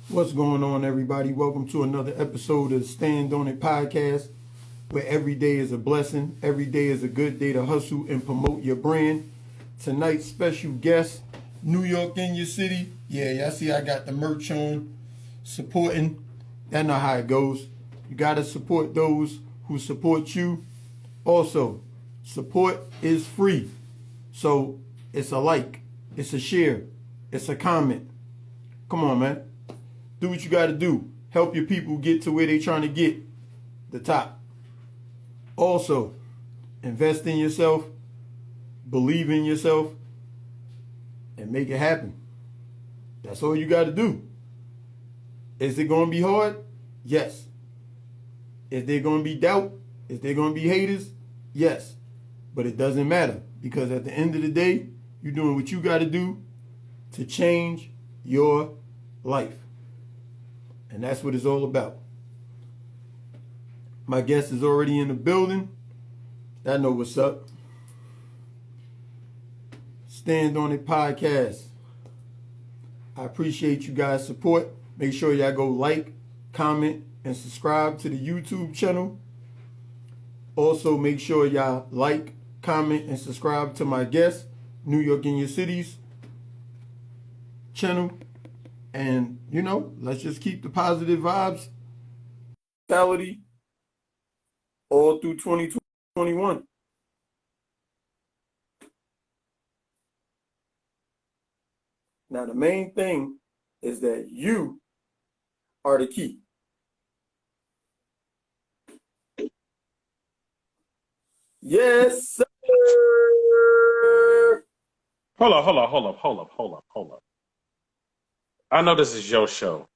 What's going on, everybody? Welcome to another episode of the Stand On It podcast, where every day is a blessing, every day is a good day to hustle and promote your brand. Tonight's special guest, New York in your city. Yeah, y'all see I got the merch on, supporting. That's not how it goes. You gotta support those who support you. Also, support is free. So it's a like, it's a share, it's a comment. Come on, man. Do what you got to do. Help your people get to where they trying to get, the top. Also, invest in yourself, believe in yourself, and make it happen. That's all you got to do. Is it going to be hard? Yes. Is there going to be doubt? Is there going to be haters? Yes. But it doesn't matter, because at the end of the day, you're doing what you got to do to change your life. And that's what it's all about. My guest is already in the building. I know what's up. Stand On It podcast. I appreciate you guys' support. Make sure y'all go like, comment, and subscribe to the YouTube channel. Also, make sure y'all like, comment, and subscribe to my guest, New York in Your Cities channel. And, let's just keep the positive vibes, mentality, all through 2021. Now, the main thing is that you are the key. Yes, sir. Hold up. I know this is your show,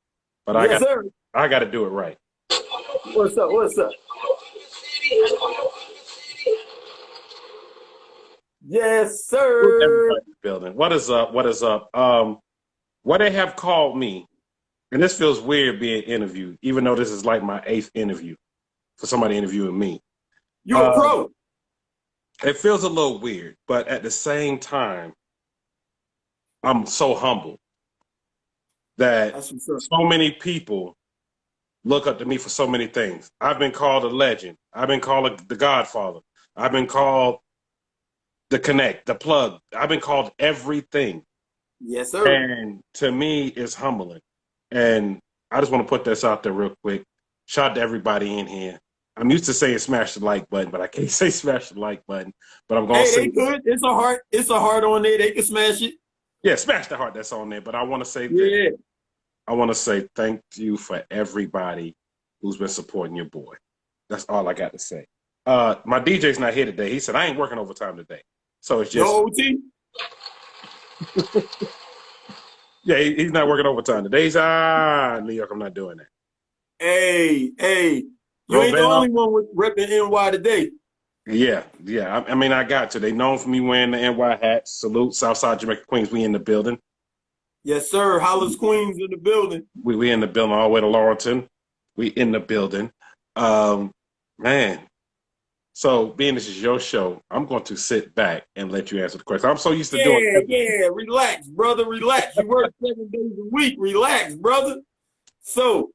but Yes, sir. I got to do it right. What's up? Yes, sir. Everybody in the building. What is up? What they have called me, and this feels weird being interviewed, even though this is like my 8th interview for somebody interviewing me. You're a pro. It feels a little weird, but at the same time, I'm so humble that so many people look up to me for so many things. I've been called a legend. I've been called the Godfather. I've been called the Connect, the Plug. I've been called everything. Yes, sir. And to me, it's humbling. And I just want to put this out there real quick. Shout out to everybody in here. I'm used to saying smash the like button, but I can't say smash the like button. But I'm going to say... Hey, they could. It's a heart. It's a heart on there. They can smash it. Yeah, smash the heart that's on there. But I want to say I want to say thank you for everybody who's been supporting your boy. That's all I got to say. My DJ's not here today. He said, I ain't working overtime today. So it's just... No OT? Yeah, he's not working overtime today. He's, New York, I'm not doing that. Hey. You ain't the only one with repping NY today. Yeah. I mean, I got to. They known for me wearing the NY hat. Salute, Southside Jamaica Queens. We in the building. Yes, sir. Hollis Queens in the building. We in the building all the way to Laurelton. We in the building. Man. So, being this is your show, I'm going to sit back and let you answer the question. I'm so used to doing it. Yeah. Relax, brother. Relax. You work 7 days a week. Relax, brother. So,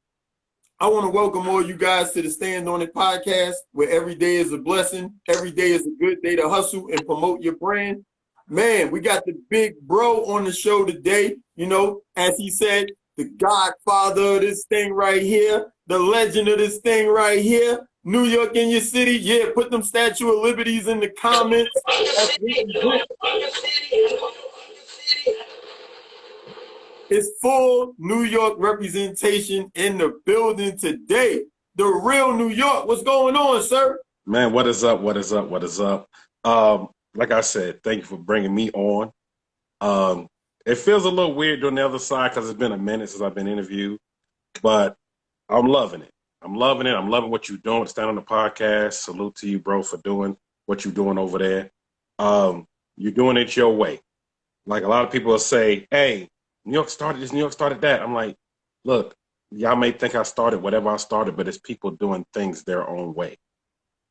I want to welcome all you guys to the Stand On It podcast, where every day is a blessing. Every day is a good day to hustle and promote your brand. Man, we got the big bro on the show today. As he said, the godfather of this thing right here, the legend of this thing right here, New York in your city. Yeah, put them Statue of Liberties in the comments. It's full New York representation in the building today. The real New York. What's going on, sir? Man, what is up? Like I said, thank you for bringing me on. It feels a little weird doing the other side because it's been a minute since I've been interviewed, but I'm loving it. I'm loving what you're doing. Stand on the podcast. Salute to you, bro, for doing what you're doing over there. You're doing it your way. Like a lot of people will say, hey, New York started this, New York started that. I'm like, look, y'all may think I started whatever I started, but it's people doing things their own way.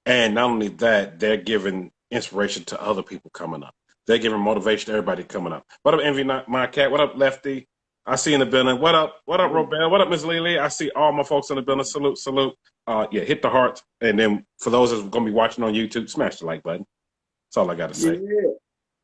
And not only that, they're giving inspiration to other people coming up. They're giving motivation to everybody coming up. What up, Envy My Cat? What up, Lefty? I see in the building. What up? What up, Robel? What up, Miss Lily? I see all my folks in the building. Salute, salute. Yeah, hit the heart. And then for those that's going to be watching on YouTube, smash the like button. That's all I got to say.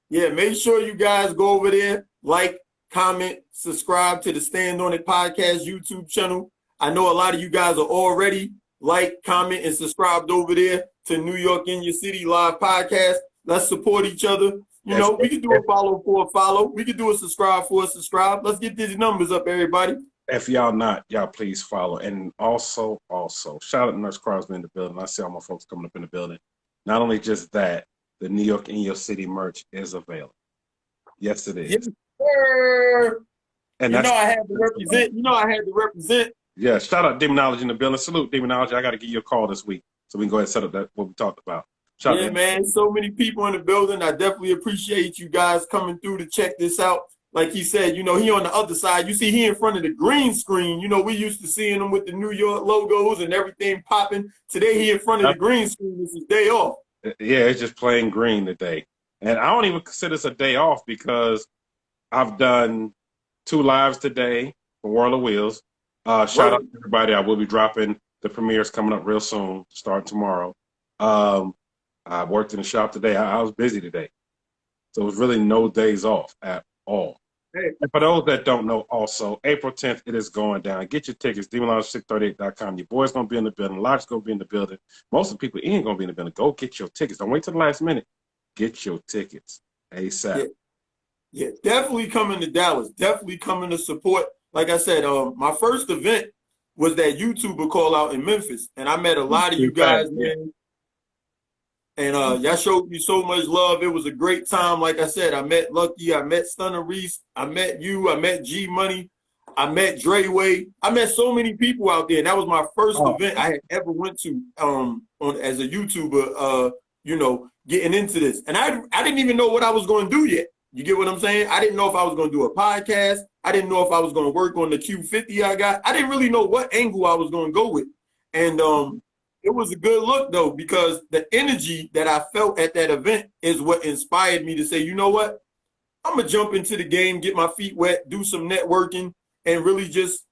Yeah, make sure you guys go over there, like, comment, subscribe to the Stand On It Podcast YouTube channel. I know a lot of you guys are already like, comment, and subscribed over there to New York in Your City Live Podcast. Let's support each other. You know, we can do a follow for a follow. We can do a subscribe for a subscribe. Let's get these numbers up, everybody. If y'all not, y'all please follow. And also, shout out to Nurse Crosby in the building. I see all my folks coming up in the building. Not only just that, the New York in Your City merch is available. Yes, it is. Yes, sir. And I had to represent. Yeah, shout out Demonology in the building. Salute, Demonology. I got to give you a call this week so we can go ahead and set up that what we talked about. Yeah, man, so many people in the building. I definitely appreciate you guys coming through to check this out. Like he said, he on the other side. You see, he in front of the green screen. We used to seeing him with the New York logos and everything popping. Today, he in front of the green screen. This is day off. Yeah, it's just plain green today. And I don't even consider this a day off because I've done 2 lives today for World of Wheels. Shout out to everybody. I will be dropping the premieres coming up real soon, starting tomorrow. I worked in the shop today. I was busy today. So it was really no days off at all. Hey. And for those that don't know, also, April 10th, it is going down. Get your tickets, demonlounge638.com. Your boy's going to be in the building. Lodge's going to be in the building. Most of the people ain't going to be in the building. Go get your tickets. Don't wait till the last minute. Get your tickets ASAP. Yeah, definitely coming to Dallas. Definitely coming to support. Like I said, my first event was that YouTuber call out in Memphis. And I met a lot of you guys, man. And y'all showed me so much love. It was a great time. Like I said, I met Lucky, I met Stunner Reese, I met you, I met G Money, I met Dre Way. I met so many people out there. And that was my first event I had ever went to as a YouTuber, getting into this. And I didn't even know what I was going to do yet. You get what I'm saying? I didn't know if I was going to do a podcast. I didn't know if I was going to work on the Q50 I got. I didn't really know what angle I was going to go with. And it was a good look, though, because the energy that I felt at that event is what inspired me to say, you know what? I'm going to jump into the game, get my feet wet, do some networking, and really just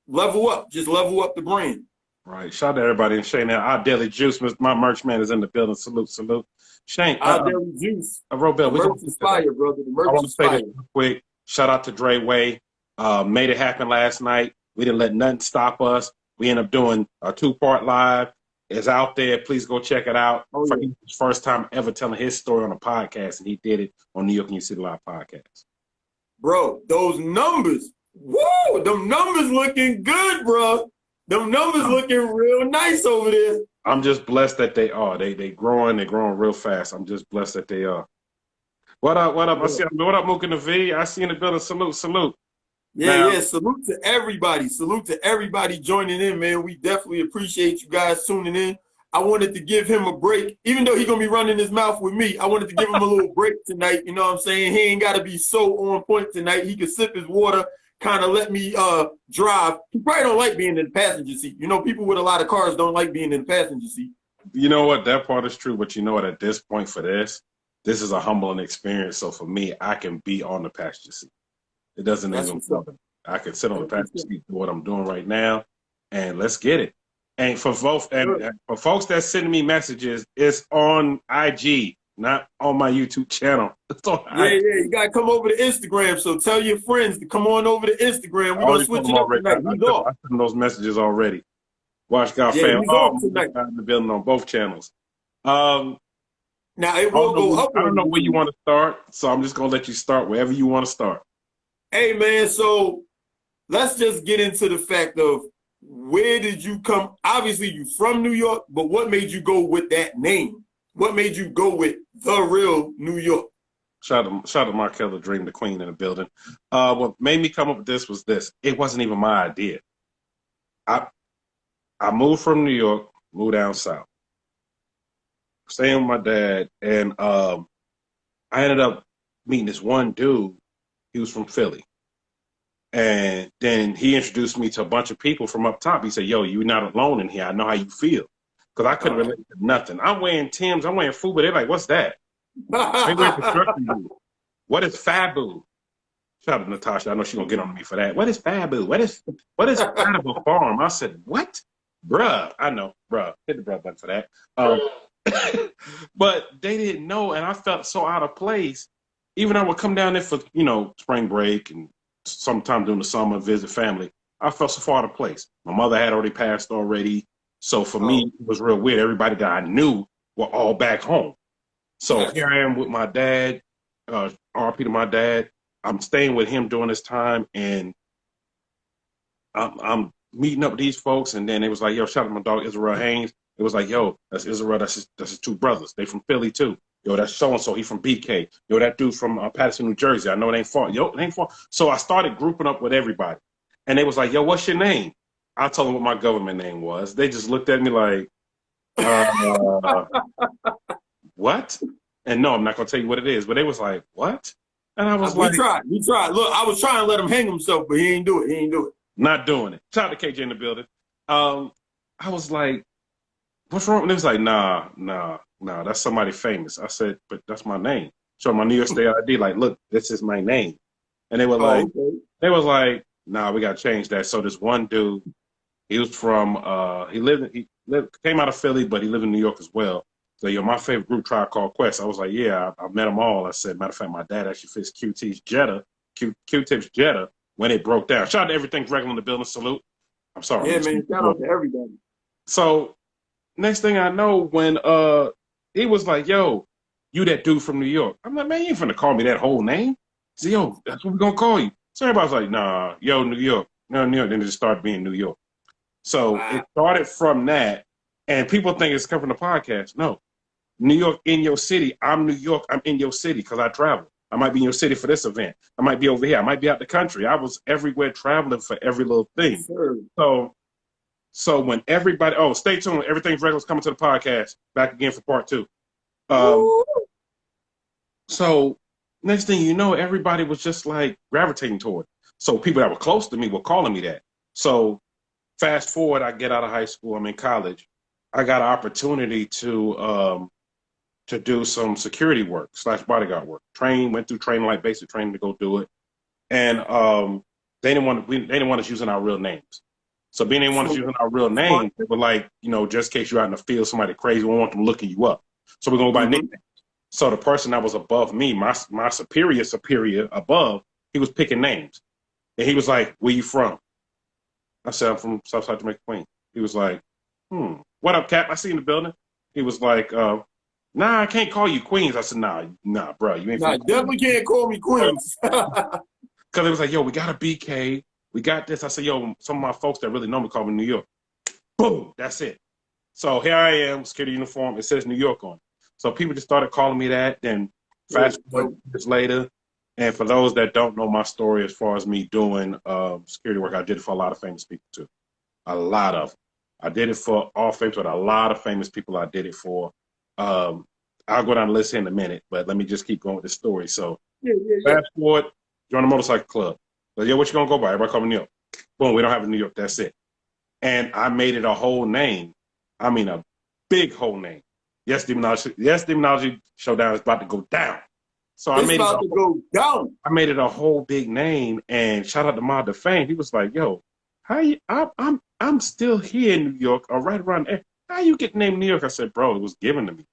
level up the brand. Right. Shout out to everybody. And Shane, now, our Daily Juice, my merch man is in the building. Salute, salute. Shane. Our Daily Juice. Robel, the merch is fire, brother. The merch is fire. Real quick. Shout out to Dre Way. Made it happen last night. We didn't let nothing stop us. We ended up doing a 2-part live. It's out there. Please go check it out. Oh, yeah. His first time ever telling his story on a podcast, and he did it on New York and Your City Live podcast. Bro, those numbers. Woo! Them numbers looking good, bro. Them numbers looking real nice over there. I'm just blessed that they are. They're growing real fast. I'm just blessed that they are. What up? What up? What up, Mook in the V? I see in the building. Salute, salute. Yeah. Salute to everybody. Salute to everybody joining in, man. We definitely appreciate you guys tuning in. I wanted to give him a break. Even though he's going to be running his mouth with me, I wanted to give him a little break tonight. You know what I'm saying? He ain't got to be so on point tonight. He can sip his water, kind of let me drive. He probably don't like being in the passenger seat. People with a lot of cars don't like being in the passenger seat. You know what? That part is true. But you know what? At this point for this is a humbling experience. So for me, I can be on the passenger seat. It doesn't even matter. I can sit on the passenger seat, do what I'm doing right now, and let's get it. And for folks that's sending me messages, it's on IG, not on my YouTube channel. It's on IG. Yeah, you gotta come over to Instagram. So tell your friends to come on over to Instagram. We're gonna switch it up tonight. I sent those messages already. Watch God fam. Tonight. In the building on both channels. Now it will go up. I don't know where you want to start, so I'm just gonna let you start wherever you want to start. Hey man, so let's just get into the fact of where did you come? Obviously, you from New York, but what made you go with that name? What made you go with The Real New York? Shout out to Markel, the Dream, the Queen in the building. What made me come up with this was this. It wasn't even my idea. I moved from New York, moved down south, staying with my dad, and I ended up meeting this one dude. He was from Philly. And then he introduced me to a bunch of people from up top. He said, yo, you're not alone in here. I know how you feel. Because I couldn't relate to nothing. I'm wearing Timbs. I'm wearing FUBU. They're like, what's that? They wear construction boots. What is FABU? Shout out to Natasha. I know she's gonna get on me for that. What is Fabu? What is out of a farm? I said, what? Bruh. I know, bruh. Hit the bruh button for that. But they didn't know, and I felt so out of place. Even I would come down there for, spring break and sometime during the summer, visit family. I felt so far out of place. My mother had already passed already. So for me, it was real weird. Everybody that I knew were all back home. So here I am with my dad, RP to my dad. I'm staying with him during this time, and I'm meeting up with these folks, and then it was like, yo, shout out to my dog Israel Haynes. It was like, yo, that's Israel, that's his two brothers. They from Philly too. Yo, that's so-and-so, he from BK. Yo, that dude's from Patterson, New Jersey. I know it ain't far. Yo, it ain't far. So I started grouping up with everybody. And they was like, yo, what's your name? I told them what my government name was. They just looked at me like, what? And no, I'm not going to tell you what it is. But they was like, what? And I was We tried. Look, I was trying to let him hang himself, but he ain't do it. Not doing it. Shout out to KJ in the building. I was like, what's wrong? And they was like, nah, that's somebody famous. I said, but that's my name. So my New York State ID, like, look, this is my name. And they were like, they was like, nah, we got to change that. So this one dude, he was from, he came out of Philly, but he lived in New York as well. So, yo, my favorite group, Tribe Called Quest. I was like, yeah, I met them all. I said, matter of fact, my dad actually fixed Q-Tip's Jetta when it broke down. Shout out to Everything's Regular in the building. Salute. I'm sorry. Yeah, man. Shout out to everybody. So, next thing I know, when he was like, yo, you that dude from New York. I'm like, man, you ain't finna call me that whole name. He said, yo, that's what we're going to call you. So everybody's like, nah, yo, New York. No, New York. Then it just started being New York. So It started from that. And people think it's coming from the podcast. No. New York in your city. I'm New York. I'm in your city because I travel. I might be in your city for this event. I might be over here. I might be out the country. I was everywhere traveling for every little thing. Sure. So when everybody, stay tuned. Everything's Regular is coming to the podcast. Back again for part 2. So next thing you know, everybody was just like gravitating toward it. So people that were close to me were calling me that. So fast forward, I get out of high school. I'm in college. I got an opportunity to do some security work / bodyguard work. Went through training, like basic training to go do it. And they didn't want us using our real names. So being they want us using our real names, they were like, just in case you're out in the field, somebody crazy, we want them looking you up. So we're going to go by nicknames. So the person that was above me, my superior above, he was picking names. And he was like, where you from? I said, I'm from Southside Jamaica, Queens. He was like, what up, Cap? I see you in the building. He was like, nah, I can't call you Queens. I said, nah, bro, you ain't. Nah, definitely can't call me Queens. Because it was like, yo, we got a BK. We got this. I said, yo, some of my folks that really know me call me New York. Boom, that's it. So here I am, security uniform. It says New York on it. So people just started calling me that. Then fast forward years later. And for those that don't know my story as far as me doing security work, I did it for a lot of famous people too. A lot of them. I did it for all famous, but a lot of famous people I did it for. I'll go down the list here in a minute, but let me just keep going with the story. So fast forward, join the motorcycle club. So, yo, what you gonna go by? Everybody call me New York. Boom, we don't have a New York, that's it. And I made it a whole name. I mean a big whole name. Yes, Demonology Showdown is about to go down. So I made it a whole big name, and shout out to Ma DeFame. He was like, yo, I'm still here in New York, or right around there. How you get named New York? I said, bro, it was given to me.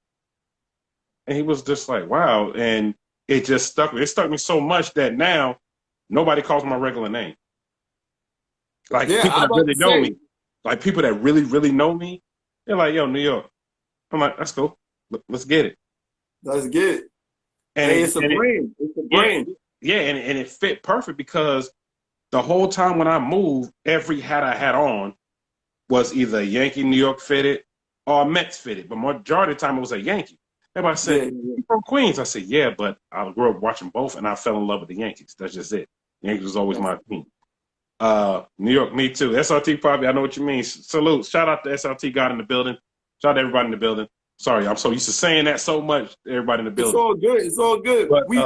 And he was just like, wow. And it just stuck me. It stuck me so much that now nobody calls my regular name. Like people that really know me. Like people that really, really know me, they're like, yo, New York. I'm like, that's cool. Let's get it. Let's get it. And it's a brand. It's a brand. Yeah, and it fit perfect because the whole time when I moved, every hat I had on was either Yankee New York fitted or Mets fitted. But majority of the time it was a Yankee. Everybody said, you from Queens? I said, yeah, but I grew up watching both and I fell in love with the Yankees. That's just it. Yankees was always my team. New York, me too. SRT probably, I know what you mean. Salute. Shout out to SRT God in the building. Shout out to everybody in the building. Sorry, I'm so used to saying that so much, everybody in the building. It's all good. But, we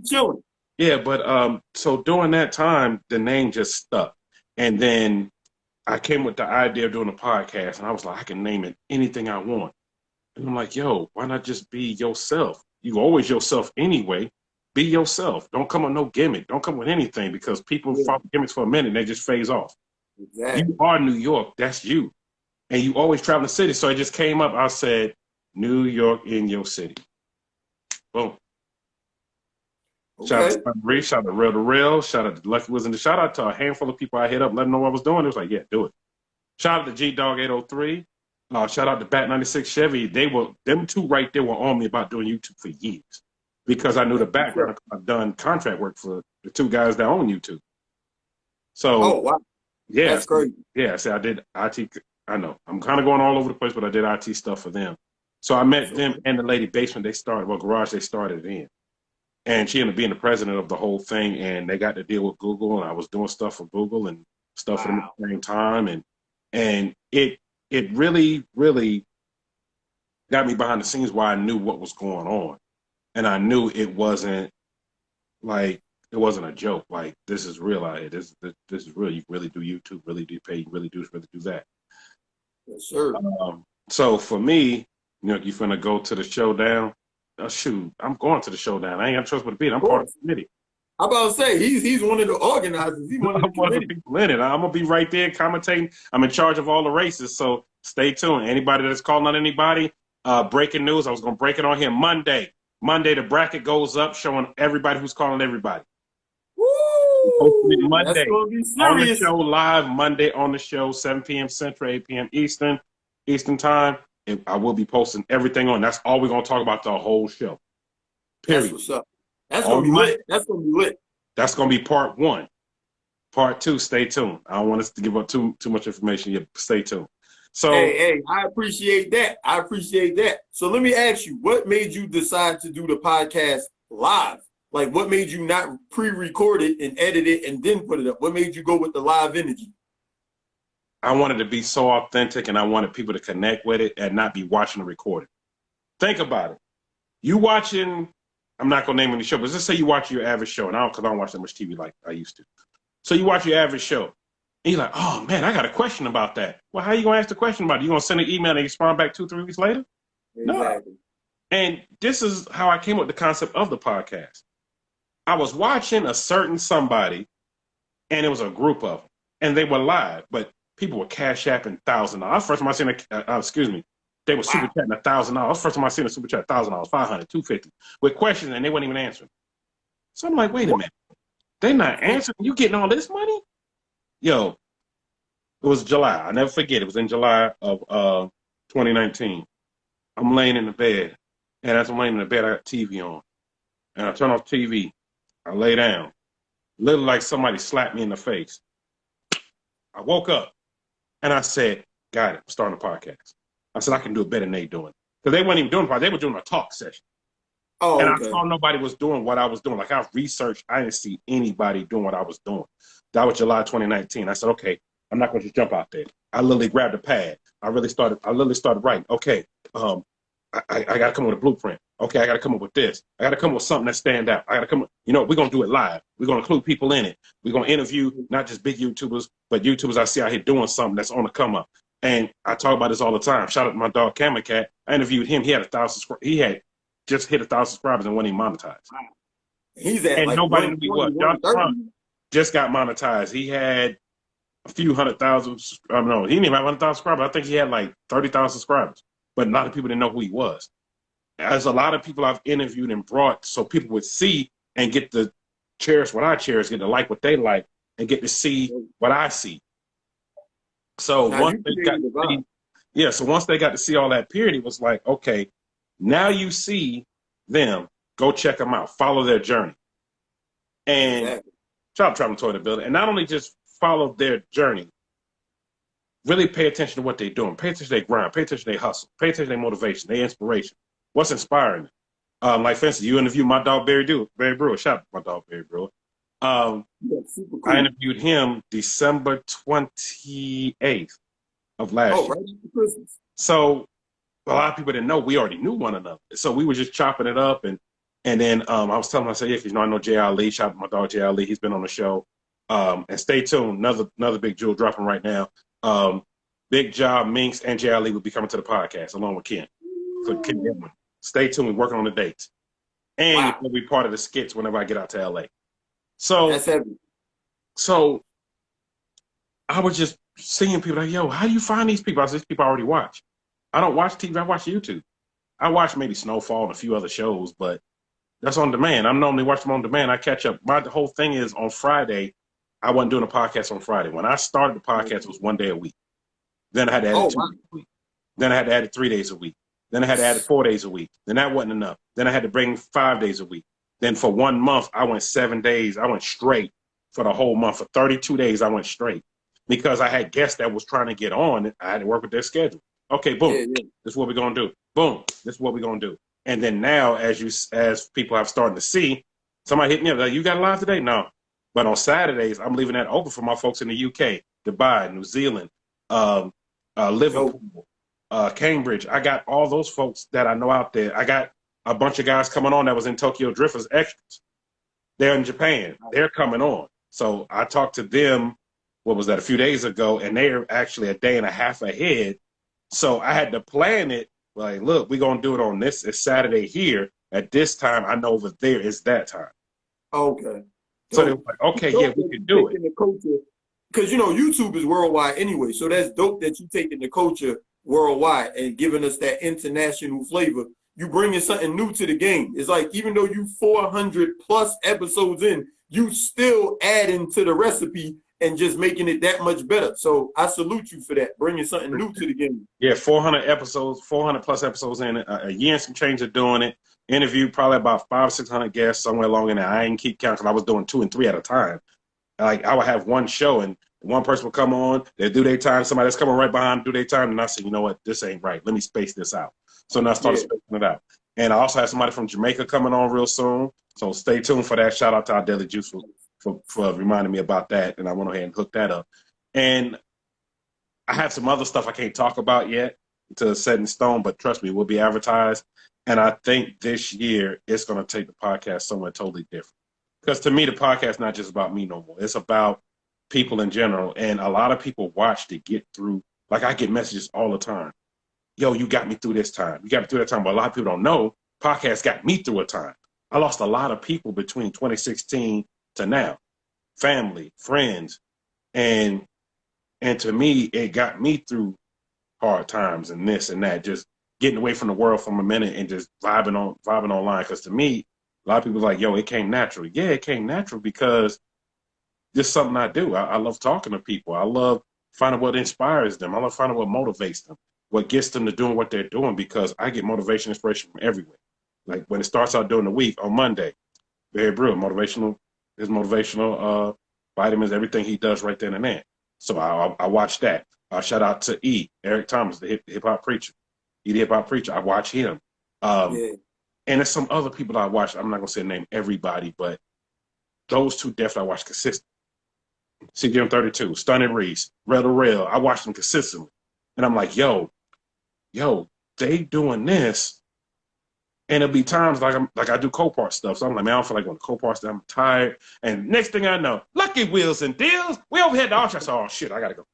chilling. Yeah, but so during that time, the name just stuck. And then I came with the idea of doing a podcast, and I was like, I can name it anything I want. And I'm like, yo, why not just be yourself? You always yourself anyway. Be yourself. Don't come with no gimmick. Don't come with anything because people follow gimmicks for a minute and they just phase off. Exactly. You are New York. That's you. And you always travel the city. So it just came up. I said, New York in your city. Boom. Okay. Shout out to Marie, shout out to Real to Real, shout out to Lucky Wizard, and shout out to a handful of people I hit up, let them know what I was doing. It was like, yeah, do it. Shout out to G Dog 803. Shout out to Bat 96 Chevy. Them two right there were on me about doing YouTube for years because I knew the background. I've done contract work for the two guys that own YouTube. So, oh wow, yeah, that's crazy. Yeah, I did IT. I know I'm kind of going all over the place, but I did IT stuff for them. So I met them and the lady basement they started, garage they started in. And she ended up being the president of the whole thing, and they got to deal with Google, and I was doing stuff for Google and stuff for them at the same time, and it really, really got me behind the scenes where I knew what was going on, and I knew it wasn't a joke. Like, this is real out here. This is real. You really do YouTube, really do pay, you really do that. Yes, sir. So for me, you finna go to the showdown. Shoot, I'm going to the showdown. I ain't got trust but to beat. I'm part of the committee. I'm about to say he's one of the organizers. He's one of the people in it. I'm gonna be right there commentating. I'm in charge of all the races, so stay tuned. Anybody that's calling on anybody, breaking news. I was gonna break it on here Monday. Monday the bracket goes up, showing everybody who's calling everybody. Woo! Monday That's gonna be serious. On the show live. Monday on the show, 7 p.m. Central, 8 p.m. Eastern time. I will be posting everything on. That's all we're gonna talk about the whole show. Period. That's what's up. That's gonna be lit. That's gonna be lit. That's gonna be part 1. Part 2, stay tuned. I don't want us to give up too much information yet. Stay tuned. So hey, I appreciate that. So let me ask you, what made you decide to do the podcast live? Like, what made you not pre-record it and edit it and then put it up? What made you go with the live energy? I wanted to be so authentic, and I wanted people to connect with it and not be watching the recording. Think about it. You watching, I'm not going to name any show, but let's say you watch your average show, and because I don't watch that much TV like I used to. So you watch your average show, and you're like, oh, man, I got a question about that. Well, how are you going to ask the question about it? You going to send an email and they respond back 2-3 weeks later? Exactly. No. And this is how I came up with the concept of the podcast. I was watching a certain somebody, and it was a group of them, and they were live, but people were cash apping $1,000. First time I seen they were super chatting $1,000. First time I seen a super chat $1,000, $500, $250 with questions, and they weren't even answering. So I'm like, wait a minute, they not answering. You getting all this money? Yo, it was July. I never forget. It was in July of 2019. I'm laying in the bed, and as I'm laying in the bed, I got TV on, and I turn off TV. I lay down, literally like somebody slapped me in the face. I woke up. And I said, got it, I'm starting a podcast. I said, I can do it better than they doing. Because they weren't even doing a podcast, they were doing a talk session. Oh, and okay. I saw nobody was doing what I was doing. Like, I researched, I didn't see anybody doing what I was doing. That was July 2019. I said, okay, I'm not going to just jump out there. I literally grabbed a pad. I literally started writing. Okay, I got to come up with a blueprint. Okay, I got to come up with this. I got to come up with something that stand out. I got to come up, we're going to do it live. We're going to include people in it. We're going to interview not just big YouTubers, but YouTubers I see out here doing something that's on the come up. And I talk about this all the time. Shout out to my dog, Camera Cat. I interviewed him. He had 1,000. He had just hit 1,000 subscribers and wasn't even monetized. He's at and like nobody knew he was. Josh Trump just got monetized. He had a few 100,000. No, he didn't even have 100,000 subscribers. I think he had like 30,000 subscribers. But a lot of people didn't know who he was. As a lot of people I've interviewed and brought so people would see and get to cherish what I cherish, get to like what they like, and get to see what I see. So once they got to see all that period, it was like, okay, now you see them, go check them out, follow their journey. And shout out Traveling Toilet Builder. And not only just follow their journey, really pay attention to what they're doing. Pay attention to their grind. Pay attention to their hustle. Pay attention to their motivation, their inspiration. What's inspiring them? Like, for instance, you interviewed my dog, Barry Brewer. Shout out to my dog, Barry Brewer. Super cool. I interviewed him December 28th of last year. Right after Christmas. So a lot of people didn't know. We already knew one another. So we were just chopping it up. And then I was telling him, I said, yeah, because I know Jay Ali. Shout out to my dog, Jay Ali. He's been on the show. And stay tuned. Another big jewel dropping right now. Big Job, Minx, and Jay Ali will be coming to the podcast along with Ken. So Ken, stay tuned. We're working on the dates. and Wow. you're gonna be part of the skits whenever I get out to LA. So That's heavy. so I was just seeing people like, yo, how do you find these people? I said, these people I already watch. I don't watch TV, I watch YouTube. I watch maybe Snowfall and a few other shows, but that's on demand. I'm normally watching them on demand. I catch up. My whole thing is on Friday, I wasn't doing a podcast on Friday. When I started the podcast, it was 1 day a week. Then I had to add Oh, it 2 wow. days a week. Then I had to add it 3 days a week. Then I had to add it 4 days a week. Then that wasn't enough. Then I had to bring 5 days a week. Then for 1 month, I went 7 days. I went straight for the whole month. For 32 days, I went straight because I had guests that was trying to get on. I had to work with their schedule. Okay, boom. Yeah, yeah. This is what we're gonna do. Boom. This is what we're gonna do. And then now, as people have started to see, somebody hit me up like, "You got a live today?" No, but on Saturdays, I'm leaving that open for my folks in the UK, Dubai, New Zealand, Liverpool, Cambridge. I got all those folks that I know out there. I got a bunch of guys coming on that was in Tokyo Drift as extras. They're in Japan. They're coming on. So I talked to them, what was that, a few days ago, and they're actually a day and a half ahead. So I had to plan it. Like, look, we're going to do it on this. It's Saturday here. At this time, I know over there it's that time. Okay. So they were like, okay, yeah, we can do it. Because, YouTube is worldwide anyway. So that's dope that you taking the culture worldwide and giving us that international flavor. You bringing something new to the game. It's like, even though you 400 plus episodes in, you still adding to the recipe and just making it that much better. So I salute you for that, bringing something new to the game. Yeah, 400 episodes, 400 plus episodes in it, a year and some change of doing it. Interviewed probably about 500 or 600 guests somewhere along in there. I didn't keep count because I was doing 2 and 3 at a time. Like, I would have one show and one person would come on, they do their time, somebody that's coming right behind do their time, and I said, you know what, this ain't right. Let me space this out. So now I started spacing it out. And I also have somebody from Jamaica coming on real soon. So stay tuned for that. Shout out to our Daily Juice for reminding me about that. And I went ahead and hooked that up. And I have some other stuff I can't talk about yet to set in stone, but trust me, it will be advertised. And I think this year it's going to take the podcast somewhere totally different. Because to me, the podcast is not just about me no more. It's about people in general. And a lot of people watch to get through. Like, I get messages all the time. Yo, you got me through this time. You got me through that time. But a lot of people don't know, podcasts got me through a time. I lost a lot of people between 2016 to now. Family, friends. And to me, it got me through hard times and this and that. Just getting away from the world for a minute and just vibing online. Because to me, a lot of people are like, yo, it came natural. Yeah, it came natural because this is something I do. I love talking to people. I love finding what inspires them. I love finding what motivates them, what gets them to doing what they're doing, because I get motivation, inspiration from everywhere. Like when it starts out during the week on Monday, Barry Brewer, his motivational vitamins, everything he does right then and there. So I watch that. Shout out to Eric Thomas, the hip hop preacher. The hip hop preacher. I watch him. And there's some other people that I watch. I'm not gonna say name everybody, but those two definitely I watch consistently. CGM 32, Stunning Reese, Red Rail. I watch them consistently. And I'm like, yo, they doing this. And it'll be times like I do co-part stuff. So I'm like, man, I don't feel like going to co-part stuff. I'm tired. And next thing I know, Lucky Wheels and Deals, we over here at the auction. I said, oh shit, I gotta go.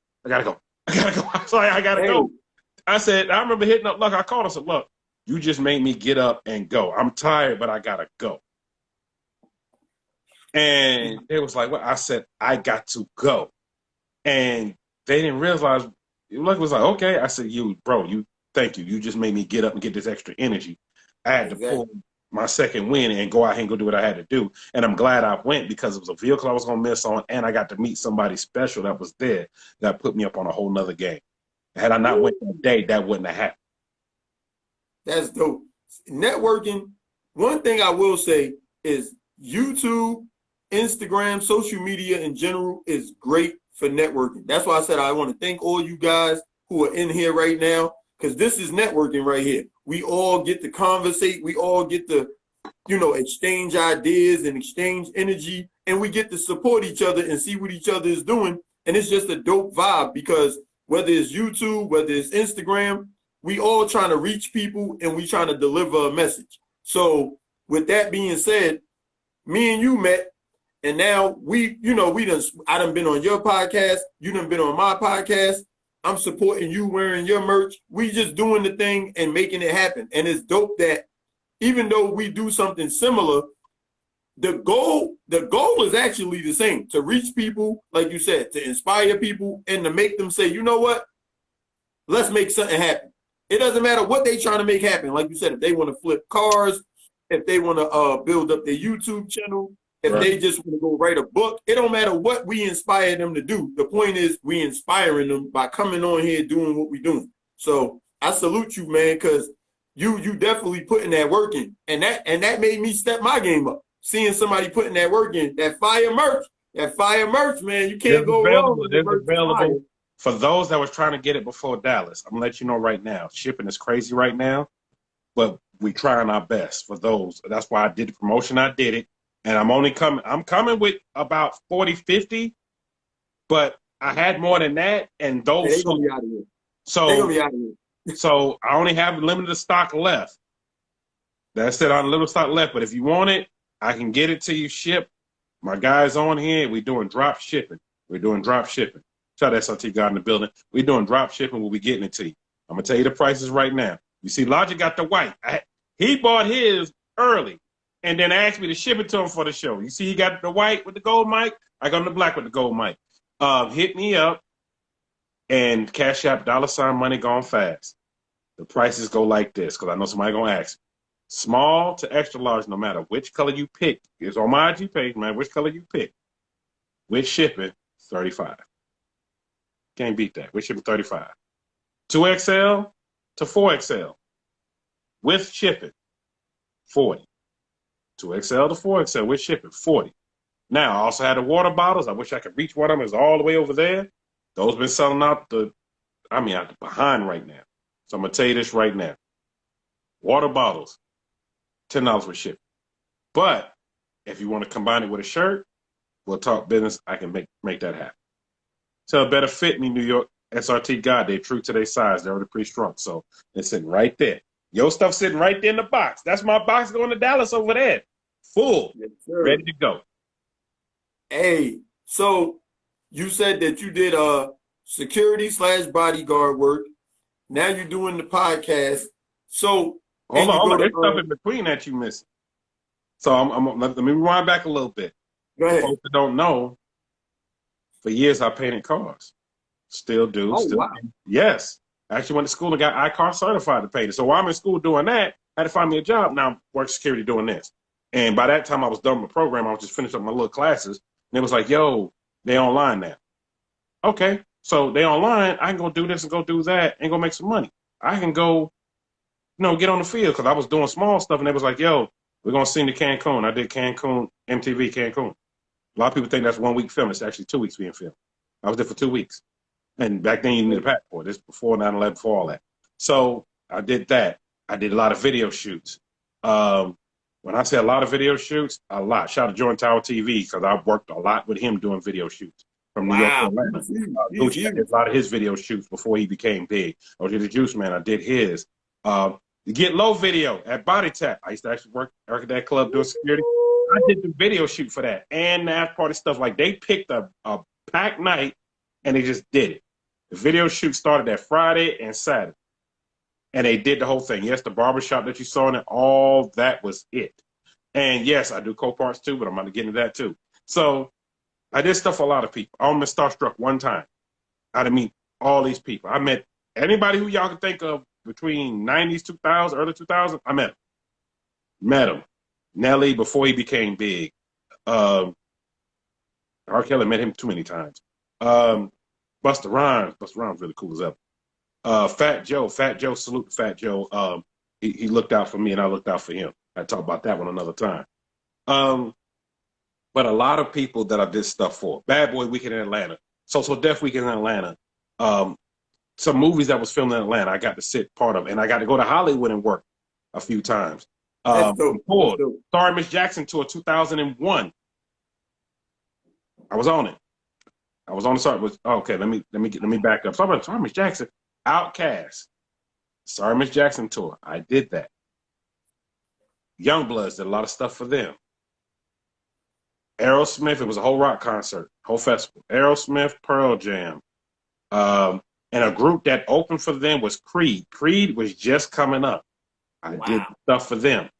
I'm sorry, I gotta go. I said, I remember hitting up Luck. I called him and said, look, you just made me get up and go. I'm tired, but I gotta go. And it was like, well, I said, I got to go. And they didn't realize. Luck was like, okay. I said, thank you. You just made me get up and get this extra energy. I had to pull my second win and go out here and go do what I had to do. And I'm glad I went because it was a vehicle I was going to miss on, and I got to meet somebody special that was there that put me up on a whole nother game. Had I not went that day, that wouldn't have happened. That's dope. Networking, one thing I will say is YouTube, Instagram, social media in general is great for networking. That's why I said I want to thank all you guys who are in here right now, because this is networking right here. We all get to conversate. We all get to, exchange ideas and exchange energy, and we get to support each other and see what each other is doing. And it's just a dope vibe, because whether it's YouTube, whether it's Instagram, we all trying to reach people and we trying to deliver a message. So with that being said, me and you met, and now I done been on your podcast. You done been on my podcast. I'm supporting you wearing your merch. We just doing the thing and making it happen. And it's dope that, even though we do something similar, the goal is actually the same, to reach people, like you said, to inspire people and to make them say, you know what, let's make something happen. It doesn't matter what they trying to make happen. Like you said, if they want to flip cars, if they want to build up their YouTube channel, if they just want to go write a book, it don't matter what we inspire them to do. The point is we inspiring them by coming on here doing what we're doing. So I salute you, man, because you definitely putting that work in. And that made me step my game up. Seeing somebody putting that work in, that fire merch, man, you can't go wrong with the merch. Available for those that was trying to get it before Dallas. I'm gonna let you know right now, shipping is crazy right now, but we trying our best for those. That's why I did the promotion. I did it, and I'm coming with about 40, 50, but I had more than that, and those. They gonna be out of here. So they gonna be out of here. So I only have limited stock left. That's it. On little stock left, but if you want it, I can get it to you shipped. My guys on here, we're doing drop shipping. Shout out SRT God in the building. We're doing drop shipping. We'll be getting it to you. I'm going to tell you the prices right now. You see, Logic got the white. He bought his early and then asked me to ship it to him for the show. You see, he got the white with the gold mic. I got the black with the gold mic. Hit me up and Cash App $money gone fast. The prices go like this because I know somebody going to ask. Small to extra large, no matter which color you pick. It's on my IG page, man. Which color you pick. With shipping, $35. Can't beat that. With shipping, $35. 2XL to 4XL. With shipping, $40. 2XL to 4XL with shipping, $40. Now, I also had the water bottles. I wish I could reach one of them. It's all the way over there. Those been selling out the behind right now. So I'm going to tell you this right now. Water bottles, $10 with shipping. But if you want to combine it with a shirt, we'll talk business. I can make that happen. So it better fit me, New York. SRT God, they're true to their size. They're already pretty strong. So it's sitting right there. Your stuff sitting right there in the box. That's my box going to Dallas over there. Full. Yes, ready to go. Hey, so you said that you did security / bodyguard work. Now you're doing the podcast. So hold on. There's stuff in between that you missing. So let me rewind back a little bit. Go ahead. Folks that don't know, for years I painted cars. Still do. Oh, wow. Yes. I actually went to school and got iCar certified to paint it. So while I'm in school doing that, I had to find me a job. Now I'm working security doing this. And by that time I was done with the program. I was just finishing up my little classes. And it was like, yo, they online now. Okay. So they online. I can go do this and go do that and go make some money. I can go, get on the field because I was doing small stuff. And they was like, yo, we're going to send to Cancun. I did Cancun, MTV Cancun. A lot of people think that's 1 week film. It's actually 2 weeks being filmed. I was there for 2 weeks. And back then you needed a passport. This before 9/11, before all that. So I did that. I did a lot of video shoots. When I say a lot of video shoots, a lot. Shout out to Jordan Tower TV because I worked a lot with him doing video shoots from New York to Atlanta. Gucci, I did a lot of his video shoots before he became big. I did the Juice Man. I did his. The Get Low video at Body Tap. I used to actually work at that club doing security. I did the video shoot for that and the after party stuff. Like they picked a packed night and they just did it. The video shoot started that Friday and Saturday. And they did the whole thing. Yes, the barbershop that you saw in it, all that was it. And yes, I do co-parts too, but I'm going to get into that too. So I did stuff for a lot of people. I almost starstruck one time. I didn't meet all these people. I met anybody who y'all can think of between 90s, 2000, early 2000. I met him. Met him. Nelly before he became big. R. Kelly, met him too many times. Busta Rhymes really cool as ever. Fat Joe, salute to Fat Joe. He looked out for me and I looked out for him. I talk about that one another time. But a lot of people that I did stuff for. Bad Boy Weekend in Atlanta. So Def Weekend in Atlanta. Some movies that was filmed in Atlanta, I got to sit part of. And I got to go to Hollywood and work a few times. Sorry Miss Jackson tour 2001. I was on it. I was on the start. Okay, let me back up. Sorry Miss Jackson. Outkast. Sorry Miss Jackson tour. I did that. Youngbloods did a lot of stuff for them. Aerosmith, it was a whole rock concert, whole festival. Aerosmith, Pearl Jam. And a group that opened for them was Creed. Creed was just coming up. I did stuff for them.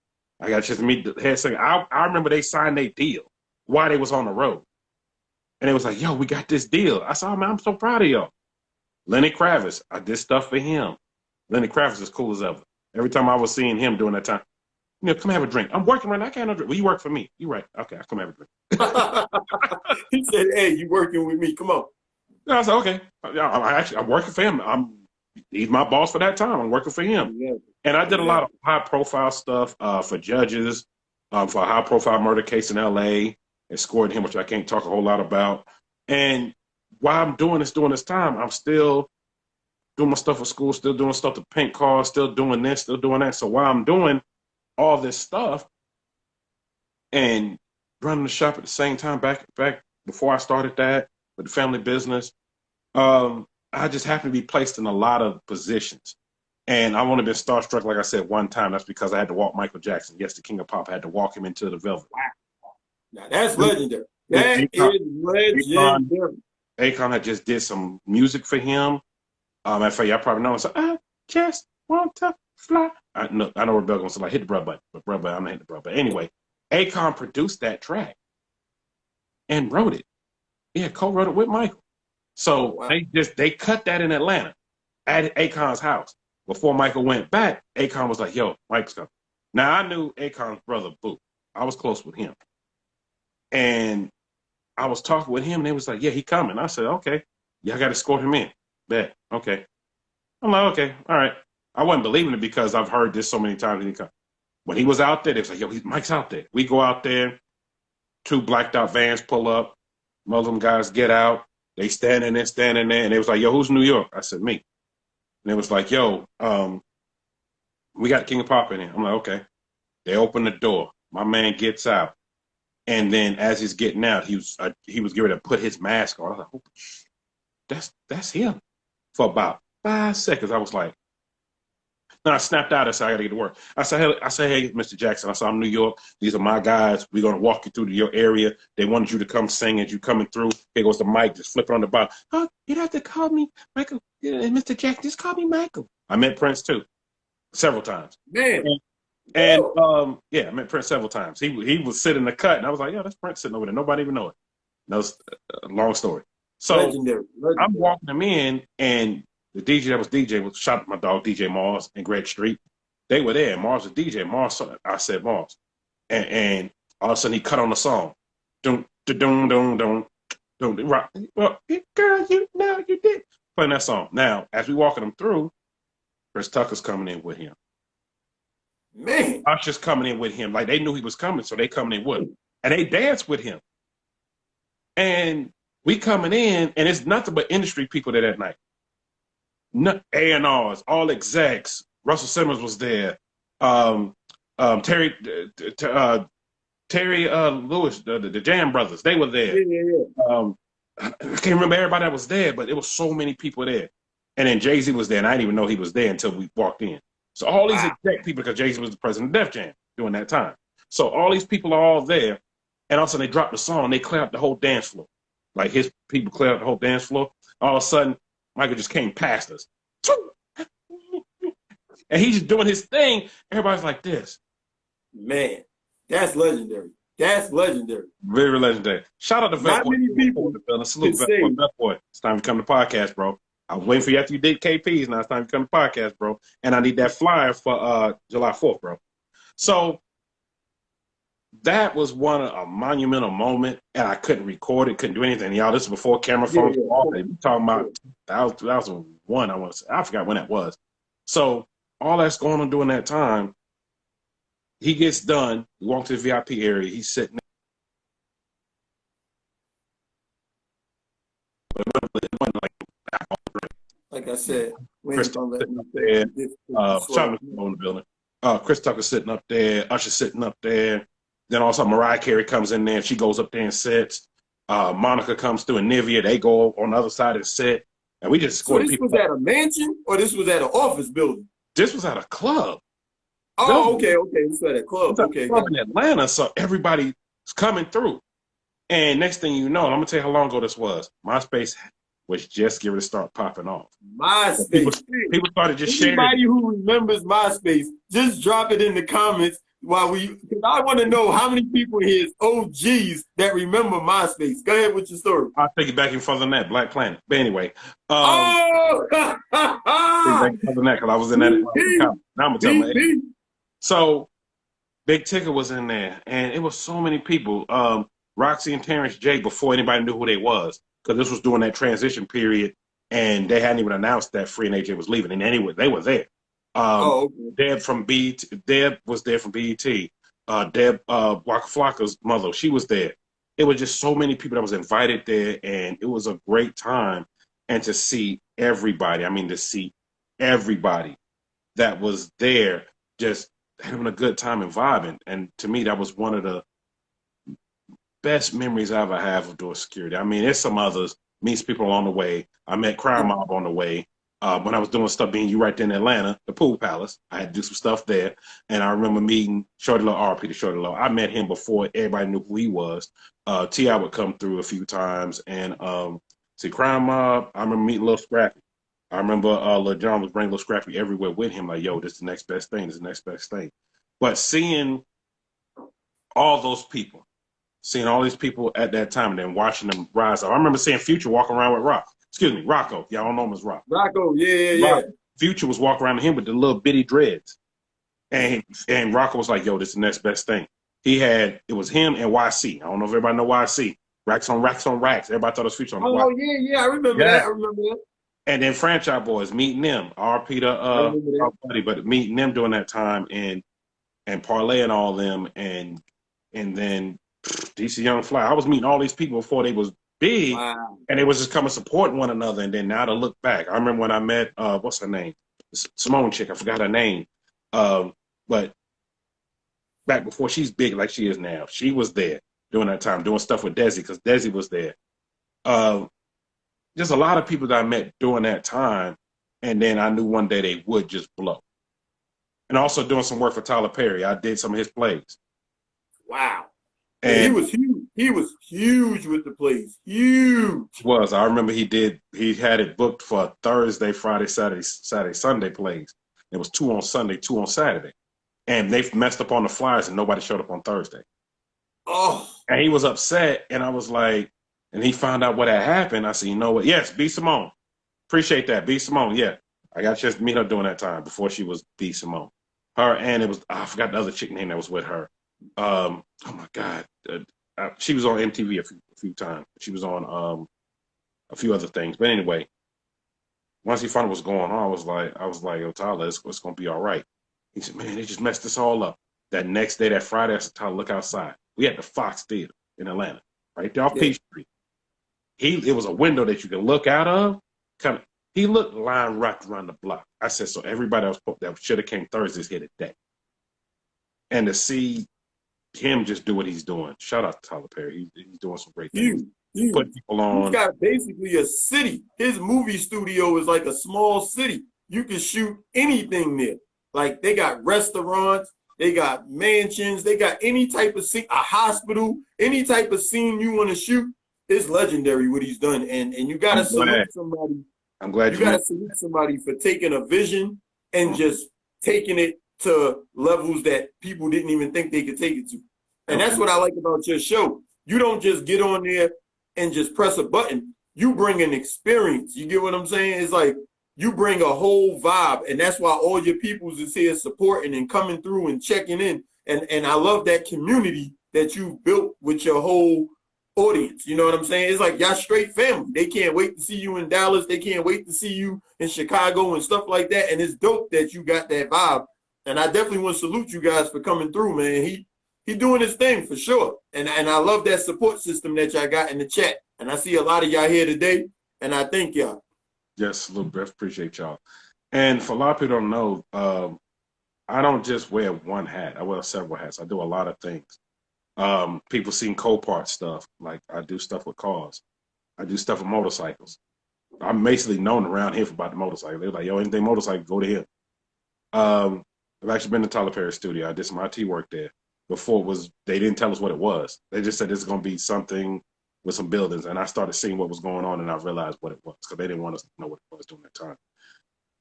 I got a chance to meet the head singer. I remember they signed their deal while they was on the road. And it was like, yo, we got this deal. I said, oh, man, I'm so proud of y'all. Lenny Kravitz, I did stuff for him. Lenny Kravitz is cool as ever. Every time I was seeing him during that time, come have a drink. I'm working right now. I can't have a drink. Well, you work for me. You right. Okay, I'll come have a drink. He said, hey, you working with me. Come on. And I was like, okay. I'm working for him. He's my boss for that time. I'm working for him. Yeah. And I did a lot of high-profile stuff for judges, for a high-profile murder case in L.A., escorted him, which I can't talk a whole lot about. And while I'm doing this time, I'm still doing my stuff for school, still doing stuff to paint cars, still doing this, still doing that. So while I'm doing all this stuff and running the shop at the same time, back before I started that with the family business, I just happened to be placed in a lot of positions. And I've only been starstruck, like I said, one time. That's because I had to walk Michael Jackson. Yes, the King of Pop. I had to walk him into the velvet. Now that's legendary. That is legendary. Akon had just did some music for him. Matter of fact, y'all probably know. So I just want to fly. I know Rebel gonna say like hit the bruh button, but bruh button, I'm not hitting the bruh. But anyway, Akon produced that track and wrote it. Yeah, co-wrote it with Michael. So they cut that in Atlanta at Akon's house. Before Michael went back, Akon was like, yo, Mike's coming. Now I knew Akon's brother Boo. I was close with him. And I was talking with him, and they was like, yeah, he coming. I said, okay. Yeah, I got to escort him in. Bet. Okay. I'm like, okay, all right. I wasn't believing it because I've heard this so many times. When he was out there, they was like, yo, Mike's out there. We go out there, 2 blacked out vans pull up, Muslim guys get out. They standing there, and they was like, yo, who's New York? I said, me. And it was like, yo, we got King of Pop in here. I'm like, okay. They open the door. My man gets out. And then as he's getting out, he was getting ready to put his mask on. I was like, oh, that's him. For about 5 seconds, I was like, no, I snapped out. I said, I got to get to work. I said, hey, Mr. Jackson. I said, I'm New York. These are my guys. We're going to walk you through to your area. They wanted you to come sing as you coming through. Here goes the mic. Just flip it on the bottom. Oh, you don't have to call me Michael. Mr. Jackson, just call me Michael. I met Prince, too, several times. Man. And I met Prince several times. He was sitting in the cut, and I was like, yeah, that's Prince sitting over there. Nobody even know it. That was a long story. So legendary. I'm walking him in, and the DJ that was DJ was shot at my dog, DJ Mars, and Greg Street. They were there. Mars was DJ. Mars, I said Mars. And all of a sudden he cut on the song. Dun, dun, dun, dun, dun, dun, rock. Well, girl, you know you did. Playing that song. Now, as we walking him through, Chris Tucker's coming in with him. Man. Usher's coming in with him. Like, they knew he was coming, so they coming in with him. And they danced with him. And we coming in, and it's nothing but industry people there that night. A&Rs, all execs. Russell Simmons was there. Terry Lewis, the Jam Brothers, they were there. Yeah. I can't remember everybody that was there, but it was so many people there. And then Jay-Z was there, and I didn't even know he was there until we walked in. So all these exec people, because Jay-Z was the president of Def Jam during that time. So all these people are all there, and all of a sudden they dropped the song, and they cleared out the whole dance floor. Like, his people cleared out the whole dance floor. All of a sudden, Michael just came past us. And he's just doing his thing. Everybody's like this. Man, that's legendary. That's legendary. Very legendary. Shout out to Vet Boy. Not many people. Salute Vet Boy. It's time to come to podcast, bro. I was waiting for you after you did KPs. Now it's time to come to podcast, bro. And I need that flyer for July 4th, bro. So that was a monumental moment, and I couldn't record it, couldn't do anything. Y'all, this is before camera phones were off. They were talking about 2001, I want to say. I forgot when that was. So all that's going on during that time, he gets done. We walk to the VIP area. He's sitting there. It wasn't like I said, Chris Tucker sitting up there. In the building. Chris Tucker sitting up there. Usher sitting up there. Then all of a sudden Mariah Carey comes in there, and she goes up there and sits. Monica comes through, and Nivea. They go on the other side and sit. And we just So this was at a mansion, or this was at an office building? This was at a club. Oh, okay. This was at a club. Okay, club in Atlanta, so everybody's coming through. And next thing you know, and I'm gonna tell you how long ago this was. MySpace was just getting to start popping off. MySpace. People started just sharing. Anybody who remembers MySpace, just drop it in the comments. Because I want to know how many people here is OGs that remember MySpace. Go ahead with your story. I'll take it back even further than that, Black Planet. But anyway, Oh, take it back further than that because I was in that. Now I'm gonna tell my age. So Big Ticker was in there, and it was so many people. Roxy and Terrence J before anybody knew who they was, because this was during that transition period, and they hadn't even announced that Free and AJ was leaving, and anyway, they were there. Okay. Deb from BET, Deb was there from BET. Deb Waka Flocka's mother, she was there. It was just so many people that was invited there, and it was a great time. And to see everybody, I mean, to see everybody that was there just having a good time and vibing. And to me, that was one of the best memories I ever have of doing security. I mean, there's some others, meets people along the way. I met Crime Mob on the way. When I was doing stuff being you right there in Atlanta, the Pool Palace, I had to do some stuff there. And I remember meeting Shorty Low, RP to Shorty Low. I met him before everybody knew who he was. T.I. would come through a few times. And see, Crime Mob, I remember meeting Lil Scrappy. I remember Lil John was bringing Lil Scrappy everywhere with him, like, yo, this is the next best thing, this is the next best thing. But seeing all those people, seeing all these people at that time and then watching them rise up. I remember seeing Future walking around with Rocco. Y'all don't know him as Rock. Rocco, yeah. Future was walking around with him with the little bitty dreads. And Rocco was like, yo, this is the next best thing. It was him and YC. I don't know if everybody know YC. Racks on Racks on Racks. Everybody thought it was Future on Oh, yeah, I remember that. And then Franchise Boys, meeting them. RP to our buddy, but meeting them during that time and parlaying all them and then DC Young Fly. I was meeting all these people before they was big, and they was just coming supporting one another. And then now to look back, I remember when I met what's her name, Simone chick. I forgot her name, but back before she's big like she is now, she was there during that time doing stuff with Desi because Desi was there. Just a lot of people that I met during that time, and then I knew one day they would just blow. And also doing some work for Tyler Perry, I did some of his plays. Wow. And he was huge. He was huge with the plays. Huge. I remember he had it booked for Thursday, Friday, Saturday, Sunday plays. It was 2 on Sunday, 2 on Saturday. And they messed up on the flyers and nobody showed up on Thursday. Oh. And he was upset. And I was like, and he found out what had happened. I said, you know what? Yes, B. Simone. Appreciate that. B. Simone, yeah. I got a chance to meet her during that time before she was B. Simone. Her and it was, I forgot the other chick name that was with her. Oh my God. She was on MTV a few times. She was on a few other things. But anyway, once he found out what was going on, I was like, yo, Tyler, it's gonna be all right. He said, man, they just messed this all up. That next day, that Friday, I said, Tyler, look outside. We had the Fox Theater in Atlanta, right there off Peachtree. It was a window that you can look out of. He looked line wrapped around the block. I said, so everybody else that should have came Thursday's here today. And to see him just do what he's doing. Shout out to Tyler Perry. He's doing some great things. Put people on. He's got basically a city. His movie studio is like a small city. You can shoot anything there. Like they got restaurants, they got mansions, they got any type of scene, a hospital, any type of scene you want to shoot. It's legendary what he's done. And you gotta salute somebody. I'm glad you gotta salute somebody for taking a vision and just taking it to levels that people didn't even think they could take it to. And that's what I like about your show. You don't just get on there and just press a button. You bring an experience. You get what I'm saying? It's like you bring a whole vibe. And that's why all your peoples is here supporting and coming through and checking in. And I love that community that you built with your whole audience. You know what I'm saying? It's like y'all straight family. They can't wait to see you in Dallas. They can't wait to see you in Chicago and stuff like that. And it's dope that you got that vibe. And I definitely want to salute you guys for coming through, man. He doing his thing for sure. And I love that support system that y'all got in the chat. And I see a lot of y'all here today. And I thank y'all. Yes, a little bit. Appreciate y'all. And for a lot of people don't know, I don't just wear one hat. I wear several hats. I do a lot of things. People seen Copart stuff. Like I do stuff with cars. I do stuff with motorcycles. I'm basically known around here for about the motorcycle. They're like, yo, anything motorcycle, go to him. I've actually been to Tyler Perry studio. I did some IT work there. Before they didn't tell us what it was. They just said this is going to be something with some buildings. And I started seeing what was going on and I realized what it was because they didn't want us to know what it was during that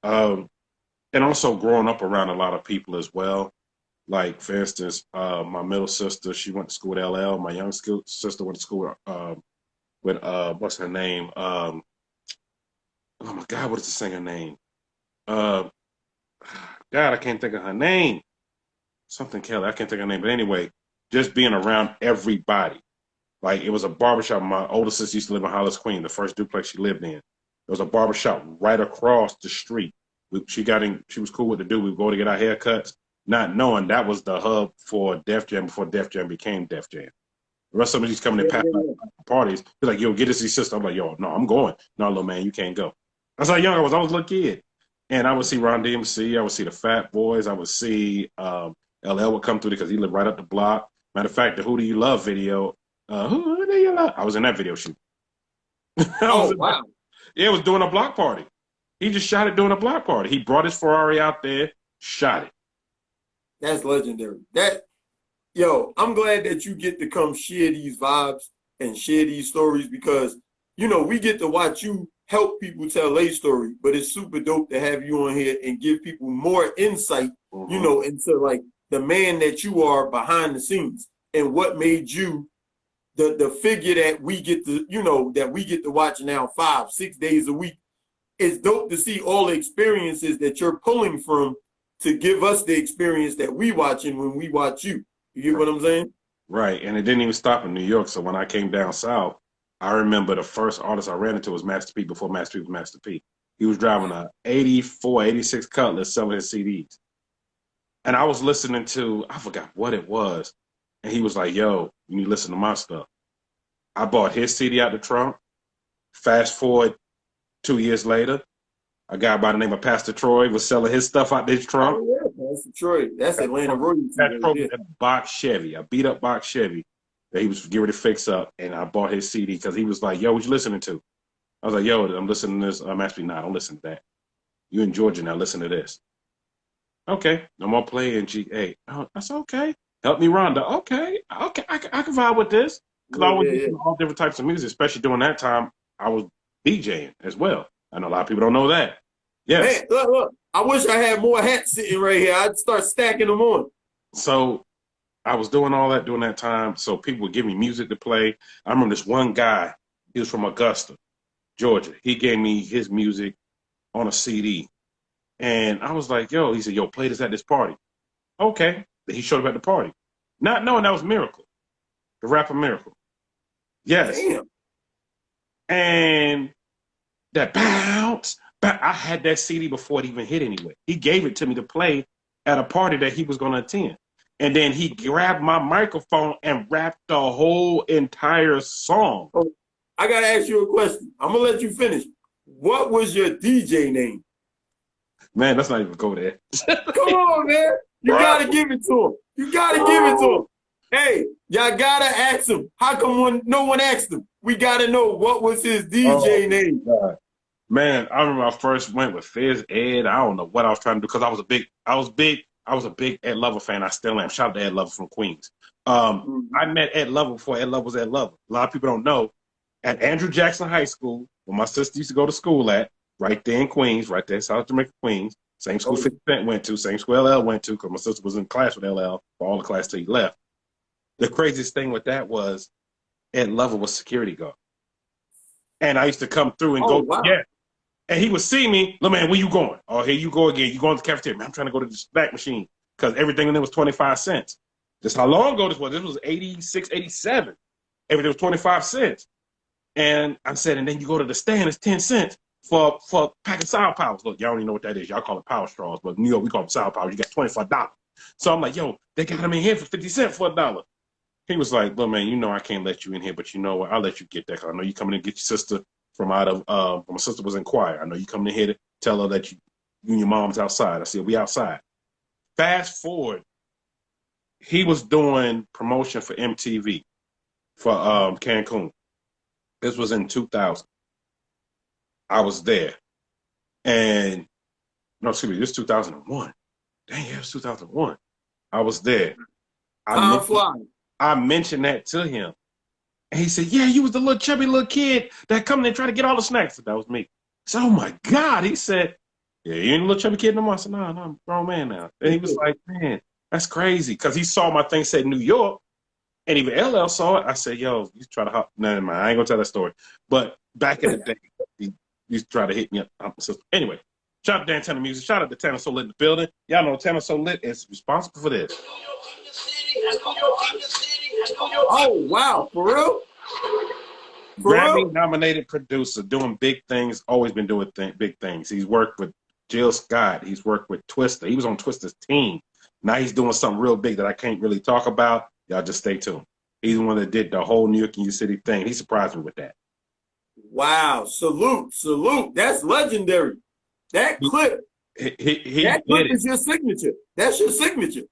time. And also growing up around a lot of people as well, Like, for instance, my middle sister, she went to school at LL. My young sister went to school with what's her name? Oh my God, what is the singer name? Uh, God, I can't think of her name. Something Kelly, I can't think of her name. But anyway, just being around everybody. Like, it was a barbershop. My older sister used to live in Hollis, Queen, the first duplex she lived in. There was a barbershop right across the street. She was cool with the dude. We would go to get our haircuts, not knowing that was the hub for Def Jam before Def Jam became Def Jam. The rest of them just coming in past parties. He's like, yo, get to see sister. I'm like, yo, no, I'm going. No, little man, you can't go. That's how young I was. I was a little kid. And I would see Ron DMC. I would see the Fat Boys. I would see LL would come through because he lived right up the block. Matter of fact, the Who Do You Love video, Who Do You Love? I was in that video shoot. Oh, wow. Yeah, it was doing a block party. He just shot it during a block party. He brought his Ferrari out there, shot it. That's legendary. Yo, I'm glad that you get to come share these vibes and share these stories because, you know, we get to watch you help people tell a story, but it's super dope to have you on here and give people more insight, you know, into like the man that you are behind the scenes and what made you the figure that we get to, you know, that we get to watch now 5-6 days a week. It's dope to see all the experiences that you're pulling from to give us the experience that we watching when we watch you. You get what I'm saying? Right, and it didn't even stop in New York. So when I came down south, I remember the first artist I ran into was Master P before Master P was Master P. He was driving a 84, 86 Cutlass selling his CDs. And I was listening to, I forgot what it was. And he was like, yo, you need to listen to my stuff. I bought his CD out the trunk. Fast forward 2 years later, a guy by the name of Pastor Troy was selling his stuff out this trunk. Oh, yeah, Pastor Troy. That's Atlanta royalty. Pastor Troy had a box Chevy, a beat up box Chevy that he was getting ready to fix up. And I bought his CD because he was like, yo, what you listening to? I was like, yo, I'm listening to this. I'm actually not. Don't listen to that. You in Georgia now. Listen to this. Okay. No more playing GA. Oh, that's okay. Help me, Rhonda. Okay. I can vibe with this. Because I was listening to all different types of music, especially during that time. I was DJing as well. I know a lot of people don't know that. Yes. Man, look. I wish I had more hats sitting right here. I'd start stacking them on. So I was doing all that during that time. So people would give me music to play. I remember this one guy. He was from Augusta, Georgia. He gave me his music on a CD. And I was like, yo, he said, yo, play this at this party. Okay. He showed up at the party. Not knowing that was Miracle, the rapper Miracle. Yes. Damn. And that bounce. I had that CD before it even hit anyway. He gave it to me to play at a party that he was going to attend. And then he grabbed my microphone and rapped the whole entire song. Oh, I got to ask you a question. I'm going to let you finish. What was your DJ name? Man, let's not even go there. Come on, man. You got to give it to him. You got to give it to him. Hey, y'all got to ask him. How come no one asked him? We got to know what was his DJ name. God. Man, I remember I first went with Fizz Ed. I don't know what I was trying to do because I was a big Ed Lover fan. I still am. Shout out to Ed Lover from Queens. I met Ed Lover before Ed Lover was Ed Lover. A lot of people don't know. At Andrew Jackson High School, where my sister used to go to school at, right there in Queens, right there in South Jamaica, Queens. Same school 50 Cent went to, same school LL went to, because my sister was in class with LL for all the class till he left. The craziest thing with that was Ed Lover was security guard. And I used to come through and go, wow. Yeah. And he would see me, look, man, where you going? Oh, here you go again. You going to the cafeteria. Man, I'm trying to go to the snack machine because everything in there was 25 cents. Just how long ago this was? This was 86, 87. Everything was 25 cents. And I said, and then you go to the stand, it's 10 cents for a pack of Sour Powers. Look, y'all don't even know what that is. Y'all call it Power Straws, but in New York, we call them Sour Powers. You got $25. So I'm like, yo, they got them in here for 50 cents for $1. He was like, well, man, you know I can't let you in here, but you know what? I'll let you get that because I know you coming to get your sister from out of, my sister was in choir. I know you coming in here to tell her that you and your mom's outside. I said, we outside. Fast forward, he was doing promotion for MTV for Cancun. This was in 2000. I was there. And, no, excuse me, this was 2001. Dang, yeah, it was 2001. I was there. I mentioned that to him. And he said, yeah, you was the little chubby little kid that come and try to get all the snacks. That was me. I said, oh, my God. He said, yeah, you ain't a little chubby kid no more. I said, no, I'm a grown man now. And he was like, man, That's crazy. Because he saw my thing said New York, and even LL saw it. I said, yo, you try to hop. Never mind. I ain't going to tell that story. But back in the day, he used to try to hit me up. So anyway, shout out to Dan Tanner Music. Shout out to Tanner So Lit in the building. Y'all know Tanner So Lit is responsible for this. Oh, wow. For real? Grammy-nominated producer, doing big things, always been doing big things. He's worked with Jill Scott. He's worked with Twista. He was on Twista's team. Now he's doing something real big that I can't really talk about. Y'all just stay tuned. He's the one that did the whole New York and Your City thing. He surprised me with that. Wow. Salute. That's legendary. That clip. That clip is your signature. That's your signature.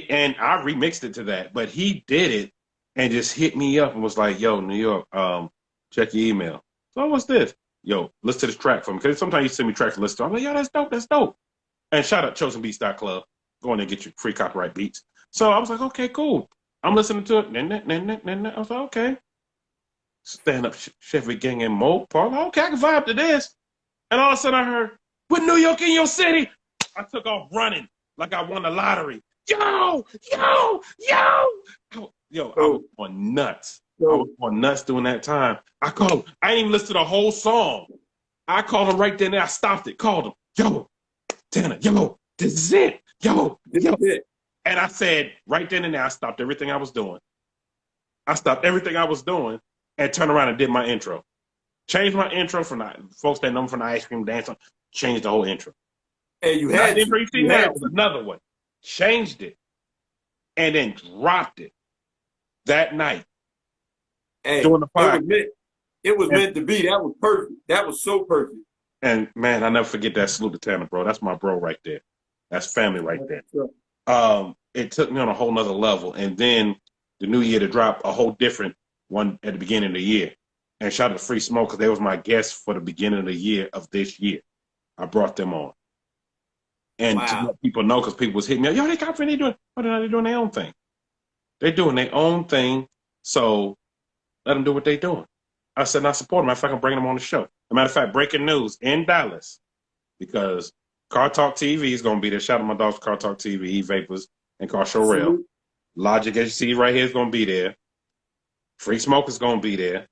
And I remixed it to that, but he did it and just hit me up and was like, yo, New York, check your email. So what's this? Yo, listen to this track for me. Because sometimes you send me tracks to listen to. I'm like, yo, that's dope. And shout out chosenbeats.club. Go in there and get your free copyright beats. So I was like, okay, cool. I'm listening to it. I was like, okay. Stand up Chevy Gang and Mo Park. Okay, I can vibe to this. And all of a sudden I heard, with New York in your city. I took off running like I won the lottery. Yo, I was going nuts. I was going nuts during that time. I called him. I didn't even listen to the whole song. I called him right then and there. I stopped it, called him. Yo, Tanner, yo, this is it. Yo. And I said, right then and there, I stopped everything I was doing. And turned around and did my intro. Changed my intro from the folks that know me from the ice cream dance. Changed the whole intro. And you had the intro you see now was another one. Changed it. And then dropped it that night. Hey, doing the podcast. It was meant to be. That was perfect. That was so perfect. And man, I never forget that. Salute to Tanner, bro. That's my bro right there. That's family right there. It took me on a whole nother level. And then the new year to drop a whole different one at the beginning of the year. And shout out to Free Smoke because they was my guest for the beginning of the year of this year. I brought them on. And to let people know, because people was hitting me, yo, they got they doing, they're doing their own thing. They're doing their own thing, so let them do what they're doing. I said, I support them. In fact, I'm bringing them on the show. As a matter of fact, breaking news in Dallas, because Car Talk TV is going to be there. Shout out to my dogs, Car Talk TV, E-Vapors, and Car Show Rail. Logic, as you see right here, is going to be there. Free Smoke is going to be there.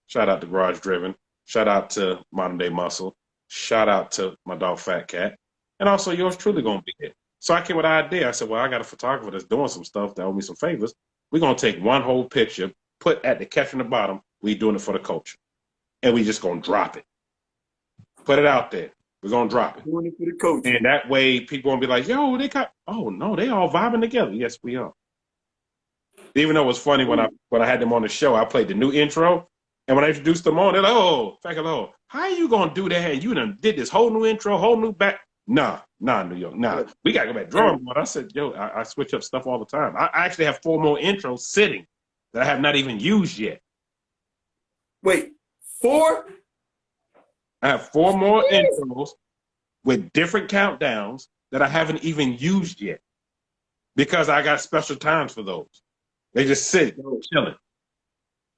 Shout out to Garage Driven. Shout out to Modern Day Muscle. Shout out to my dog, Fat Cat. And also yours truly going to be there. So I came with an idea. I said, well, I got a photographer that's doing some stuff that owe me some favors. We're going to take one whole picture, put at the caption at the bottom, we doing it for the culture. And we just going to drop it. Put it out there. We're going to drop it. Doing it for the culture. And that way people won't be like, yo, oh, no, they all vibing together. Yes, we are. Even though it was funny when I had them on the show, I played the new intro. And when I introduced them on, they're like, oh, how are you going to do that? And you done did this whole new intro, whole new back. Nah, New York. Nah, we got to go back drawing board. I said, yo, I switch up stuff all the time. I actually have 4 more intros sitting that I have not even used yet. Wait, 4? I have 4 more intros with different countdowns that I haven't even used yet because I got special times for those. They just sit, chilling.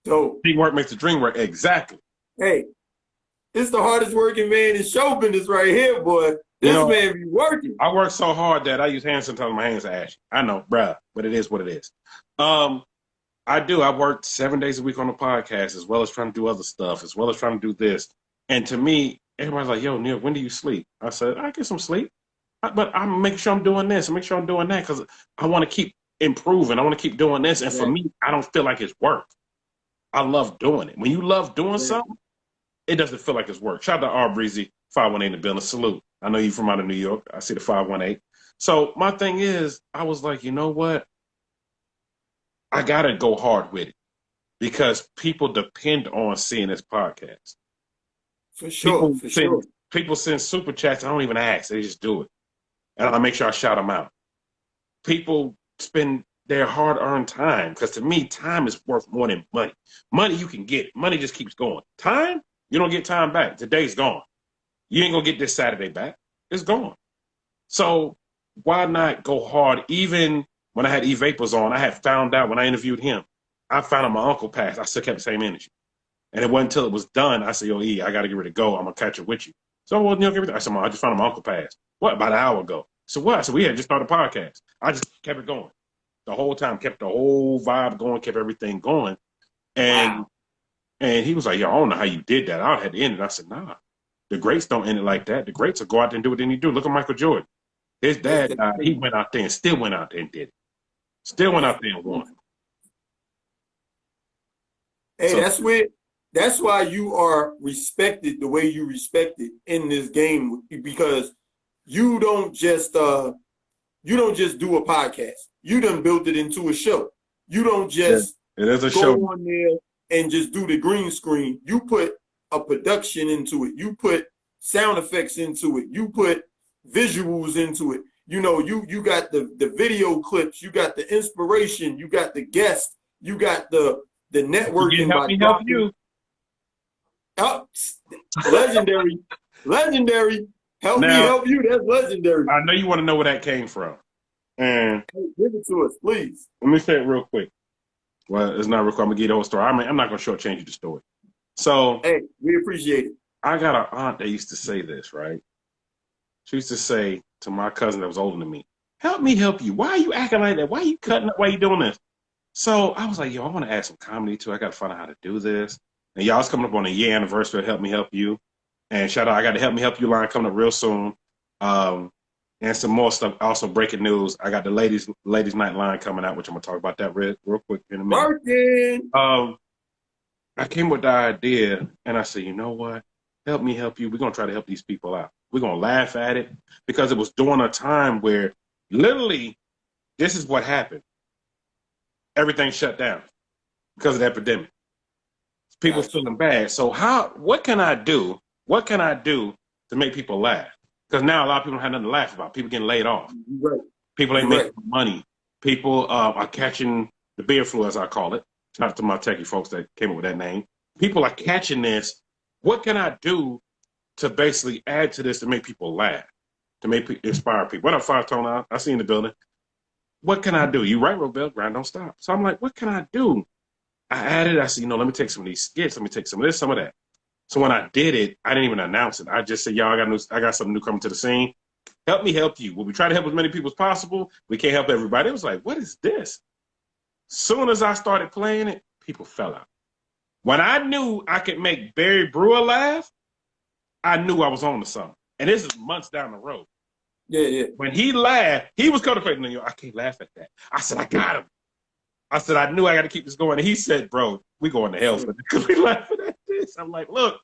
So teamwork makes the dream work. Exactly. Hey, it's the hardest working man in show business right here, boy. This man be working. I work so hard that I use hand sometimes. My hands are ashy. I know, bruh, but it is what it is. I do. I work 7 days a week on the podcast, as well as trying to do other stuff, as well as trying to do this. And to me, everybody's like, yo, Neil, when do you sleep? I said, I get some sleep. But I make sure I'm doing this. I make sure I'm doing that because I want to keep improving. I want to keep doing this. And for me, I don't feel like it's work. I love doing it. When you love doing something, it doesn't feel like it's work. Shout out to R Breezy, 518 in the building. Salute. I know you're from out of New York. I see the 518. So my thing is, I was like, you know what? I got to go hard with it because people depend on seeing this podcast. For sure, People send super chats. I don't even ask. They just do it. And I make sure I shout them out. People spend their hard-earned time because to me, time is worth more than money. Money you can get. Money just keeps going. Time, you don't get time back. Today's gone. You ain't going to get this Saturday back. It's gone. So why not go hard? Even when I had E-Vapors on, I had found out when I interviewed him, I found out my uncle passed. I still kept the same energy. And it wasn't until it was done, I said, yo, E, I got to get ready to go. I'm going to catch it with you. So, well, you know, I said, I just found out my uncle passed. What, about an hour ago? So what? So we had just started a podcast. I just kept it going the whole time, kept the whole vibe going, kept everything going. And Wow. and he was like, yo, I don't know how you did that. I had to end it. I said, nah, the greats don't end it like that. The greats will go out there and do what they need to do. Look at Michael Jordan. His That's dad died. He went out there and still went out there and did it. Still went out there and won. Hey, So that's why you are respected the way you respected in this game, because you don't just do a podcast. You done built it into a show. You don't just it is a go show. on there and just do the green screen. You put a production into it. You put sound effects into it. You put visuals into it. You know, you got the video clips, you got the inspiration, you got the guests, you got the networking Help by me help you. Oh, legendary. Legendary. Help me help you. That's legendary. I know you want to know where that came from. And hey, give it to us, please. let me say it real quick. Well, it's not real quick. I'm going to give you the whole story. I mean, I'm not going to shortchange you the story. So, hey, we appreciate it. I got an aunt that used to say this, right? She used to say to my cousin that was older than me, help me help you. Why are you acting like that? Why are you cutting up? Why are you doing this? So I was like, yo, I want to add some comedy too. I got to find out how to do this. And y'all's coming up on a year anniversary of Help Me Help You. And shout out, I got the Help Me Help You line coming up real soon. And some more stuff. Also, breaking news. I got the ladies night line coming out, which I'm going to talk about that real quick in a minute. Martin. I came with the idea, and I said, you know what? Help me help you. We're going to try to help these people out. We're going to laugh at it, because it was during a time where literally this is what happened. Everything shut down because of the epidemic. People feeling bad. So what can I do? What can I do to make people laugh? Because now a lot of people don't have nothing to laugh about. People getting laid off. Right. People ain't making money. People are catching the beer flu, as I call it. Shout out to my techie folks that came up with that name. People are catching this. What can I do to basically add to this to make people laugh, to make inspire people? What up, Five Tone? I see you in the building. What can I do? You right, Robel, grind don't stop. So I'm like, what can I do? I added, I said, let me take some of these skits. Let me take some of this, some of that. So when I did it, I didn't even announce it. I just said, y'all, I got something new coming to the scene. Help me help you. Will we try to help as many people as possible? We can't help everybody. It was like, what is this? Soon as I started playing it, people fell out. When I knew I could make Barry Brewer laugh, I knew I was on to something. And this is months down the road. Yeah. When he laughed, he was contemplating, I can't laugh at that. I said, I got him. I said, I knew I got to keep this going. And he said, bro, we going to hell for this because we laughing at this. I'm like, look,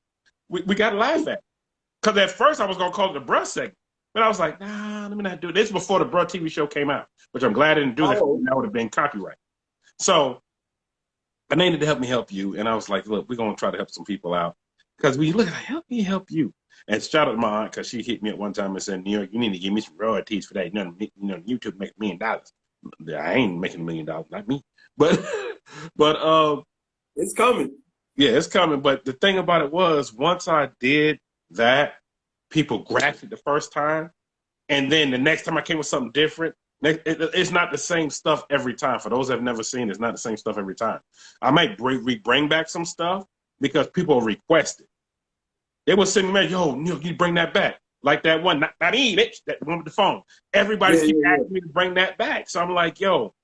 we got to laugh at it. Because at first I was going to call it the bruh segment. But I was like, nah, let me not do it. This is before the bruh TV show came out, which I'm glad I didn't do that. That would have been copyright. So I named it to Help Me Help You. And I was like, look, we're going to try to help some people out. Because when you look at Help Me Help You. And shout out to my aunt, because she hit me at one time and said, New York, you need to give me some royalties for that. YouTube make $1 million. I ain't making $1 million, not me. But it's coming. Yeah, it's coming. But the thing about it was, once I did that, people grasped it the first time. And then the next time I came with something different, it's not the same stuff every time. For those that have never seen, it's not the same stuff every time. I might bring back some stuff because people request it. They will send me, yo, you bring that back. Like that one, not that one with the phone. Everybody keep asking me to bring that back. So I'm like, yo,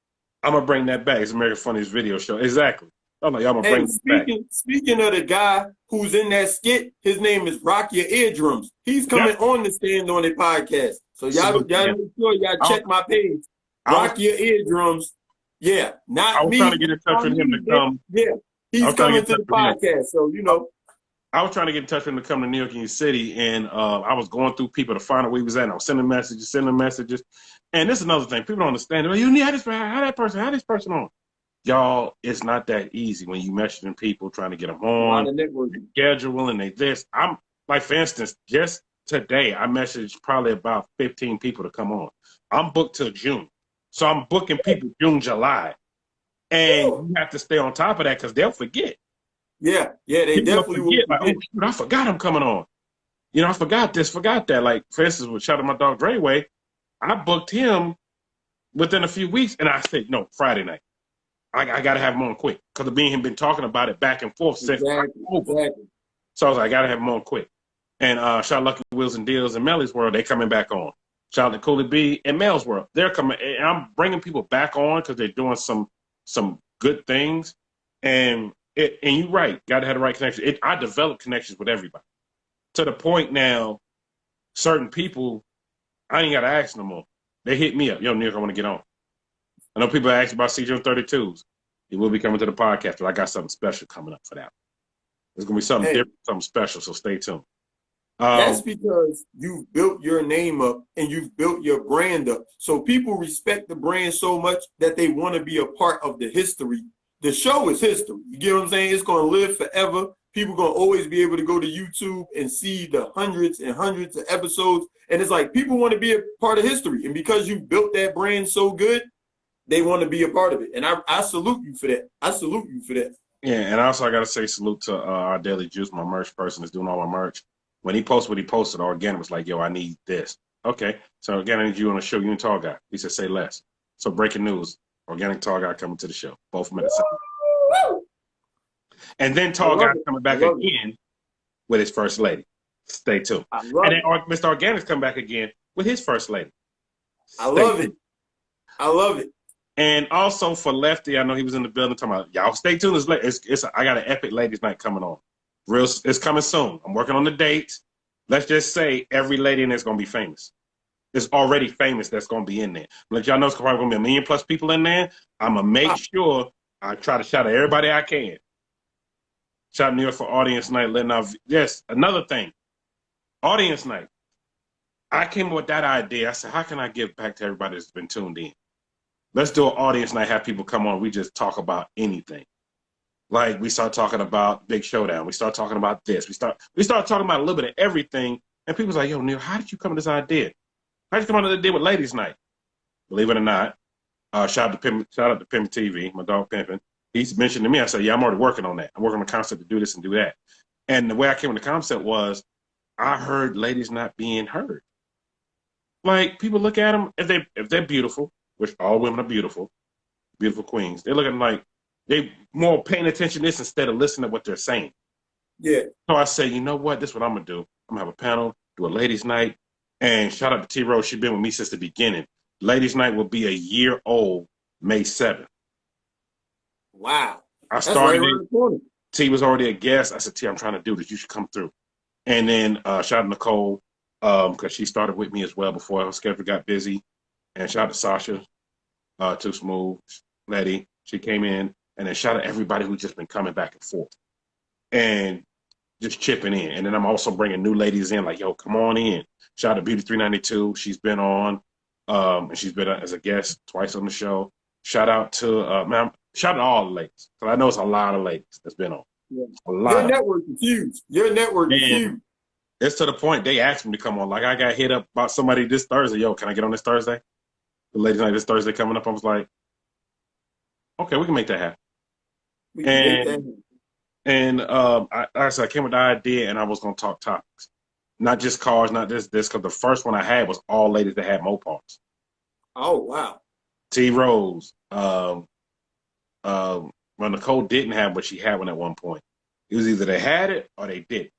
I'm going to bring that back. It's America's Funniest Video Show. Exactly. I'm like, yo, I'm going to bring it back. Speaking of the guy who's in that skit, his name is Rock Your Eardrums. He's coming on the Stand On It podcast. So y'all make sure y'all check my page. Rock Your Eardrums. Yeah, not me. I was trying to get in touch with him to come. Yeah, he's coming to the podcast. So, I was trying to get in touch with him to come to New York City, and I was going through people to find out where he was at, and I was sending messages. And this is another thing. People don't understand. Well, you need how this person on. Y'all, it's not that easy when you messaging people, trying to get them on, schedule, and I'm like, for instance, just today, I messaged probably about 15 people to come on. I'm booked till June. So I'm booking people June, July. And you have to stay on top of that because they'll forget. Yeah, they definitely will. Like, oh, shoot, I forgot I'm coming on. I forgot this, forgot that. Like, for instance, with shout out my dog Drayway, I booked him within a few weeks, and I said, no, Friday night. I got to have him on quick because me and him been talking about it back and forth since October. So I was like, I got to have him on quick. And shout out Lucky Wheels and Deals and Melly's World, they coming back on. Shout out to Cooley B and Mel's World. They're coming, and I'm bringing people back on because they're doing some good things. And you're right, got to have the right connection. I develop connections with everybody to the point now. Certain people, I ain't got to ask no more. They hit me up. Yo, Nick, I want to get on. I know people ask about CJ32s. He will be coming to the podcast, but I got something special coming up for that. There's going to be something different, something special, so stay tuned. That's because you've built your name up and you've built your brand up. So people respect the brand so much that they want to be a part of the history. The show is history. You get what I'm saying? It's going to live forever. People going to always be able to go to YouTube and see the hundreds and hundreds of episodes. And it's like people want to be a part of history. And because you built that brand so good, they want to be a part of it. And I salute you for that. I salute you for that. Yeah, and also I got to say salute to our Daily Juice, my merch person that's doing all my merch. When he posted what he posted, Organic was like, yo, I need this. Okay, so Organic, I need you on the show. You and Tall Guy. He said, say less. So breaking news, Organic Tall Guy coming to the show. Both of them at the same time. And then Tall Guy coming back again with his first lady. Stay tuned. And then Mr. Organic's coming back again with his first lady. I love it. I love it. And also for Lefty, I know he was in the building talking about, y'all stay tuned. I got an epic ladies night coming on. It's coming soon. I'm working on the dates. Let's just say every lady in there is going to be famous. It's already famous that's going to be in there. Like y'all know, it's probably going to be 1 million plus people in there. I'm going to make sure I try to shout at everybody I can. Shout out New York for audience night. Yes, another thing. Audience night. I came up with that idea. I said, how can I give back to everybody that's been tuned in? Let's do an audience night, have people come on. We just talk about anything. Like we start talking about Big Showdown. We start talking about this. We start talking about a little bit of everything. And people's like, yo, Neil, how did you come to this idea? How did you come up with the idea with Ladies Night? Believe it or not, shout out to Pimp TV, my dog Pimpin'. He's mentioned to me, I said, yeah, I'm already working on that. I'm working on the concept to do this and do that. And the way I came with the concept was I heard ladies not being heard. Like people look at them, if they're beautiful, which all women are beautiful queens, they look at them like they more paying attention to this instead of listening to what they're saying. Yeah. So I say, you know what? This is what I'm going to do. I'm going to have a panel, do a ladies' night. And shout out to T-Rose. She's been with me since the beginning. Ladies' night will be a year old, May 7th. Wow. I started it. T was already a guest. I said, T, I'm trying to do this. You should come through. And then shout out to Nicole, because she started with me as well before her schedule got busy. And shout out to Sasha, Too Smooth, Letty. She came in. And then shout out to everybody who's just been coming back and forth and just chipping in. And then I'm also bringing new ladies in, like, yo, come on in. Shout out to Beauty 392. She's been on, and she's been as a guest twice on the show. Shout out to, shout out to all the ladies. Because I know it's a lot of ladies that's been on. Yeah. A lot. Your network is huge. Your network is huge. It's to the point they asked me to come on. Like, I got hit up about somebody this Thursday. Yo, can I get on this Thursday? The ladies' night this Thursday coming up. I was like, okay, we can make that happen. I said I came with the idea, and I was gonna talk topics, not just cars, not this, because the first one I had was all ladies that had Mopars. Oh wow! T Rose, well, Nicole didn't have, but she had one at one point. It was either they had it or they didn't,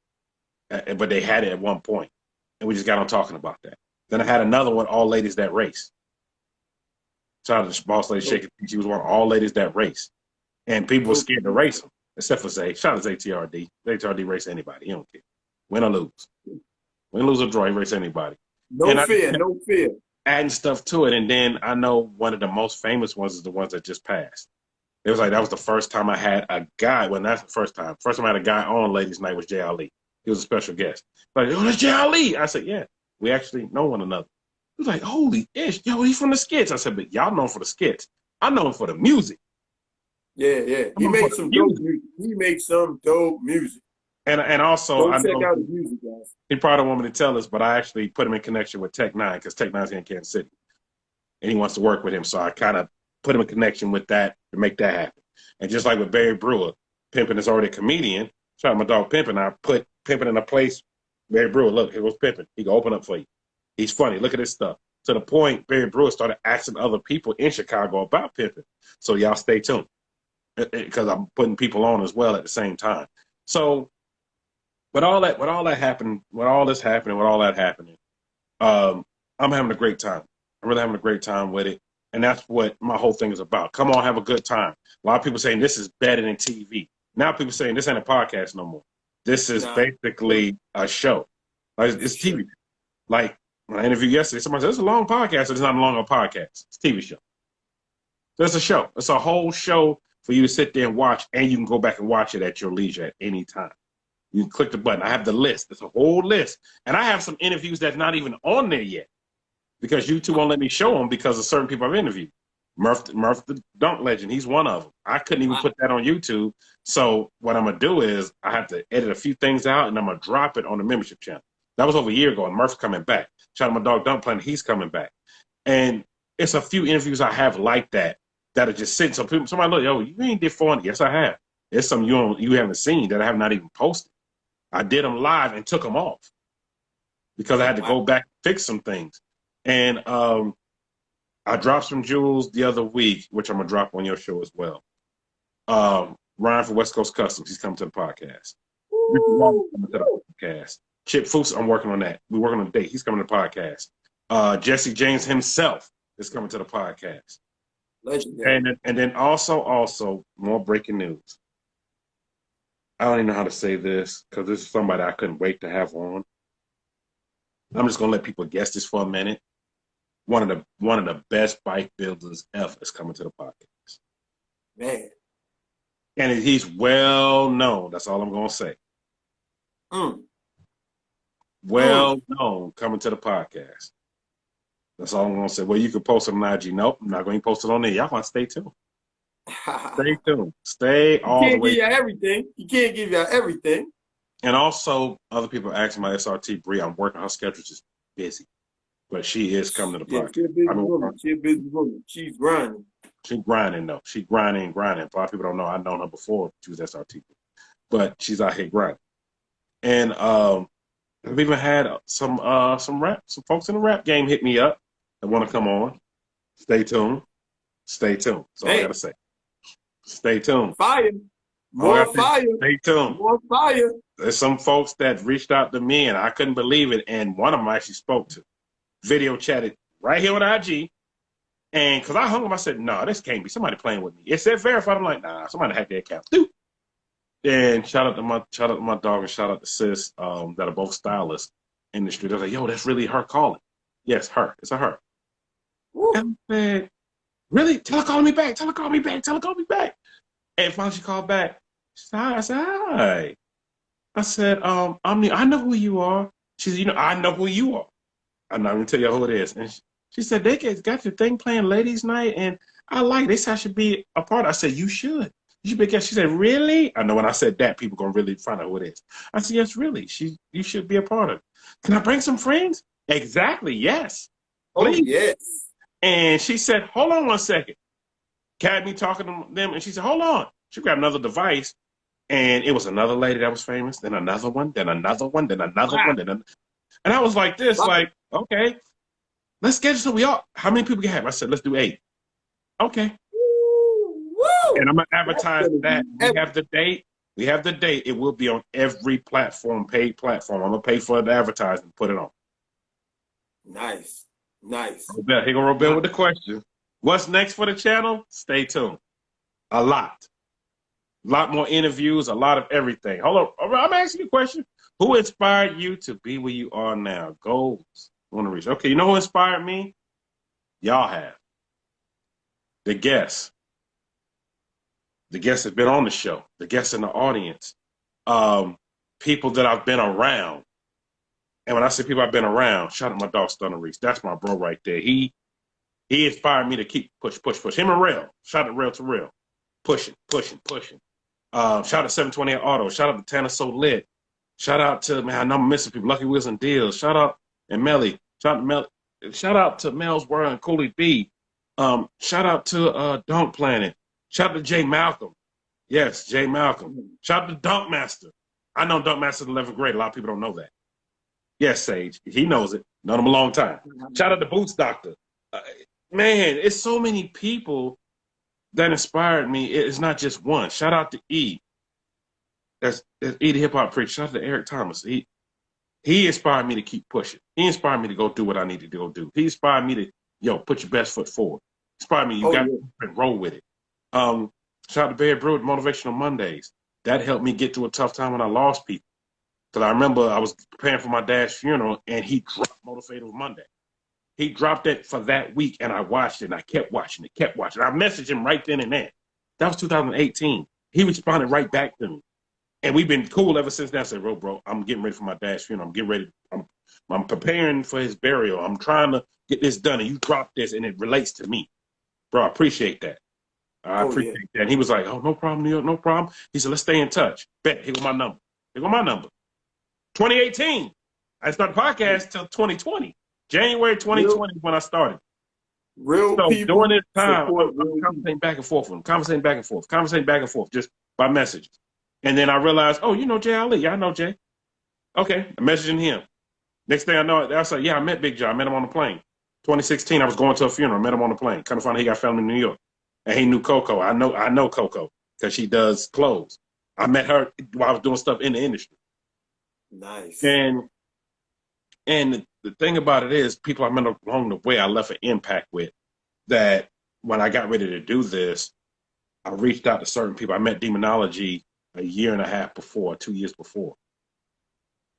but they had it at one point, and we just got on talking about that. Then I had another one, all ladies that race. Shout out to Boss Lady Shaker. She was one of all ladies that race. And people were scared to race them, except for Zay. Shout out to ZTRD. ZTRD race anybody. He don't care. Win or lose. Win, lose, or draw, he race anybody. No fear. Adding stuff to it. And then I know one of the most famous ones is the ones that just passed. It was like that was the first time I had a guy. Well, that's the first time. First time I had a guy on Ladies Night was Jay Ali. He was a special guest. Like, oh, that's Jay Ali. I said, yeah, we actually know one another. He was like, holy ish, yo, he's from the skits. I said, but y'all know him for the skits. I know him for the music. Yeah. He makes some dope music. He makes some dope music. And also, I check out his music, guys. He probably don't want me to tell us, but I actually put him in connection with Tech Nine because Tech Nine's here in Kansas City, and he wants to work with him. So I kind of put him in connection with that to make that happen. And just like with Barry Brewer, Pimpin' is already a comedian. Shout out my dog Pimpin'. I put Pimpin' in a place. Barry Brewer, look, here goes Pimpin'. He can open up for you. He's funny. Look at this stuff. To the point, Barry Brewer started asking other people in Chicago about Pimpin'. So y'all stay tuned, because I'm putting people on as well at the same time. So with all that happening, with all this happening, with all that happening, I'm having a great time. I'm really having a great time with it. And that's what my whole thing is about. Come on, have a good time. A lot of people saying this is better than TV. Now people saying this ain't a podcast no more. This is Nah, basically a show. Like it's a it's show. TV. Like when I interviewed yesterday, somebody said it's a long podcast, but it's not a long podcast. It's a TV show. So it's a show. It's a whole show for you to sit there and watch, and you can go back and watch it at your leisure at any time. You can click the button. I have the list. It's a whole list. And I have some interviews that's not even on there yet because YouTube won't let me show them because of certain people I've interviewed. Murph the Dunk Legend, he's one of them. I couldn't even put that on YouTube. So what I'm going to do is I have to edit a few things out, and I'm going to drop it on the membership channel. That was over a year ago, and Murph's coming back. Shout out to my dog Dunk Planet, he's coming back. And it's a few interviews I have like that are just sitting. So people, somebody look, yo, you ain't did 400. Yes, I have. There's some you haven't seen that I have not even posted. I did them live and took them off because I had to go back and fix some things. And I dropped some jewels the other week, which I'm going to drop on your show as well. Ryan from West Coast Customs, he's coming to the podcast. Coming to the podcast. Chip Fuchs, I'm working on that. We're working on a date. He's coming to the podcast. Jesse James himself is coming to the podcast. Legendary. And then also more breaking news. I don't even know how to say this because this is somebody I couldn't wait to have on. I'm just gonna let people guess this for a minute. One of the best bike builders ever is coming to the podcast. Man. And he's well known. That's all I'm gonna say. Well known coming to the podcast. That's all I'm gonna say. Well, you can post it on IG. Nope, I'm not gonna post it on there. Y'all want to stay tuned. Stay tuned. Stay all the way. He can't give you everything. He can't give you everything. And also, other people asking my SRT Bree. I'm working. Her schedule's just busy, but she is coming to the podcast. She's a busy woman. She's grinding. She's grinding though. She's grinding. A lot of people don't know. I've known her before she was SRT, but she's out here grinding. And we've even had some folks in the rap game hit me up that want to come on. Stay tuned. Stay tuned. That's all I gotta say. Stay tuned. Fire. More fire. Stay tuned. More fire. There's some folks that reached out to me and I couldn't believe it. And one of them I actually spoke to. Video chatted right here on IG. And because I hung up, I said, no, this can't be somebody playing with me. It said verified. I'm like, nah, somebody hacked their account. Dude. And shout out to my dog and shout out to sis that are both stylists in the street. They're like, yo, that's really her calling. Yes, her. It's a her. Woo. And I said, really? Tell her call me back. Tell her call me back. Tell her call me back. And finally she called back. I said, hi. I said, I know who you are. She said, I know who you are. I'm not going to tell you who it is. And she said, they got your thing playing ladies' night, and I like it. They said I should be a part of it. I said, you should. You should be a guest. She said, really? I know when I said that, people going to really find out who it is. I said, yes, really. You should be a part of it. Can I bring some friends? Exactly, yes. Please. Oh, yes. And she said, hold on one second. Had me talking to them, and she said, hold on. She grabbed another device, and it was another lady that was famous, then another one, then another one, then another one, then and I was like this, like, okay, let's schedule so we all, how many people can have? I said, let's do 8. Okay. Woo! And I'm going to advertise that. We have the date. We have the date. It will be on every platform, paid platform. I'm going to pay for the advertising, put it on. Nice. Nice. Here go Robert with the question. What's next for the channel? Stay tuned. A lot more interviews, a lot of everything. Hold on, I'm asking you a question. Who inspired you to be where you are now? Goals. Want to reach? Okay, you know who inspired me? Y'all have. The guests. The guests have been on the show. The guests in the audience. People that I've been around. And when I say people I've been around, shout out my dog Stunner Reese. That's my bro right there. He inspired me to keep push. Him and Rail. Shout out Rail to Rail. Pushing. Shout out to 728 Auto. Shout out to Tanner So Lit. Shout out to, man, I know I'm missing people. Lucky Wheels and Deals. Shout out and Melly. Shout out to Mel's World and Cooley B. Shout out to Dunk Planet. Shout out to Jay Malcolm. Yes, Jay Malcolm. Shout out to Dunk Master. I know Dunk Master in 11th grade. A lot of people don't know that. Yes, Sage. He knows it. Known him a long time. Shout out to Boots Doctor. Man, it's so many people that inspired me. It's not just one. Shout out to E. That's E the hip hop preacher. Shout out to Eric Thomas. He inspired me to keep pushing. He inspired me to go do what I needed to go do. He inspired me to, put your best foot forward. Inspired me, you Oh got yeah. to roll with it. Shout out to Barry Brewer, Motivational Mondays. That helped me get through a tough time when I lost people. Because I remember I was preparing for my dad's funeral, and he dropped Motivational Monday. He dropped it for that week, and I watched it, and I kept watching it, kept watching it. I messaged him right then and there. That was 2018. He responded right back to me. And we've been cool ever since then. I said, bro, I'm getting ready for my dad's funeral. I'm getting ready. I'm preparing for his burial. I'm trying to get this done, and you dropped this, and it relates to me. Bro, I appreciate that. I Oh yeah. appreciate that. And he was like, oh, no problem, New York, no problem. He said, let's stay in touch. Bet, here go my number. Here go my number. 2018. I started the podcast till 2020. January 2020 is when I started. Real So people during this time, support I'm real people. conversating back and forth with him, conversating back and forth, just by messages. And then I realized, oh, you know Jay Ali. Yeah, I know Jay. Okay, I'm messaging him. Next thing I know, I was like, yeah, I met Big John. I met him on the plane. 2016, I was going to a funeral. I met him on the plane. Kind of find out he got family in New York. And he knew Coco. I know Coco because she does clothes. I met her while I was doing stuff in the industry. Nice. And the thing about it is, people I met along the way, I left an impact with. That when I got ready to do this, I reached out to certain people. I met Demonology a year and a half before, 2 years before,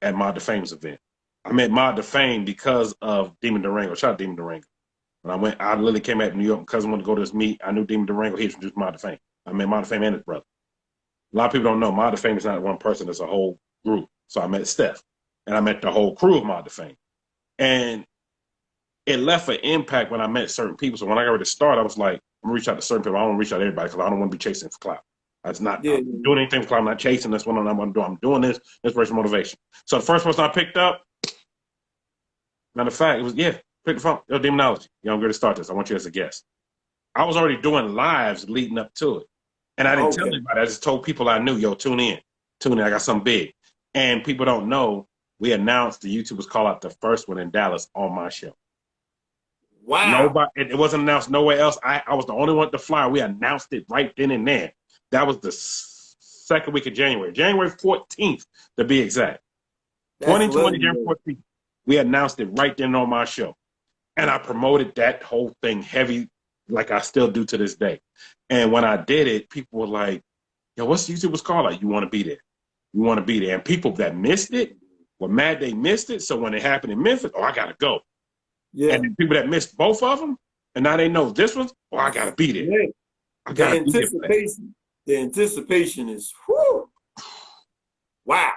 at Mod Defame's event. I met Mod Defame because of Demon Durango. Shout out Demon Durango. When I literally came back to New York, because I wanted to go to this meet. I knew Demon Durango. He introduced Mod Defame. I met Mod Defame and his brother. A lot of people don't know Mod Defame is not one person; it's a whole group. So I met Steph, and I met the whole crew of Mod Defame, and it left an impact when I met certain people. So when I got ready to start, I was like, I'm gonna reach out to certain people. I don't want to reach out to everybody because I don't want to be chasing for clout. That's not I'm doing anything for clout. I'm not chasing. That's what I'm going to do. I'm doing this inspiration motivation. So the first person I picked up, matter of fact, it was pick the phone. Yo, Demonology. Yo, I'm going to start this. I want you as a guest. I was already doing lives leading up to it, and I didn't tell anybody. I just told people I knew. Yo, tune in. I got something big, and people don't know. We announced the YouTubers call out the first one in Dallas on my show. Wow. Nobody, it wasn't announced nowhere else. I was the only one to fly. We announced it right then and there. That was the second week of January. January 14th, to be exact. 2020, January 14th. We announced it right then on my show. And I promoted that whole thing heavy, like I still do to this day. And when I did it, people were like, yo, what's the YouTuber's call? Like, you want to be there. You want to be there. And people that missed it were mad they missed it. So when it happened in Memphis, I got to go. Yeah. And then people that missed both of them, and now they know this one, I got to be there. Yeah. I got to be there. The anticipation is, whoo, wow.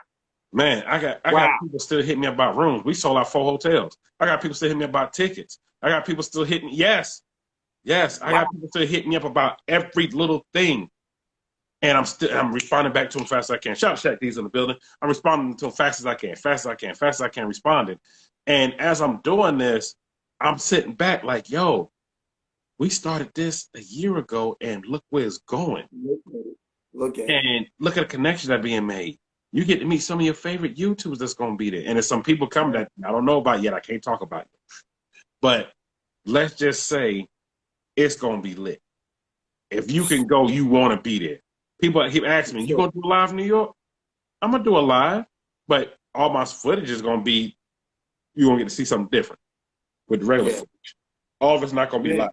Man, I got people still hitting me about rooms. We sold out 4 hotels. I got people still hitting me about tickets. I got people still hitting me. Yes. I got people still hitting me up about every little thing. And I'm responding back to them fast as I can. Shout out to Shaq D's in the building. I'm responding to them fast as I can, responding. And as I'm doing this, I'm sitting back like, yo, we started this a year ago, and look where it's going. Look at the connections that are being made. You get to meet some of your favorite YouTubers that's going to be there. And there's some people coming that I don't know about yet. I can't talk about it. But let's just say it's going to be lit. If you can go, you want to be there. People keep asking me, you going to do a live in New York? I'm going to do a live, but all my footage is going to be, you're going to get to see something different with the regular footage. All of it's not going to be live.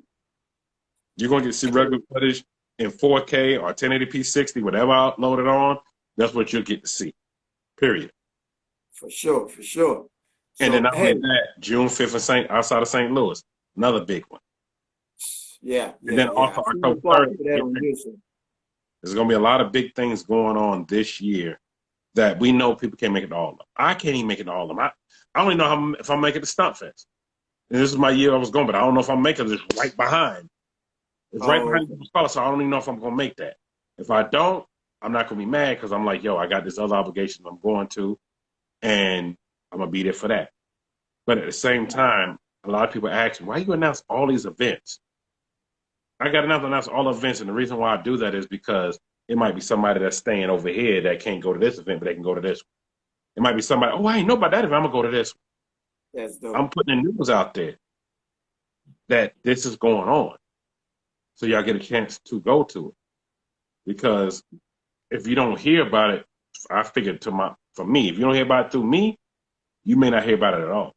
You're going to get to see regular footage in 4K or 1080p 60, whatever I upload it on. That's what you'll get to see, period. For sure. And then not only that, June 5th outside of St. Louis, another big one. And then also October 30th. There's going to be a lot of big things going on this year that we know people can't make it to all of them. I can't even make it to all of them. I don't even know if I'm making the Stunt Fest. And this is my year I was going, but I don't know if I'm making this right behind. It's right behind the spot, so I don't even know if I'm going to make that. If I don't, I'm not going to be mad because I'm like, yo, I got this other obligation I'm going to, and I'm going to be there for that. But at the same time, a lot of people ask me, why you announce all these events? I got to announce all the events, and the reason why I do that is because it might be somebody that's staying over here that can't go to this event, but they can go to this one. It might be somebody, I ain't know about that event, I'm going to go to this one. That's dope. I'm putting the news out there that this is going on. So y'all get a chance to go to it. Because if you don't hear about it, I figured for me, if you don't hear about it through me, you may not hear about it at all.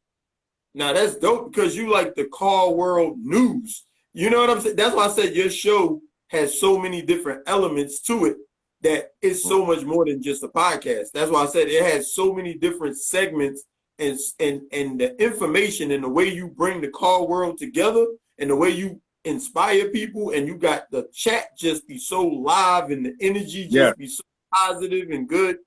Now that's dope because you like the car world news. You know what I'm saying? That's why I said your show has so many different elements to it that it's so much more than just a podcast. That's why I said it has so many different segments and the information and the way you bring the car world together and the way you inspire people and you got the chat just be so live and the energy Yeah. just be so positive and good.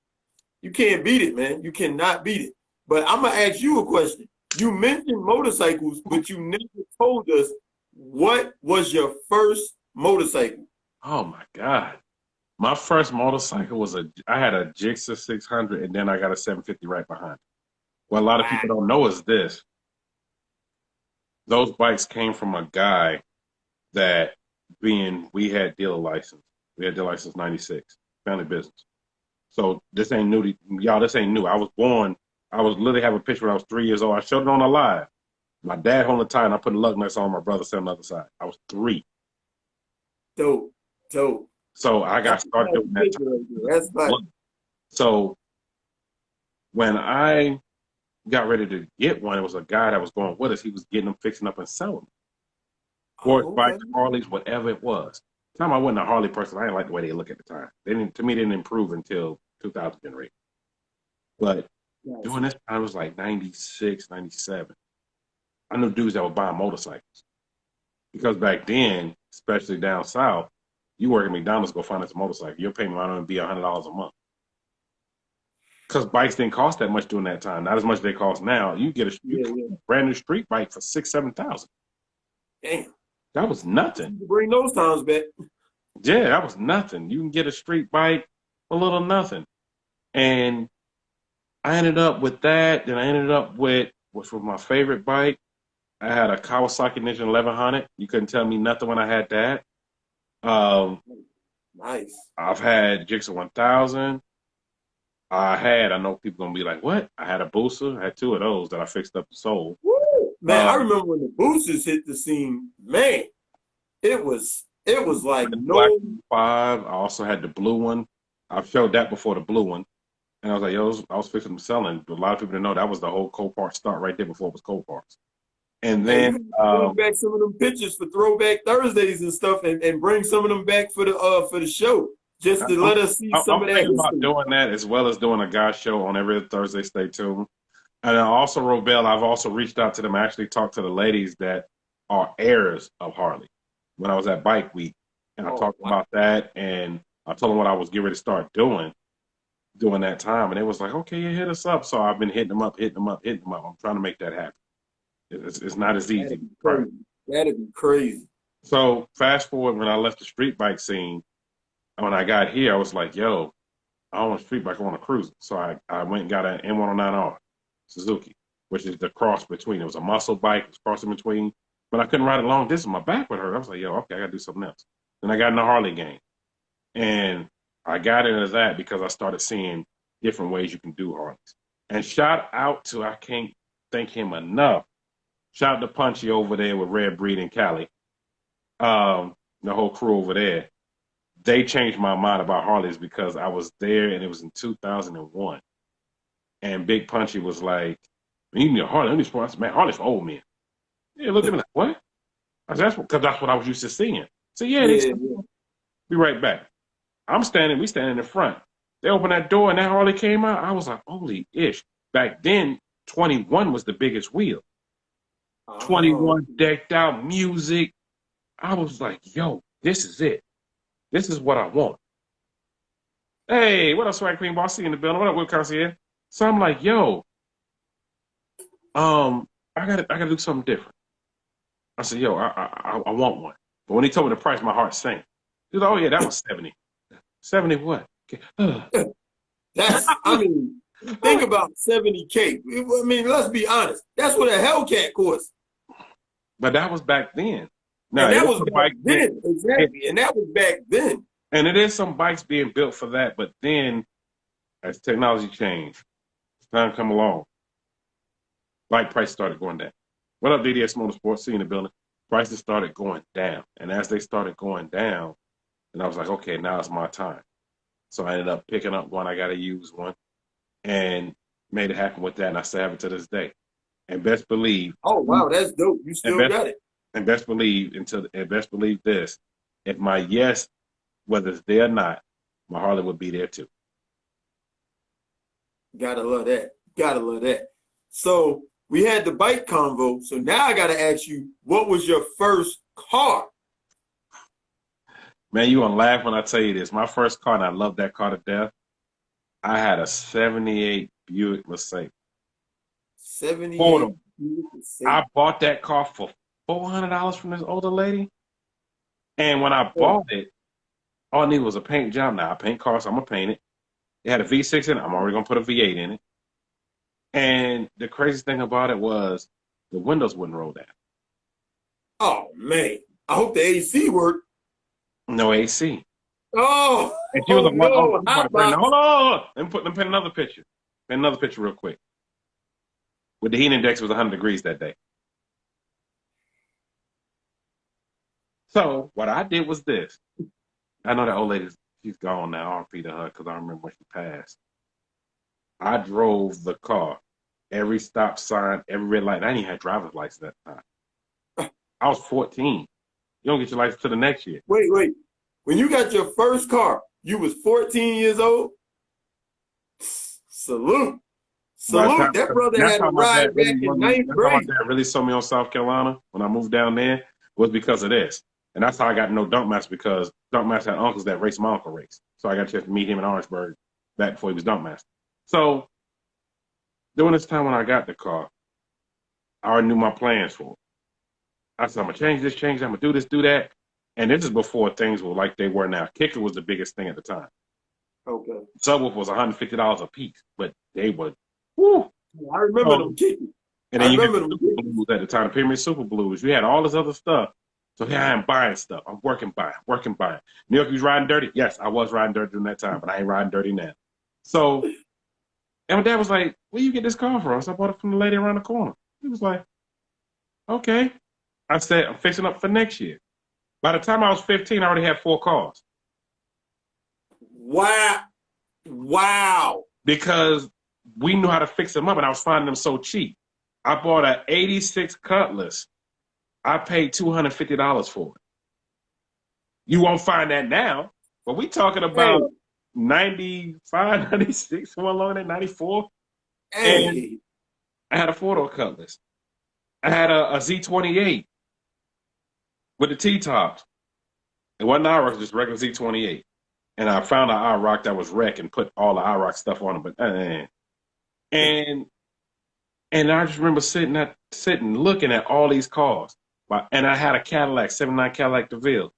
You can't beat it, man. You cannot beat it. But I'm gonna ask you a question. You mentioned motorcycles, but you never told us what was your first motorcycle. Oh my God. My first motorcycle was I had a Gixxer 600 and then I got a 750 right behind. What a lot of Wow. people don't know is this. Those bikes came from a guy that we had dealer license. We had dealer license 96, family business. So this ain't new to y'all, this ain't new. I was literally having a picture when I was 3 years old. I showed it on a live. My dad holding the tire and I put the lug nuts on, my brother sitting on the other side. I was 3. Dope. So I got started doing that time. That's fun. So when I got ready to get one, it was a guy that was going with us. He was getting them, fixing up and selling them. Sports bikes, Harleys, whatever it was. The time I wasn't a Harley person, I didn't like the way they look at the time. To me, they didn't improve until 2000 generation. But during this time, it was like 96, 97. I knew dudes that were buying motorcycles. Because back then, especially down south, you work at McDonald's, go finance a motorcycle. Your payment might only be $100 a month. Because bikes didn't cost that much during that time. Not as much as they cost now. You get a brand new street bike for $6,000-7,000. Damn. That was nothing. Bring those times back. Yeah, that was nothing. You can get a street bike for a little nothing. And I ended up with that. Then I ended up with, which was my favorite bike. I had a Kawasaki Ninja 1100. You couldn't tell me nothing when I had that. Nice. I've had Gixxer 1000. I know people gonna be like, what? I had a Booster. I had 2 of those that I fixed up the soul. Woo! Man, I remember when the boosters hit the scene. Man, it was like Black no 5. I also had the blue one. I've showed that before, the blue one. And I was like, yo, I was fixing them selling. But a lot of people didn't know that was the whole Copart start right there before it was Coparts. And then bring back some of them pictures for Throwback Thursdays and stuff, and bring some of them back for the show, just to let us see some of that. I'm thinking about doing that as well as doing a guy show on every Thursday. Stay tuned. And also, Robel, I've also reached out to them. I actually talked to the ladies that are heirs of Harley when I was at Bike Week, and I talked about that, and I told them what I was getting ready to start doing during that time, and it was like, okay, yeah, hit us up. So I've been hitting them up. I'm trying to make that happen. It's not as easy. That'd be crazy. So fast forward, when I left the street bike scene, when I got here, I was like, yo, I don't want a street bike, I want a cruiser. So I went and got an M109R Suzuki, which is the cross between. It was a muscle bike, it was crossing between, but I couldn't ride it long distance. My back would hurt. I was like, yo, okay, I got to do something else. Then I got in the Harley game. And I got into that because I started seeing different ways you can do Harleys. And shout out to, I can't thank him enough. Shout out to Punchy over there with Red Breed in Cali. The whole crew over there. They changed my mind about Harleys because I was there and it was in 2001. And Big Punchy was like, you need a Harley. I said, man, Harley's for old men. Yeah, look at me like, what? I said, because that's what I was used to seeing. So yeah. Be right back. We standing in front. They opened that door and that Harley came out. I was like, holy ish. Back then, 21 was the biggest wheel. 21 decked out music. I was like, yo, this is it. This is what I want. Hey, what up, Swag Queen Boss? See you in the building. What up, Will Concierge? So I'm like, yo, I gotta do something different. I said, yo, I want one. But when he told me the price, my heart sank. He was like, oh yeah, that was 70. 70 what? Okay. Think about 70K. I mean, let's be honest. That's what a Hellcat costs. But that was back then. Now, that was back then. Exactly. And that was back then. And it is some bikes being built for that. But then, as technology changed, as time come along, bike prices started going down. What up, DDS Motorsports? See you in the building. Prices started going down. And as they started going down, and I was like, okay, now it's my time. So I ended up picking up one. I got to use one. And Made it happen with that, and I still have it to this day. And best believe, Oh wow, that's dope. You and still best got it. and best believe this: if my yes, whether it's there or not, my Harley would be there too. Gotta love that. Gotta love that. So we had the bike convo. So now I gotta ask you, what was your first car? Man, you gonna laugh when I tell you this. My first car, and I love that car to death. I had a '78 Buick Mercedes. 78. Portal. I bought that car for $400 from this older lady. And when I bought it, all I needed was a paint job. Now I paint cars, so I'm gonna paint it. It had a V6 in it. I'm already gonna put a V8 in it. And the craziest thing about it was the windows wouldn't roll down. Oh man. I hope the AC worked. No AC. Oh, And she was oh a one. Oh, no, hot box. hold on. Let me paint another picture. Paint another picture real quick. With the heat index was 100 degrees that day. So what I did was this. I know that old lady, she's gone now. RP to her because I remember when she passed. I drove the car, every stop sign, every red light. I didn't even have driver's license at the time. I was 14. You don't get your license till the next year. Wait. When you got your first car, you was 14 years old? Salute. Salute. That brother had a ride back in ninth That's how my grade. dad really sold me on South Carolina when I moved down there, was because of this. And that's how I got to know Dunkmaster, because Dunkmaster had uncles that raced my uncle race. So I got a chance to meet him in Orangeburg back before he was Dunkmaster. So during this time when I got the car, I already knew my plans for it. I said, I'm going to change this, I'm going to do this, do that. And this is before things were like they were now. Kicker was the biggest thing at the time. Okay. Subwoofer was $150 a piece, but they were, whoo. I remember them kicking. And then you had the Super Blues at the time, the Pyramid Super Blues. You had all this other stuff. So here I am buying stuff. I'm working, buying. New York, you was riding dirty? Yes, I was riding dirty during that time, but I ain't riding dirty now. So, and my dad was like, where you get this car from? So I bought it from the lady around the corner. He was like, okay. I said, I'm fixing up for next year. By the time I was 15, I already had 4 cars. Wow. Because we knew how to fix them up, and I was finding them so cheap. I bought an '86 Cutlass. I paid $250 for it. You won't find that now, but we talking about 95, 96, somewhere along that, 94. Hey. And I had a 4-door Cutlass. I had a Z28 with the T-tops. It wasn't IROC, just regular Z28. And I found an IROC that was wrecked and put all the IROC stuff on it. But and I just remember sitting looking at all these cars. And I had a Cadillac, '79 Cadillac DeVille.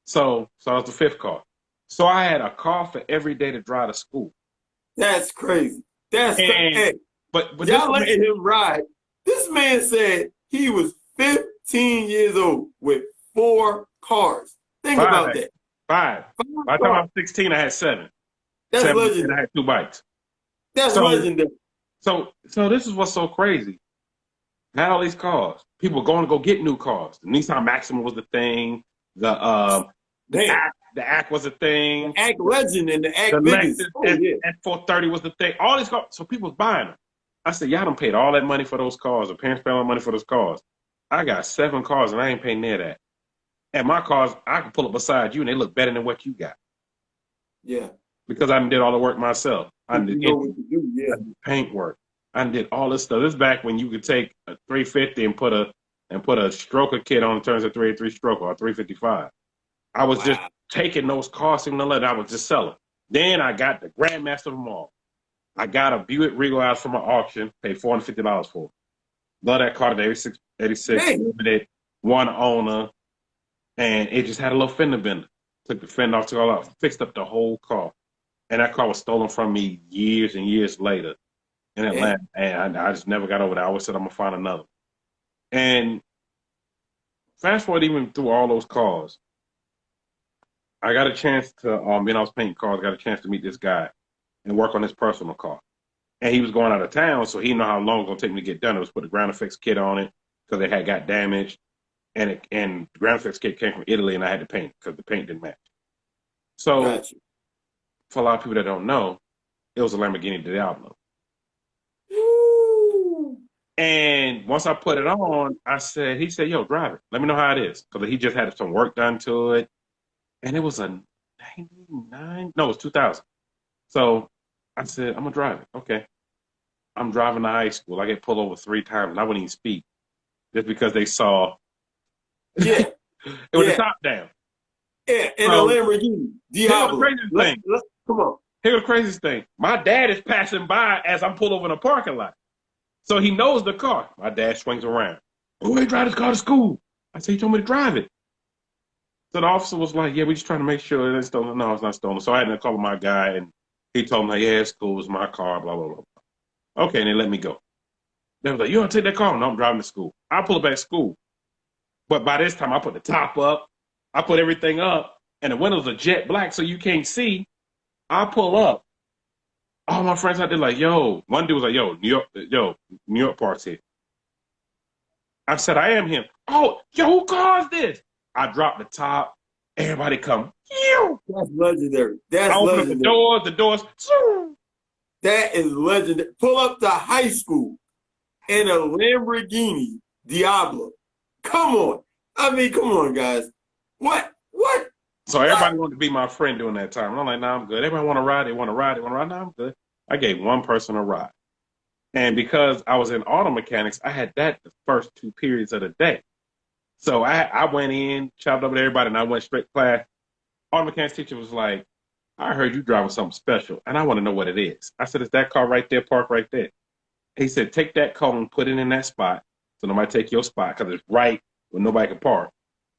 So I was the 5th car. So I had a car for every day to drive to school. That's crazy. That's crazy. But y'all letting him ride. This man said he was 15 years old with 4 cars. Think about that. 5. By the time I was 16, I had 7. That's 7, legendary. and I had 2 bikes. That's legendary. So this is what's so crazy. I had all these cars. People were going to go get new cars. The Nissan Maxima was the thing. The Act was a thing. The Act Legend and the Act Biggest. F430 was the thing. All these cars. So people was buying them. I said, y'all done paid all that money for those cars. The parents paid all that money for those cars. I got 7 cars and I ain't paying near that. And my cars, I can pull up beside you and they look better than what you got. Yeah. Because I did all the work myself. I did paint work. I did all this stuff. This is back when you could take a 350 and put a stroker kit on, it turns a 383 stroker or a 355. I was just taking those cars and I was just selling. Then I got the Grandmaster of them all. I got a Buick Regal out from an auction, paid $450 for it. Love that car, the 86 limited, 1 owner, and it just had a little fender bender. Took the fender off, took all out, fixed up the whole car. And that car was stolen from me years and years later in Atlanta. And I just never got over that. I always said I'm going to find another. And fast forward even through all those cars, I got a chance to, when I was painting cars, I got a chance to meet this guy and work on his personal car. And he was going out of town, so he didn't know how long it was going to take me to get done. It was put a ground effects kit on it because it had got damaged. And the ground effects kit came from Italy, and I had to paint because the paint didn't match. So for a lot of people that don't know, it was a Lamborghini Diablo. Woo. And once I put it on, he said, yo, drive it. Let me know how it is. Because he just had some work done to it. And it was a 99, no, it was 2000. So I said, I'm going to drive it. Okay. I'm driving to high school. I get pulled over 3 times and I wouldn't even speak just because they saw Yeah. it with the Yeah. top down. Yeah. In a So Lamborghini. here was the Diablo. craziest thing. Come on. Here was the craziest thing. My dad is passing by as I'm pulled over in a parking lot. So he knows the car. My dad swings around. Oh, he drive this car to school. I said, he told me to drive it. So the officer was like, yeah, we're just trying to make sure it's stolen. No, it's not stolen. So I had to call my guy, and he told me, like, yeah, it's cool. It's my car, blah, blah, blah. Okay, and they let me go. They was like, you don't take that car? No, I'm driving to school. I pull it back to school. But by this time, I put the top up. I put everything up, and the windows are jet black, so you can't see. I pull up. All my friends out there like, yo. One dude was like, New York Park's here. I said, I am him. Oh, yo, who caused this? I dropped the top. Everybody come. Ew. That's legendary. That's I open legendary. up the doors. That is legendary. Pull up to high school in a Lamborghini Diablo. Come on. I mean, come on, guys. What? So everybody wanted to be my friend during that time. And I'm like, nah, I'm good. Everybody want to ride. They want to ride. They want to ride. Nah, I'm good. I gave one person a ride. And because I was in auto mechanics, I had that the first 2 periods of the day. So I went in, chopped up with everybody, and I went straight to class. Auto mechanics teacher was like, I heard you driving something special, and I want to know what it is. I said, it's that car right there, parked right there. He said, take that cone, put it in that spot, so nobody take your spot, because it's right where nobody can park.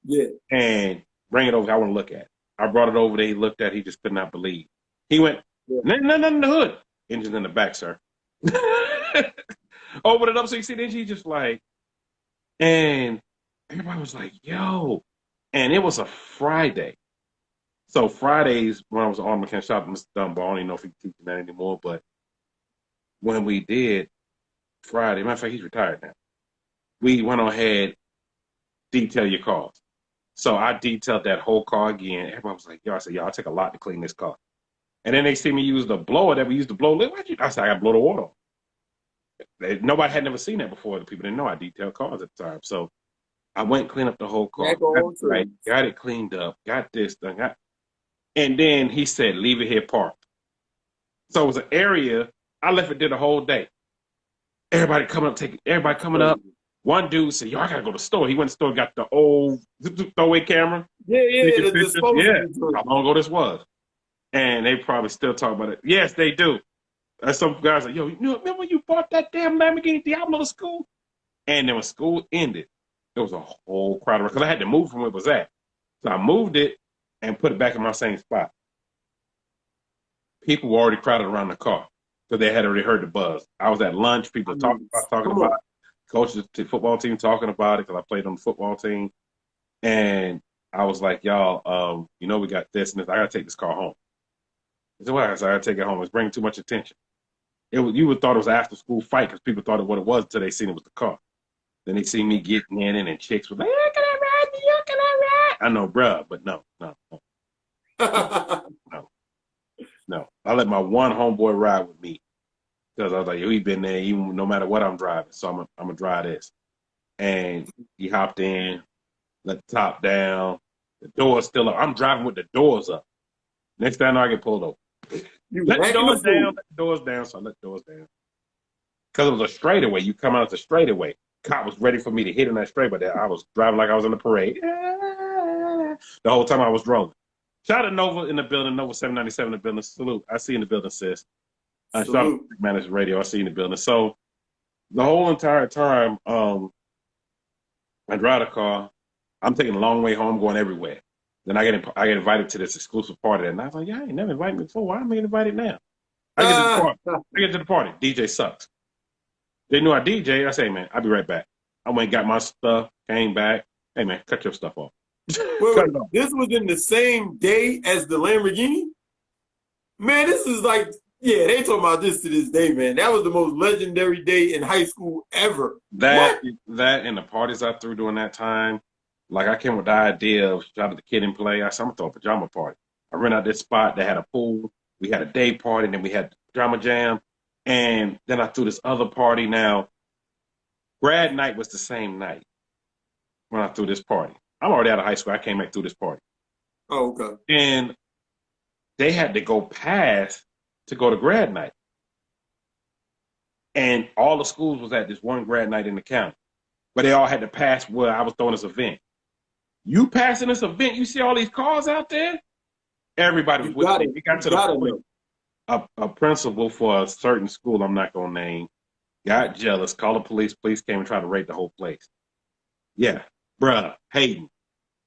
Yeah. And bring it over. I want to look at it. I brought it over there. He looked at it. He just could not believe. He went, nothing in the hood. Engine's in the back, sir. Open it up so you see the engine. He just like, and everybody was like, yo. And it was a Friday. So Fridays, when I was on mechanic shop, Mr. Dunbar, I don't even know if he's teaching that anymore, but when we did Friday, matter of fact, he's retired now. We went on ahead, detail your cars. So I detailed that whole car again. Everybody was like, yo, I said, yo, I'll take a lot to clean this car. And then they see me use the blower that we used to blow. I said, I got to blow the water on. Nobody had never seen that before. The people didn't know I detailed cars at the time. So I went and cleaned up the whole car. Got it cleaned up, got this done. And then he said, leave it here parked. So it was an area, I left it there the whole day. Everybody coming up. One dude said, yo, I got to go to the store. He went to the store, got the old throwaway camera. Yeah, the disposable. Yeah, how long ago this was. And they probably still talk about it. Yes, they do. Some guys are like, yo, you remember when you bought that damn Lamborghini Diablo to school? And then when school ended, there was a whole crowd because I had to move from where it was at. So I moved it and put it back in my same spot. People were already crowded around the car because they had already heard the buzz. I was at lunch, people talking about it. Coaches, the football team talking about it because I played on the football team. And I was like, y'all, we got this and this. I got to take this car home. I said, well, I got to take it home. It's bringing too much attention. You would thought it was an after school fight because people thought what it was until they seen it was the car. Then they see me getting in and chicks were like, yeah, can I ride you? Can I ride? I know, bruh, but no. No. I let my one homeboy ride with me because I was like, yo, he been there even no matter what I'm driving. So I'm going to drive this. And he hopped in, let the top down. The door's still up. I'm driving with the doors up. Next time I get pulled over. Let the doors down. So I let the doors down. Because it was a straightaway. You come out as a straightaway. Cop was ready for me to hit in that straightaway. But I was driving like I was in the parade. The whole time I was rolling. Shout out Nova in the building. Nova 797 in the building. Salute. I see you in the building, sis. Shout out to Manager Radio. I see you in the building. So the whole entire time, I drive the car. I'm taking a long way home, going everywhere. Then I get invited to this exclusive party, and I was like, "Yeah, I ain't never invited me before. Why am I getting invited now?" I get to the party. DJ sucks. They knew I DJ. I say, "Man, I'll be right back." I went and got my stuff, came back. Hey, man, cut your stuff off. Wait, this was in the same day as the Lamborghini? Man, this is like, yeah, they talking about this to this day, man. That was the most legendary day in high school ever. That and the parties I threw during that time. Like, I came with the idea of shout out the kid and play. I said, I'm going to throw a pajama party. I rented out this spot that had a pool. We had a day party, and then we had the pajama jam. And then I threw this other party. Now, grad night was the same night when I threw this party. I'm already out of high school. I came back through this party. Oh, okay. And they had to go past to go to grad night. And all the schools was at this one grad night in the county. But they all had to pass where I was throwing this event. You passing this event, you see all these cars out there? Everybody was with me. We got to the point. A principal for a certain school I'm not going to name got jealous, called the police. Police came and tried to raid the whole place. Yeah, bruh, Hayden.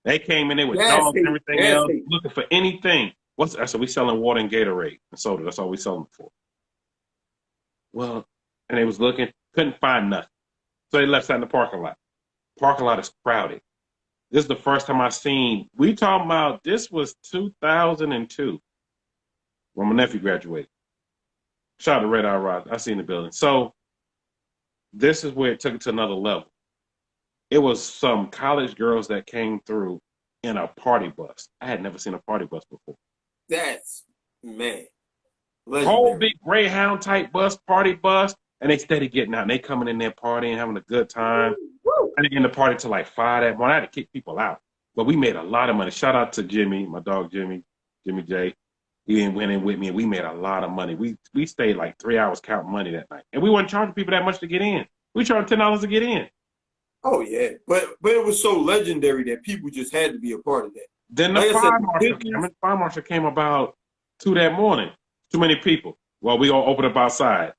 They came in there with dogs and everything else, looking for anything. I said, we selling water and Gatorade and soda. That's all we selling for. Well, and they was looking, couldn't find nothing. So they left side in the parking lot. Parking lot is crowded. This is the first time I've seen, we talking about, this was 2002 when my nephew graduated. Shout out to Red Eye Rod. I seen the building. So this is where it took it to another level. It was some college girls that came through in a party bus. I had never seen a party bus before. That's, man. Whole big Greyhound type bus, party bus, and they steady getting out. And they coming in there partying, having a good time. And they in the party till like 5 that morning. I had to kick people out. But we made a lot of money. Shout out to Jimmy, my dog Jimmy J. He went in with me, and we made a lot of money. We stayed like 3 hours counting money that night. And we weren't charging people that much to get in. We charged $10 to get in. Oh, yeah. But it was so legendary that people just had to be a part of that. Then the fire marshal came about 2 that morning. Too many people. Well, we all opened up outside.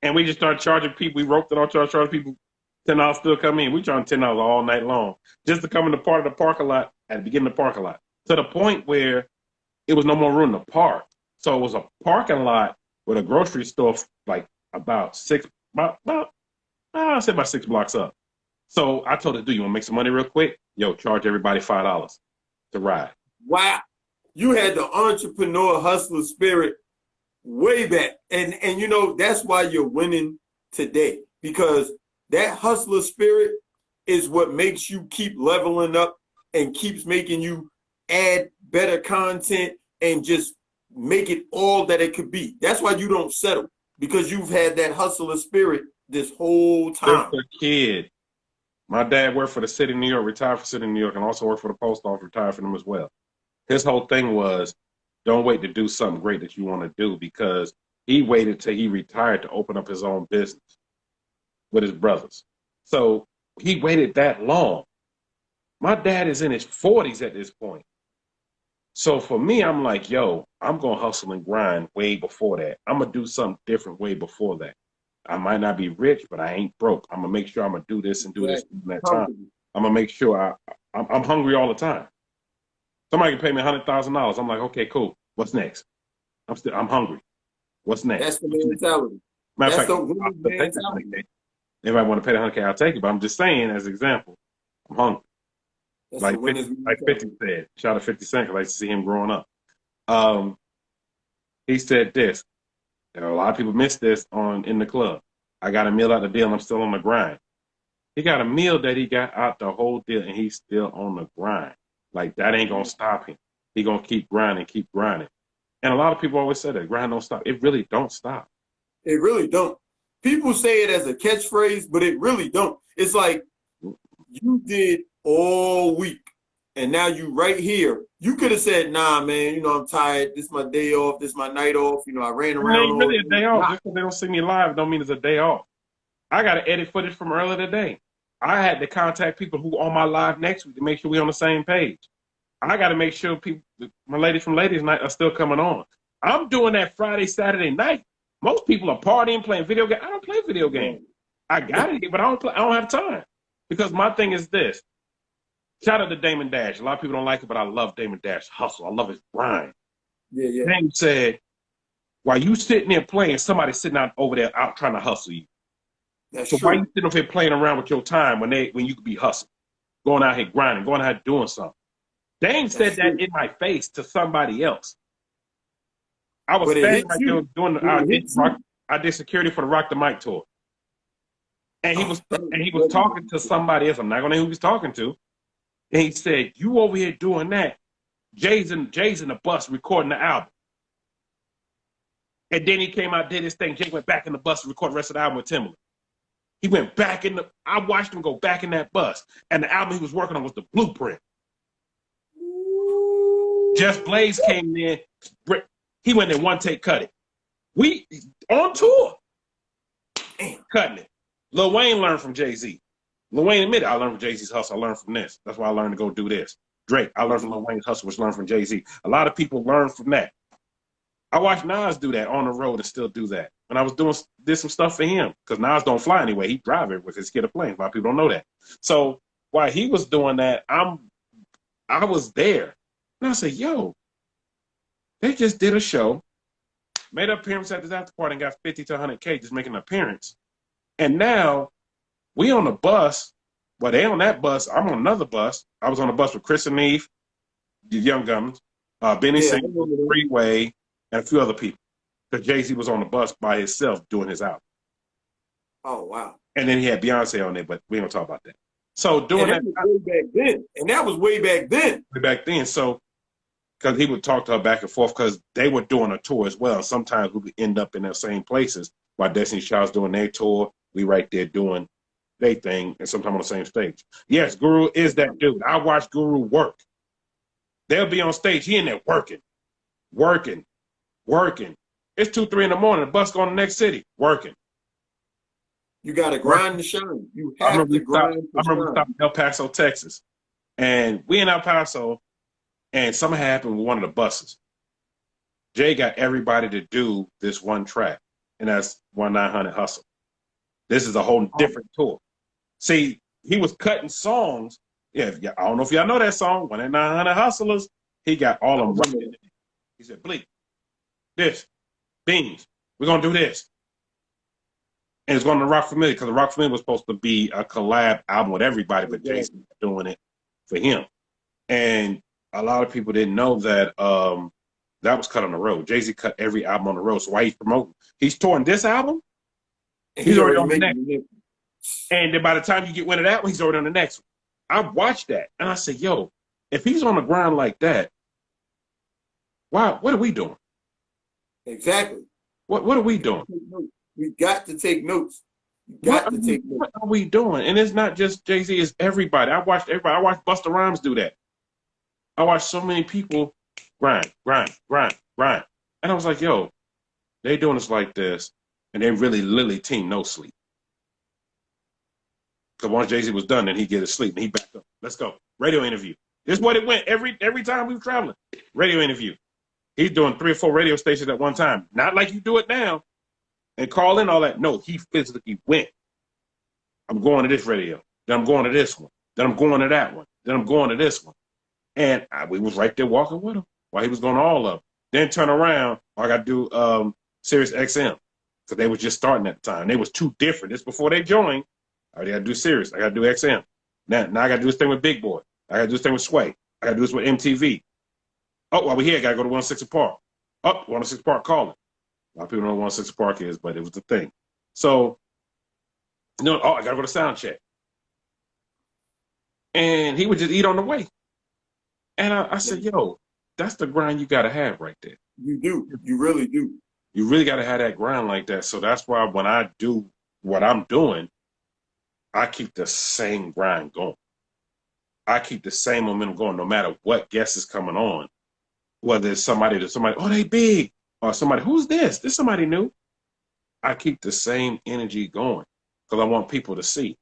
And we just started charging people. We roped it all, charging people $10 still come in. We charged $10 all night long just to come in the part of the parking lot at the beginning of the parking lot. To the point where it was no more room to park. So it was a parking lot with a grocery store like about 6 blocks up. So I told her, do you want to make some money real quick? Yo, charge everybody $5 to ride. Wow. You had the entrepreneur hustler spirit way back. And you know, that's why you're winning today. Because that hustler spirit is what makes you keep leveling up and keeps making you add better content and just make it all that it could be. That's why you don't settle, because you've had that hustler spirit this whole time. Just a kid. My dad worked for the city of New York, retired for the city of New York, and also worked for the post office, retired for them as well. His whole thing was, don't wait to do something great that you want to do, because he waited till he retired to open up his own business with his brothers. So he waited that long. My dad is in his 40s at this point. So for me, I'm like, yo, I'm going to hustle and grind way before that. I'm going to do something different way before that. I might not be rich, but I ain't broke. I'm going to make sure I'm going to do this and do this in that time. I'm going to make sure I'm hungry all the time. Somebody can pay me $100,000. I'm like, okay, cool. What's next? I'm hungry. What's next? That's the mentality. Matter of fact, if I want to pay the $100K, I'll take it. But I'm just saying, as an example, I'm hungry. That's like 50 said. Shout out 50 Cent, because I used to see him growing up. He said this. And a lot of people miss this in the club. I got a meal out the deal, and I'm still on the grind. He got a meal that he got out the whole deal, and he's still on the grind. Like, that ain't going to stop him. He going to keep grinding. And a lot of people always say that grind don't stop. It really don't stop. It really don't. People say it as a catchphrase, but it really don't. It's like you did all week, and now you right here. You could have said, nah, man, you know, I'm tired. This is my day off. This is my night off. You know, I ran around. It ain't really a day off. Just because they don't see me live don't mean it's a day off. I got to edit footage from earlier today. I had to contact people who on my live next week to make sure we on the same page. I got to make sure people, my ladies from Ladies Night are still coming on. I'm doing that Friday, Saturday night. Most people are partying, playing video games. I don't play video games. I got it, but I don't have time. Because my thing is this. Shout out to Damon Dash. A lot of people don't like it, but I love Damon Dash's hustle. I love his grind. Yeah. Damon said, while you sitting there playing, somebody's sitting out over there out trying to hustle you. That's so true. why you sitting over here playing around with your time when you could be hustling, going out here grinding, going out here doing something? Dame said that in my face to somebody else. I was standing right there doing I did security for the Rock the Mic tour. And he was talking to somebody else. I'm not gonna know who he was talking to. And he said, you over here doing that. Jay's in the bus recording the album. And then he came out, did his thing. Jake went back in the bus to record the rest of the album with Timbaland. He went back in I watched him go back in that bus. And the album he was working on was The Blueprint. Just Blaze came in. He went in one take, cut it. We on tour. Damn, cutting it. Lil Wayne learned from Jay-Z. Lil Wayne admitted, I learned from Jay-Z's hustle. I learned from this. That's why I learned to go do this. Drake, I learned from Lil Wayne's hustle, which learned from Jay-Z. A lot of people learn from that. I watched Nas do that on the road and still do that. And I did some stuff for him because Nas don't fly anyway. He drive it with his kid a plane. A lot of people don't know that. So while he was doing that, I was there. And I said, yo, they just did a show, made an appearance at this after party and got 50 to 100K just making an appearance. And now we on the bus. Well, they on that bus. I'm on another bus. I was on the bus with Chris and Neve, the Young Guns, Benny Singh, Freeway, and a few other people. Because Jay-Z was on the bus by himself doing his album. Oh, wow. And then he had Beyonce on there, but we don't talk about that. So doing that was way back then. And that was way back then. Way back then. So because he would talk to her back and forth because they were doing a tour as well. Sometimes we would end up in the same places while Destiny's Child's doing their tour. We right there doing their thing and sometimes on the same stage. Yes, Guru is that dude. I watch Guru work. They'll be on stage. He in there working. It's 2, 3 in the morning. The bus going to the next city. Working. You got to grind to shine. You have to grind to shine. I remember we stopped in El Paso, Texas. And we in El Paso, and something happened with one of the buses. Jay got everybody to do this one track, and that's 1-900 Hustle. This is a whole different tour. See, he was cutting songs. Yeah, I don't know if y'all know that song, 1-900 Hustlers. He got all of them right. He said, Bleak, this, Beans, we're going to do this. And it's going to Rock Familiar because the Rock Familiar was supposed to be a collab album with everybody, but Jay-Z was doing it for him. And a lot of people didn't know that that was cut on the road. Jay-Z cut every album on the road. So why he's promoting? He's touring this album. He's already on the next. And then by the time you get one of that one, he's already on the next one. I watched that and I said, yo, if he's on the ground like that, wow, what are we doing? Exactly. What are we doing? We got to take notes. What are we doing? And it's not just Jay-Z, it's everybody. I watched everybody. I watched Busta Rhymes do that. I watched so many people grind. And I was like, yo, they doing this like this, and they really literally team no sleep. Because once Jay-Z was done, then he get his sleep, and he backed up. Let's go. Radio interview. This is what it went every time we were traveling. Radio interview. He's doing 3 or 4 radio stations at one time. Not like you do it now. And call in all that. No, he physically went. I'm going to this radio. Then I'm going to this one. Then I'm going to that one. Then I'm going to this one. And we was right there walking with him while he was going to all of them. Then turn around. I got to do Sirius XM because they was just starting at the time. They was too different. This before they joined. I got to do Sirius. I got to do XM. Now I got to do this thing with Big Boy. I got to do this thing with Sway. I got to do this with MTV. Oh, while we're here, I got to go to 106 Park. Oh, 106 Park calling. A lot of people don't know what 106 Park is, but it was the thing. So, I got to go to sound check. And he would just eat on the way. And I said, yo, that's the grind you got to have right there. You do. You really do. You really got to have that grind like that. So that's why when I do what I'm doing, I keep the same grind going. I keep the same momentum going no matter what guest is coming on. Whether it's somebody, oh, they big. Or somebody, who's this? This somebody new. I keep the same energy going because I want people to see.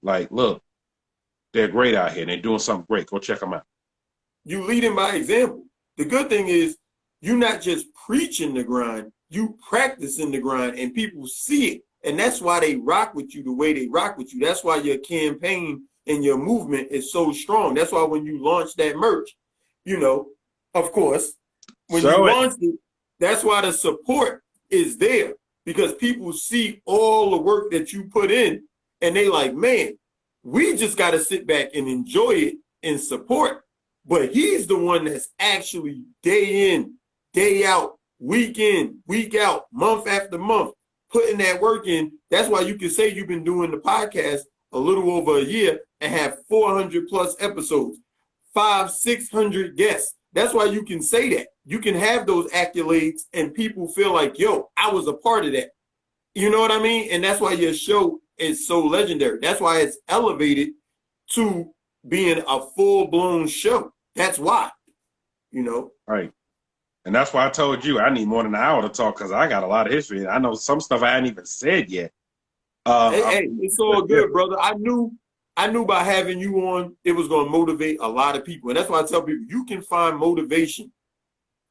Like, look, they're great out here and they're doing something great. Go check them out. You leading by example. The good thing is you're not just preaching the grind, you practicing the grind and people see it. And that's why they rock with you the way they rock with you. That's why your campaign and your movement is so strong. That's why when you launch that merch, of course, when you launch it, that's why the support is there because people see all the work that you put in and they like, man, we just got to sit back and enjoy it and support. But he's the one that's actually day in, day out, week in, week out, month after month, putting that work in. That's why you can say you've been doing the podcast a little over a year and have 400 plus episodes, 500-600 guests. That's why you can say that. You can have those accolades and people feel like, yo, I was a part of that. You know what I mean? And that's why your show is so legendary. That's why it's elevated to being a full-blown show. That's why, you know. Right. And that's why I told you I need more than an hour to talk because I got a lot of history. I know some stuff I hadn't even said yet. Hey, it's all good, brother. I knew by having you on, it was going to motivate a lot of people. And that's why I tell people, you can find motivation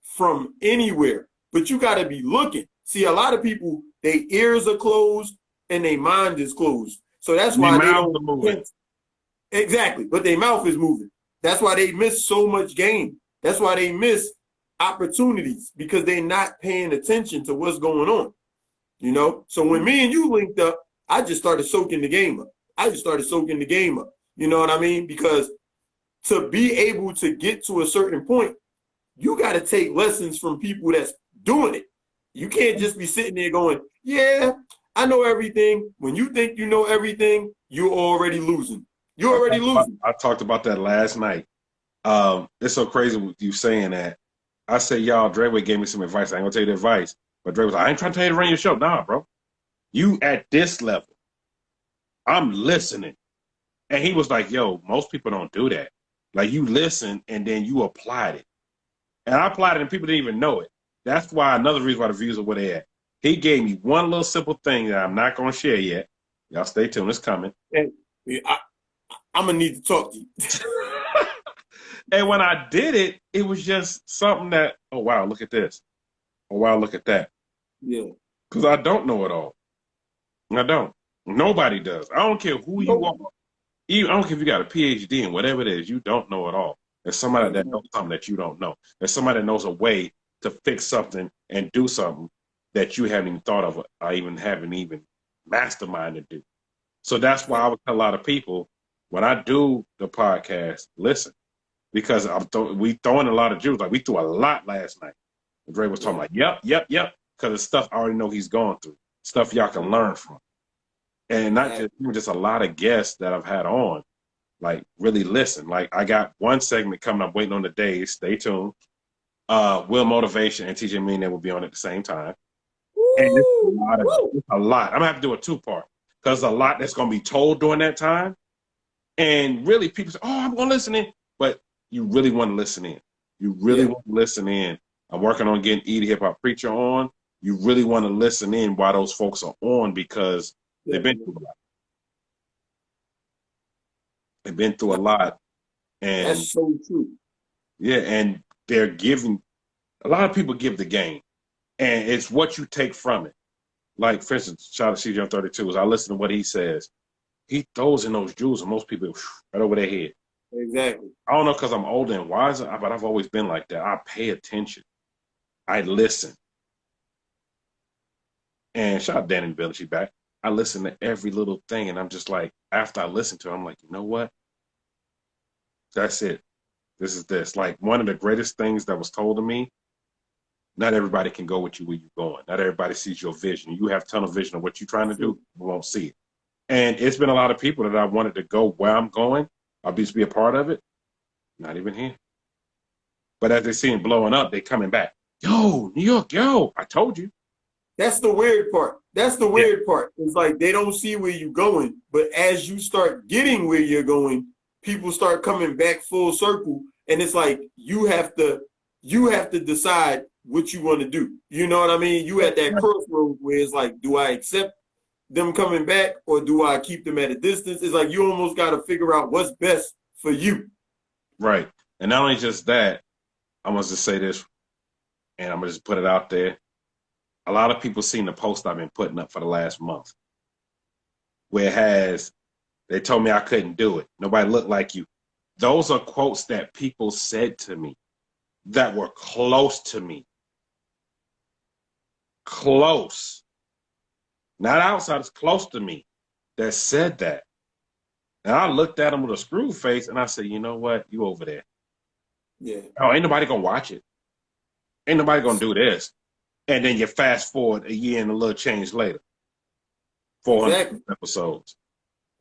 from anywhere, but you got to be looking. See, a lot of people, their ears are closed and their mind is closed. So that's why they don't. Exactly, but their mouth is moving. That's why they miss so much game. That's why they miss opportunities, because they're not paying attention to what's going on. You know? So when me and you linked up, I just started soaking the game up. You know what I mean? Because to be able to get to a certain point, you got to take lessons from people that's doing it. You can't just be sitting there going, yeah, I know everything. When you think you know everything, you're already losing. I talked about that last night. It's so crazy with you saying that. I said, y'all, Dre'Way gave me some advice. I ain't gonna tell you the advice. But Dre was like, I ain't trying to tell you to run your show. Nah, bro. You at this level. I'm listening. And he was like, yo, most people don't do that. Like, you listen and then you applied it. And I applied it and people didn't even know it. That's why another reason why the views are where they at. He gave me one little simple thing that I'm not going to share yet. Y'all stay tuned. It's coming. And I'm going to need to talk to you. And when I did it, it was just something that, oh, wow, look at this. Oh, wow, look at that. Yeah. Because I don't know it all. I don't. Nobody does. I don't care who you are. I don't care if you got a PhD in whatever it is. You don't know it all. There's somebody that knows something that you don't know. There's somebody that knows a way to fix something and do something that you haven't even thought of or even haven't even mastermind to do. So that's why I would tell a lot of people, when I do the podcast, listen, because we throwing a lot of juice. Like, we threw a lot last night. And Dre was talking like, yep, because it's stuff I already know he's going through, stuff y'all can learn from. And not just a lot of guests that I've had on, like, really listen. Like, I got one segment coming up, waiting on the days. Stay tuned. Will Motivation and TJ Mean will be on at the same time. And it's a lot. I'm going to have to do a 2-part because a lot that's going to be told during that time. And really, people say, oh, I'm going to listen in. But you really want to listen in. You really want to listen in. I'm working on getting E, the Hip Hop Preacher, on. You really want to listen in while those folks are on, because they've been through a lot. They've been through a lot. And that's so true. Yeah, and they're giving, a lot of people give the game. And it's what you take from it. Like, for instance, shout out to CJ32, as I listen to what he says, he throws in those jewels and most people right over their head. Exactly. I don't know, because I'm older and wiser, but I've always been like that. I pay attention. I listen. And shout out Danny and Billy, she's back. I listen to every little thing, and I'm just like, after I listen to it, I'm like, you know what? That's it. This is this. Like, one of the greatest things that was told to me, not everybody can go with you where you're going. Not everybody sees your vision. You have tunnel vision of what you're trying to do, you won't see it. And it's been a lot of people that I wanted to go where I'm going, I'll just be a part of it. Not even here. But as they see it blowing up, they coming back. Yo, New York, yo, I told you. That's the weird part. That's the weird part. It's like they don't see where you're going, but as you start getting where you're going, people start coming back full circle, and it's like you have to decide what you want to do. You know what I mean? You at that crossroad where it's like, do I accept them coming back or do I keep them at a distance? It's like you almost got to figure out what's best for you. Right. And not only just that, I'm going to just say this, and I'm going to just put it out there. A lot of people seen the post I've been putting up for the last month, where it has, they told me I couldn't do it. Nobody looked like you. Those are quotes that people said to me that were close to me. Close. Not outsiders, close to me, that said that. And I looked at them with a screw face and I said, you know what? You over there. Yeah. Oh, ain't nobody gonna watch it. Ain't nobody gonna do this. And then you fast forward a year and a little change later. 400 episodes.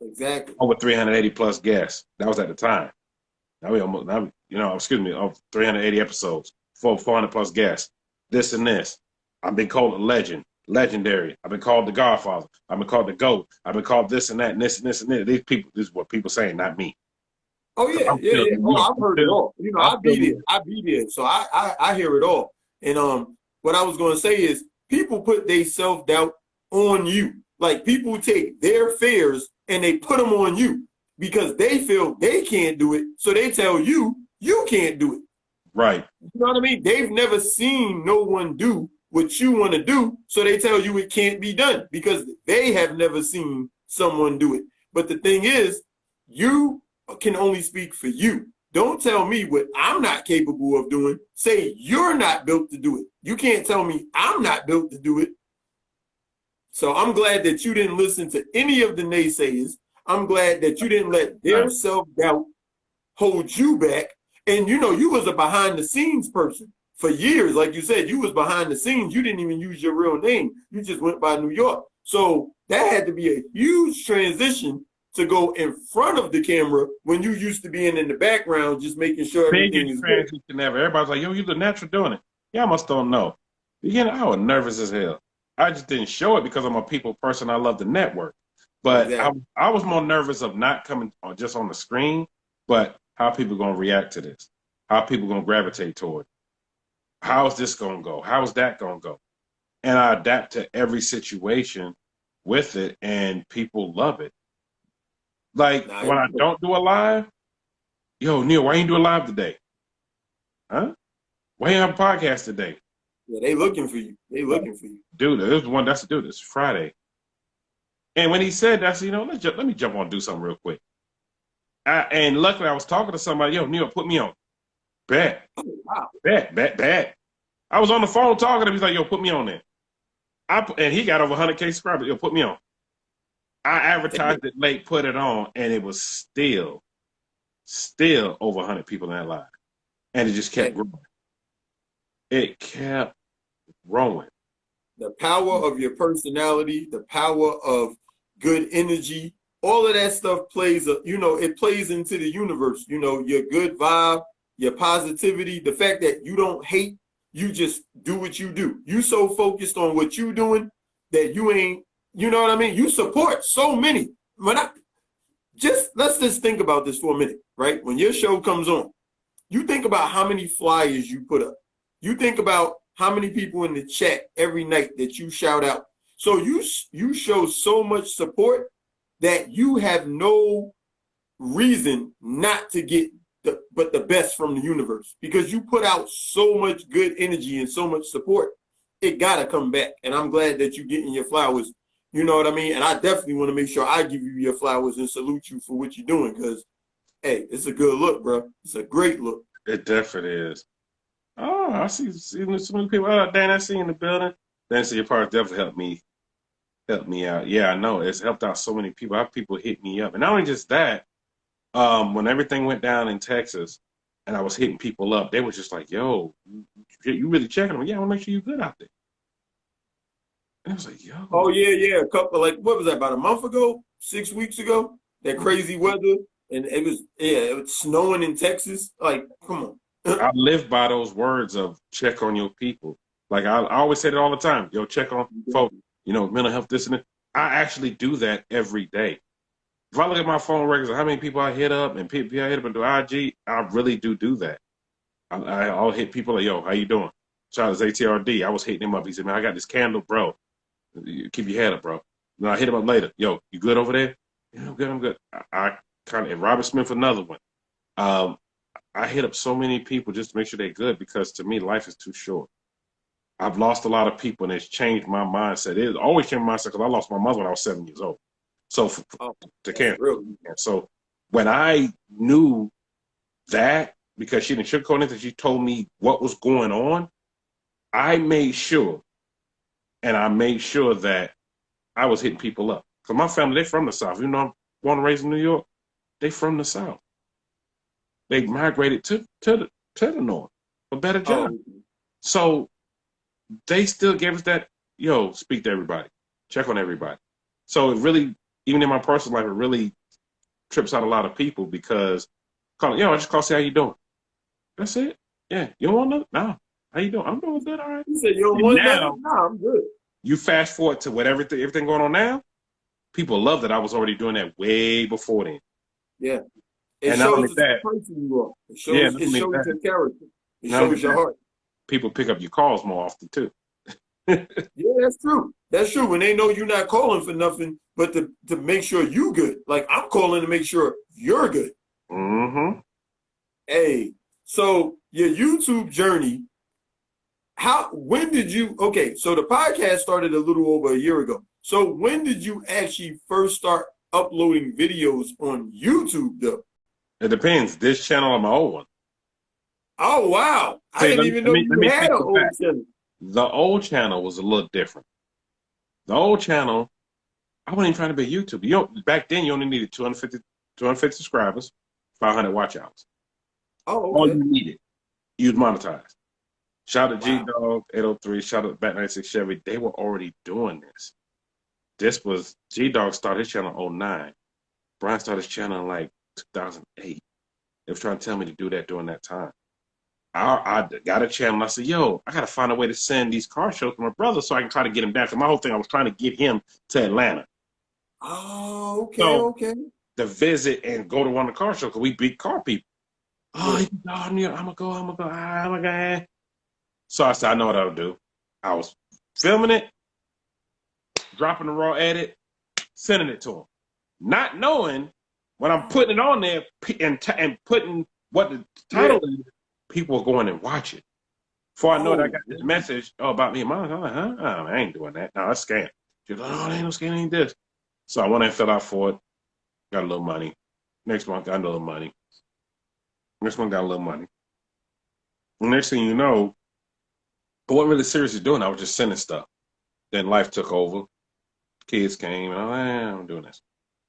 Exactly. Over 380 plus guests. That was at the time. Now we of 380 episodes, 400 plus guests, this and this. I've been called a legend, legendary. I've been called the Godfather. I've been called the GOAT. I've been called this and that and this and this and this. This is what people saying, not me. Oh yeah, I'm yeah, still, yeah. you Oh, know, I've heard it all. You know, I'm I still, be there. I be there. So I hear it all. And what I was gonna say is people put their self-doubt on you. Like people take their fears and they put them on you because they feel they can't do it. So they tell you you can't do it. right. You know what I mean? They've never seen no one do what you want to do. So they tell you it can't be done because they have never seen someone do it. But the thing is, you can only speak for you. Don't tell me what I'm not capable of doing. Say you're not built to do it. You can't tell me I'm not built to do it. So I'm glad that you didn't listen to any of the naysayers. I'm glad that you didn't let their self-doubt hold you back. And you know, you was a behind the scenes person for years. Like you said, you was behind the scenes. You didn't even use your real name. You just went by New York. So that had to be a huge transition to go in front of the camera when you used to being in the background, just making sure everything is good. Transition ever. Everybody's like, yo, you're the natural doing it. Yeah, I must don't know. Beginning, I was nervous as hell. I just didn't show it because I'm a people person. I love the network. But Exactly. I was more nervous of not coming just on the screen, but how people going to react to this, how people going to gravitate toward it. How is this going to go? How is that going to go? And I adapt to every situation with it, and people love it. Like Nah, when I don't do a live, yo, Neil, why you do a live today? Huh? Why you have a podcast today? yeah, they looking for you. They looking for you. Dude, there's one that's dude, it's Friday. And when he said that, I said, you know, let me jump on and do something real quick. And luckily I was talking to somebody, yo, Neil, put me on. Bet. Oh, wow. Bet. I was on the phone talking to him. He's like, yo, put me on there. And he got over 100K subscribers. Yo, put me on. I advertised it late, put it on, and it was still over 100 people in that live. And it just kept growing. It kept growing. The power of your personality, the power of good energy, all of that stuff plays, it plays into the universe. You know, your good vibe, your positivity, the fact that you don't hate, you just do what you do. You so focused on what you doing that you ain't, you know what I mean? You support so many. Let's just think about this for a minute, right? When your show comes on, you think about how many flyers you put up. You think about how many people in the chat every night that you shout out. So you show so much support that you have no reason not to get the best from the universe because you put out so much good energy and so much support. It gotta come back. And I'm glad that you're getting your flowers. You know what I mean? And I definitely want to make sure I give you your flowers and salute you for what you're doing because, hey, it's a good look, bro. It's a great look. It definitely is. Oh, I see so many people. Oh, Dan, I see you in the building. Dan, so your part definitely helped me out. Yeah, I know. It's helped out so many people. I have people hit me up. And not only just that, when everything went down in Texas and I was hitting people up, they were just like, yo, you really checking them? Yeah, I want to make sure you're good out there. And I was like, yo. Oh, yeah. A couple, like, what was that, about a month ago? 6 weeks ago? That crazy weather. And it was snowing in Texas. Like, come on. I live by those words of check on your people. Like I always say it all the time. Yo, check on folks. You know, mental health, this and that. I actually do that every day. If I look at my phone records of how many people I hit up and people I hit up into IG, I really do that. I'll hit people like, yo, how you doing? Shout out to ATRD. I was hitting him up. He said, man, I got this candle, bro. Keep your head up, bro. And I hit him up later. Yo, you good over there? Yeah, I'm good. I kind of, and Robert Smith, another one. I hit up so many people just to make sure they're good because to me, life is too short. I've lost a lot of people and it's changed my mindset. It always changed my mindset because I lost my mother when I was 7 years old. So to cancer. So when I knew that, because she didn't sugarcoat anything, she told me what was going on, I made sure that I was hitting people up. Because my family, they're from the South. Even though I'm born and raised in New York, they from the South. They migrated to the North for better jobs. So they still gave us that, yo, speak to everybody, check on everybody. So it really, even in my personal life, it really trips out a lot of people because, I just call, see how you doing. That's it. Yeah. You don't want nothing? No. How you doing? I'm doing good. All right. You said you don't want Now, nothing? No, I'm good. you fast forward to whatever everything going on now. People love that I was already doing that way before then. Yeah. It And not shows only the type that, of person you are. yeah, It shows your character. It not only shows your that, heart. people pick up your calls more often too. Yeah, that's true. That's true. When they know you're not calling for nothing, but to make sure you good. Like I'm calling to make sure you're good. Mm-hmm. Hey, so your YouTube journey, when did you, okay, so the podcast started a little over a year ago. So when did you actually first start uploading videos on YouTube though? It depends. This channel or my old one. Oh, wow. I See, didn't even know let you me had take an you old back. channel. The old channel was a little different. The old channel, I wasn't even trying to be YouTube. Back then, you only needed 250 subscribers, 500 watch hours. Oh, All okay. you needed. You'd monetize. Shout out to Wow. G-Dog, 803, shout out to Bat 96 Chevy. They were already doing this. This was, G-Dog started his channel in 09. Brian started his channel in like 2008. They was trying to tell me to do that during that time. I got a channel. And I said, yo, I got to find a way to send these car shows to my brother so I can try to get him back. So my whole thing, I was trying to get him to Atlanta. Oh, okay, So okay. to visit and go to one of the car shows because we beat car people. Oh, Yeah. I'm gonna go. I'm gonna go. So I said, I know what I'll do. I was filming it, dropping the raw edit, sending it to him, not knowing when I'm putting it on there and putting what the title is. People are going and watch it. Before I know it, I got this message about me. Mom, I'm like, huh? Oh, I ain't doing that. No, that's scam. She's like, oh, ain't no scam, ain't this. So I went and filled out for it. Got a little money. Next month, got a little money. Next month, got a little money. And next thing you know, I wasn't really seriously doing it. I was just sending stuff. Then life took over. Kids came, and I'm doing this.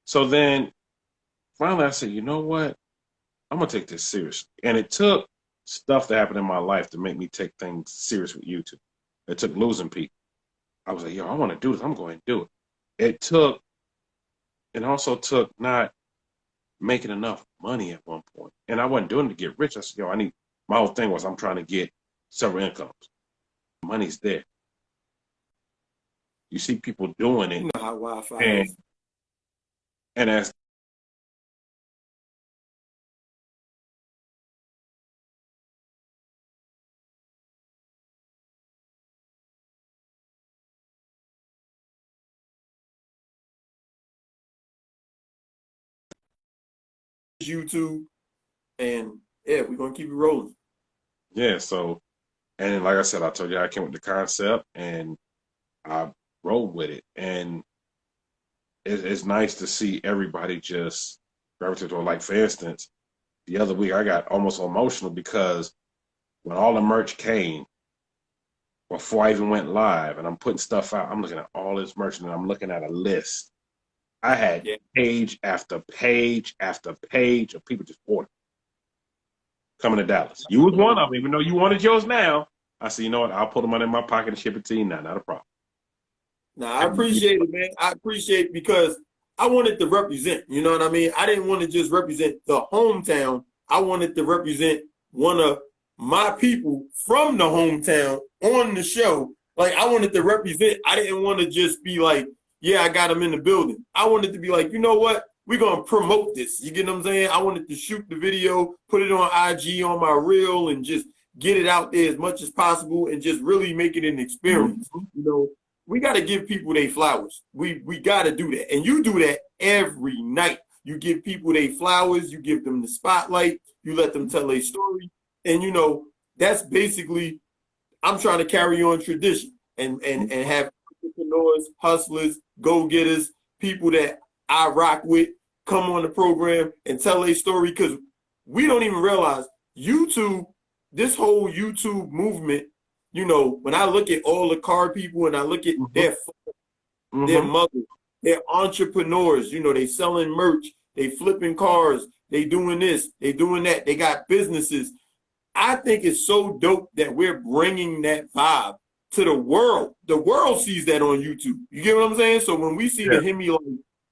So then finally I said, you know what? I'm going to take this serious. And it took stuff that happened in my life to make me take things serious with YouTube. It took losing people. I was like, yo, I want to do this. I'm going to do it. It also took not making enough money at one point. And I wasn't doing it to get rich. I said, yo, my whole thing was I'm trying to get several incomes. Money's there. You see people doing it. You know how Wi-Fi And, is. and as YouTube, and yeah, we're gonna keep it rolling. yeah, so, and like I said, I told you I came with the concept and I rolled with it. And it's nice to see everybody just gravitate to it. Like, for instance, the other week I got almost emotional because when all the merch came, before I even went live and I'm putting stuff out, I'm looking at all this merch and I'm looking at a list. I had page after page after page of people just ordering, coming to Dallas. You was one of them, even though you wanted yours now. I said, you know what? I'll put the money in my pocket and ship it to you now. Not a problem. Now, I appreciate it, man. I appreciate it because I wanted to represent, you know what I mean? I didn't want to just represent the hometown. I wanted to represent one of my people from the hometown on the show. Like, I wanted to represent. I didn't want to just be like, yeah, I got them in the building. I wanted to be like, you know what? We're going to promote this. You get what I'm saying? I wanted to shoot the video, put it on IG, on my reel, and just get it out there as much as possible and just really make it an experience. You know, we got to give people their flowers. We got to do that. And you do that every night. You give people their flowers. You give them the spotlight. You let them tell their story. And, you know, that's basically, I'm trying to carry on tradition and have entrepreneurs, hustlers, go-getters, people that I rock with come on the program and tell their story, because we don't even realize YouTube, this whole YouTube movement, you know, when I look at all the car people and I look at their mothers, they're entrepreneurs, you know, they selling merch, they flipping cars, they doing this, they doing that, they got businesses. I think it's so dope that we're bringing that vibe to the world. The world sees that on YouTube. You get what I'm saying? So when we see the Hemi Life,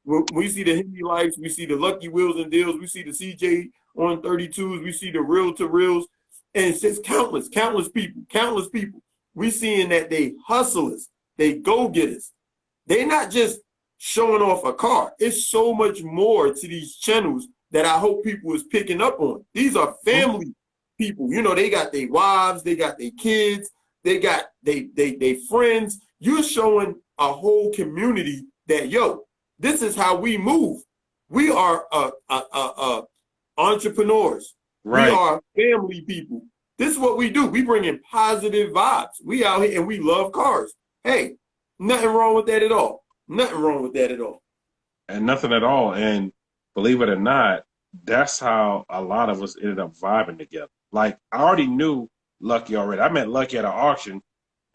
when we see the Hemi Lives, we see the Lucky Wheels and Deals, we see the CJ on 32s, we see the Reel to Reels. And it's just countless people. We seeing that they hustlers, they go-getters. They're not just showing off a car. It's so much more to these channels that I hope people is picking up on. These are family people. You know, they got their wives, they got their kids, they got they friends. You're showing a whole community that, yo, this is how we move. We are entrepreneurs. Right. We are family people. This is what we do. We bring in positive vibes. We out here and we love cars. Hey, nothing wrong with that at all. Nothing wrong with that at all. And nothing at all. And believe it or not, that's how a lot of us ended up vibing together. Like, I already knew Lucky already. I met Lucky at an auction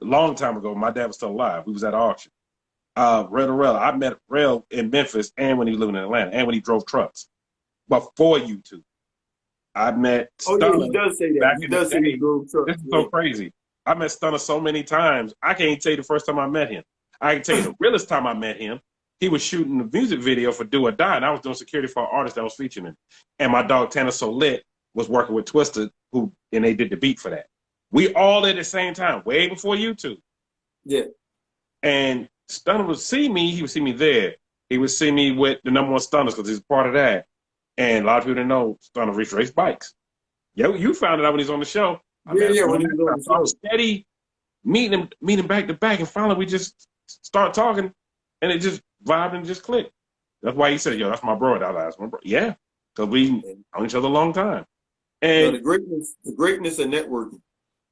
a long time ago. My dad was still alive. We was at an auction. Rel, I met Rel in Memphis and when he was living in Atlanta and when he drove trucks. Before you two. I met Stunner. Yeah, he does say that. He does say he drove trucks. This is so crazy. I met Stunner so many times. I can't tell you the first time I met him. I can tell you the realest time I met him. He was shooting the music video for Do or Die, and I was doing security for an artist that was featuring him. And my dog Tanner So Lit was working with Twister, and they did the beat for that. We all at the same time, way before you two. Yeah. And Stunner would see me. He would see me there. He would see me with the #1 Stunners because he's part of that. And a lot of people didn't know Stunner race bikes. Yo, you found it out when he was on the show. When he was on the show. I was steady meeting him back to back, and finally we just start talking, and it just vibed and just clicked. That's why he said, "Yo, that's my bro." That's my bro. Yeah, because we known each other a long time. And the greatness of networking.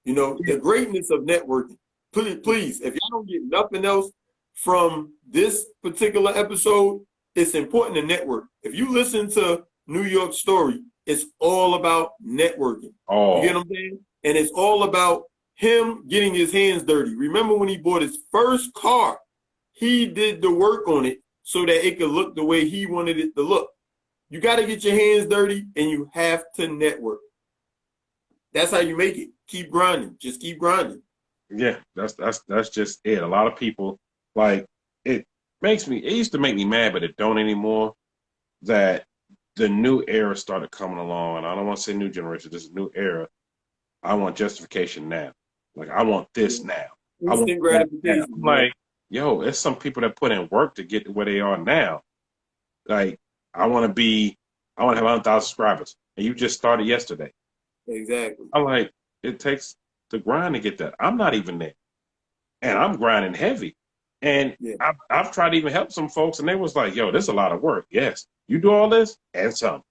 You know, the greatness of networking. Please, if y'all don't get nothing else from this particular episode, it's important to network. If you listen to New York Story, it's all about networking. Oh. You get what I'm saying? And it's all about him getting his hands dirty. Remember when he bought his first car, he did the work on it so that it could look the way he wanted it to look. You got to get your hands dirty and you have to network. That's how you make it. Keep grinding. Just keep grinding. Yeah, that's just it. A lot of people, like, it used to make me mad, but it don't anymore, that the new era started coming along. And I don't want to say new generation, this is new era. I want justification now. Like, I want this now. Instant gratification. I'm like, yo, there's some people that put in work to get to where they are now. Like, I want to have 100,000 subscribers. And you just started yesterday. Exactly. I'm like, it takes the grind to get that. I'm not even there. And I'm grinding heavy. And I've tried to even help some folks, and they was like, yo, this is a lot of work. Yes. You do all this and some.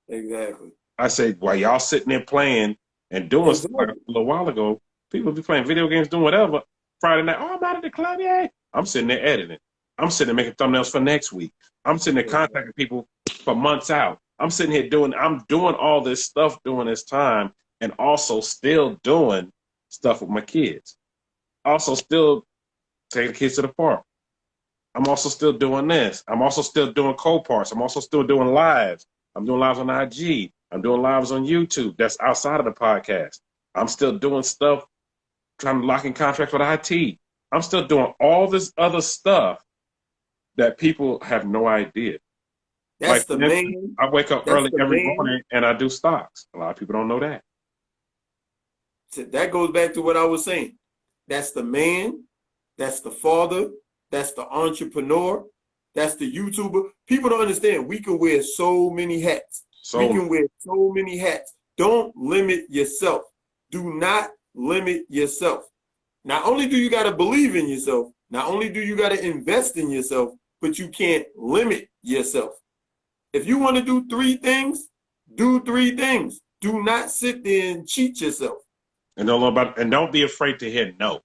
Exactly. I said, while y'all sitting there playing and doing stuff like a little while ago, people be playing video games, doing whatever. Friday night, I'm out of the club, yeah. I'm sitting there editing. I'm sitting there making thumbnails for next week. I'm sitting there contacting people for months out. I'm sitting here doing all this stuff during this time, and also still doing stuff with my kids. Also still taking the kids to the park. I'm also still doing this. I'm also still doing co-parts. I'm also still doing lives. I'm doing lives on IG. I'm doing lives on YouTube. That's outside of the podcast. I'm still doing stuff, trying to lock in contracts with IT. I'm still doing all this other stuff that people have no idea. That's like, the main. I wake up early every morning and I do stocks. A lot of people don't know that. So that goes back to what I was saying. That's the man. That's the father. That's the entrepreneur. That's the YouTuber. People don't understand. We can wear so many hats. We can wear so many hats. Don't limit yourself. Do not limit yourself. Not only do you got to believe in yourself, not only do you got to invest in yourself, but you can't limit yourself. If you want to do 3 things, do 3 things. Do not sit there and cheat yourself. And don't be afraid to hear no.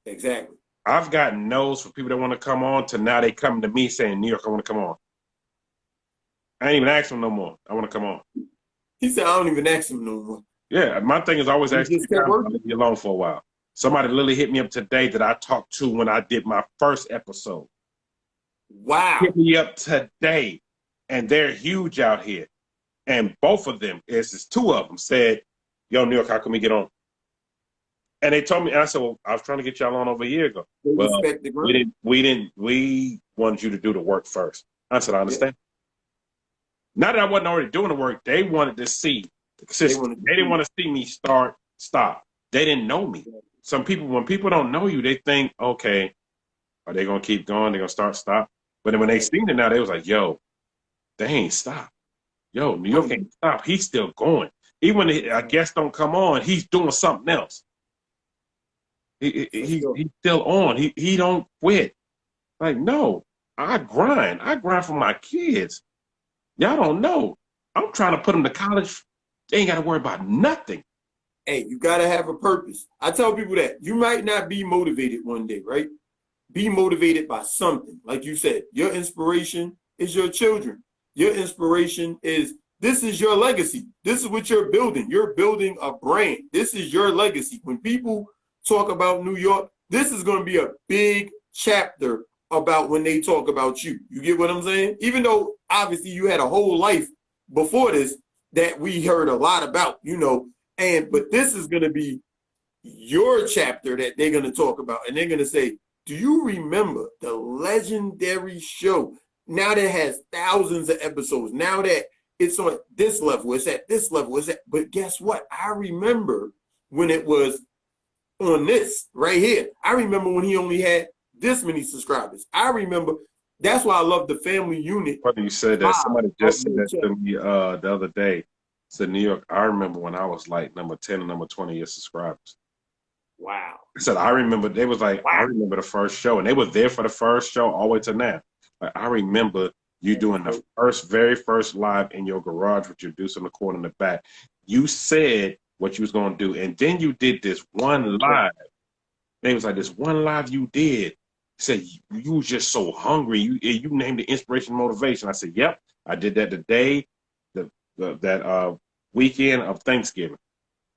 Exactly. I've gotten no's for people that want to come on to now they come to me saying, New York, I want to come on. I ain't even ask them no more. I want to come on. He said, I don't even ask him no more. Yeah, my thing is always asking to leave you alone for a while. Somebody literally hit me up today that I talked to when I did my first episode. Wow. Hit me up today, and they're huge out here. And both of them, it's 2 of them, said, yo, New York, how can we get on? And they told me, and I said, well, I was trying to get y'all on over a year ago. Well, we wanted you to do the work first. I said, I understand. Not that I wasn't already doing the work, they wanted to see They didn't want to see me stop. They didn't know me. Some people, when people don't know you, they think, okay, are they gonna keep going? They're gonna stop. But then when they seen it now, they was like, yo, they ain't stop. Yo, New York ain't stop. He's still going. Even when a guest don't come on, he's doing something else. He's still on. He don't quit. Like, no, I grind. I grind for my kids. Y'all don't know. I'm trying to put them to college. They ain't got to worry about nothing. Hey, you got to have a purpose. I tell people that you might not be motivated one day, right? Be motivated by something. Like you said, your inspiration is your children. Your inspiration is, this is your legacy. This is what you're building. You're building a brand. This is your legacy. When people talk about New York, this is going to be a big chapter about when they talk about you. You get what I'm saying? Even though obviously you had a whole life before this that we heard a lot about, you know, but this is going to be your chapter that they're going to talk about. And they're going to say, do you remember the legendary show? Now that has thousands of episodes. Now that it's on this level, it's at this level, but guess what? I remember when it was on this right here. I remember when he only had this many subscribers. I remember. That's why I love the family unit. Funny you said that. Somebody just said that to me the other day. Said, New York, I remember when I was like number 10 and number 20 year subscribers. Wow. I said, I remember. They was like, wow. I remember the first show. And they were there for the first show all the way to now. Like, I remember you doing the very first live in your garage with your deuce on the corner in the back. You said what you was going to do. And then you did this one live. They was like, this one live you did. Said you was just so hungry. You named the inspiration motivation. I said, yep, I did that the day, that weekend of Thanksgiving.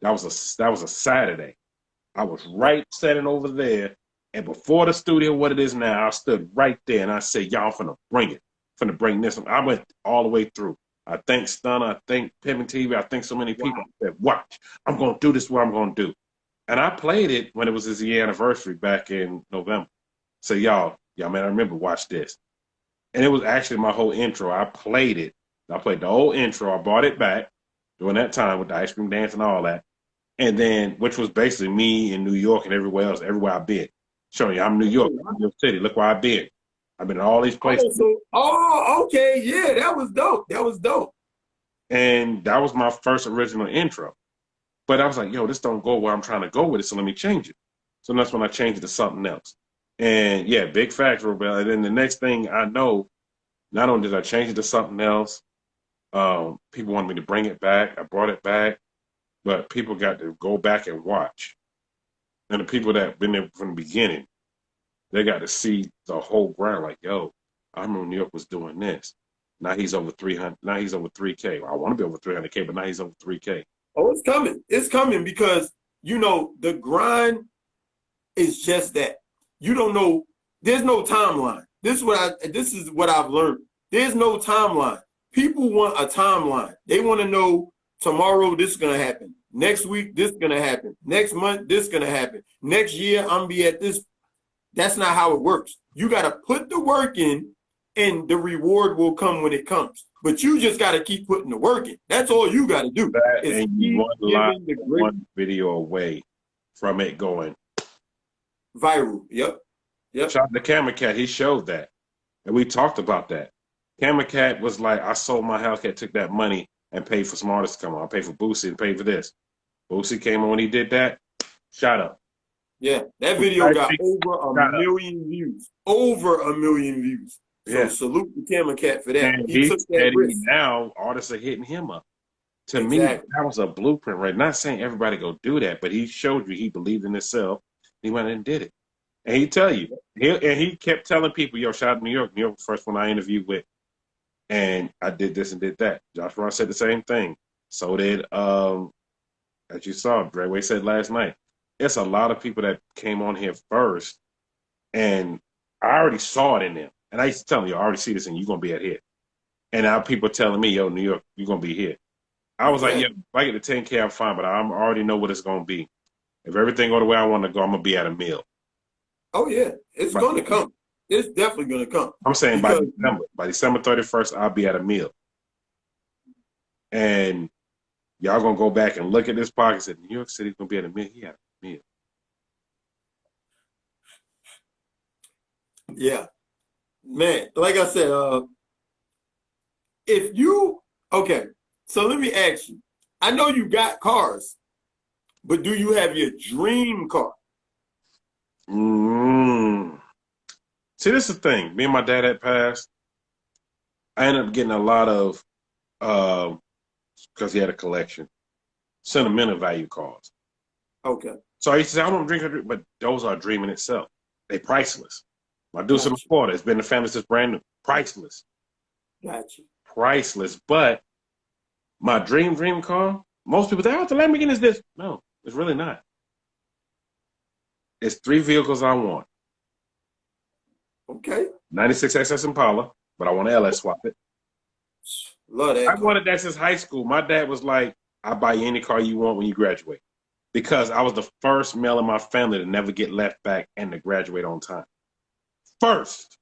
That was a Saturday. I was right standing over there, and before the studio, what it is now, I stood right there and I said, y'all finna bring this. I went all the way through. I thank Stunner, I thank Pimpin' TV, I thank so many people. I said, watch, I'm gonna do this. What I'm gonna do, and I played it when it was his year anniversary back in November. So y'all, man, I remember, watch this. And it was actually my whole intro. I played it. I played the whole intro. I brought it back during that time with the ice cream dance and all that. And then, which was basically me in New York and everywhere else, everywhere I've been. Showing you, I'm New York, I'm New York City. Look where I've been. I've been in all these places. Okay. Yeah, that was dope. And that was my first original intro. But I was like, yo, this don't go where I'm trying to go with it, so let me change it. So that's when I changed it to something else. And yeah, big facts, Robel. And then the next thing I know, not only did I change it to something else, people wanted me to bring it back. I brought it back, but people got to go back and watch. And the people that been there from the beginning, they got to see the whole ground. Like, yo, I remember New York was doing this. Now he's over 300. Now he's over 3K. I want to be over 300K, but now he's over 3K. Oh, it's coming. It's coming because, you know, the grind is just that. You don't know. There's no timeline. This is what I've learned. There's no timeline. People want a timeline. They want to know tomorrow this is going to happen. Next week, this is going to happen. Next month, this is going to happen. Next year, I'm going to be at this. That's not how it works. You got to put the work in and the reward will come when it comes. But you just got to keep putting the work in. That's all you got to do. And you one video away from it going viral. Yep. Shout out to Camera Cat. He showed that. And we talked about that. Camera Cat was like, I sold my house, cat took that money and paid for some artists to come on. I paid for Boosie and paid for this. Boosie came on when he did that. Shut up. Yeah, that video got over a million views. Over a million views. So salute the Camera Cat for that. And he took that risk. Now artists are hitting him up. To me, that was a blueprint, right? Not saying everybody go do that, but he showed you he believed in himself. He went and did it. And he tell you, he kept telling people, yo, shout out to New York. New York was the first one I interviewed with. And I did this and did that. Josh Ross said the same thing. So did, as you saw, Dreyway said last night. It's a lot of people that came on here first. And I already saw it in them. And I used to tell them, yo, I already see this and you're going to be at here. And now people telling me, yo, New York, you're going to be here. I was like, yeah, if I get to 10K, I'm fine. But I already know what it's going to be. If everything go the way I want to go, I'm going to be at a meal. Oh, yeah. It's going to come. It's definitely going to come. I'm saying by December 31st, I'll be at a meal. And Y'all gonna go back and look at this podcast and say New York City's gonna be at a million. He had a million. Yeah, man. Like I said, if you okay, so let me ask you. I know you got cars, but do you have your dream car? Mm. See, this is the thing. Me and my dad had passed. I ended up getting a lot of because he had a collection, sentimental value cars. Okay, So I used to say, I don't drink, but those are a dream in itself. They're priceless. My Deuce in the gotcha, Florida has been in the family since brand new. Priceless. gotcha. Priceless. But my dream car, most people say, oh, the Lamborghini is this. No, it's really not. It's three vehicles I want. Okay, 96 XS Impala, but I want to LS swap it. love I that car. wanted that since high school. My dad was like, I'll buy you any car you want when you graduate. Because I was the first male in my family to never get left back and to graduate on time. First.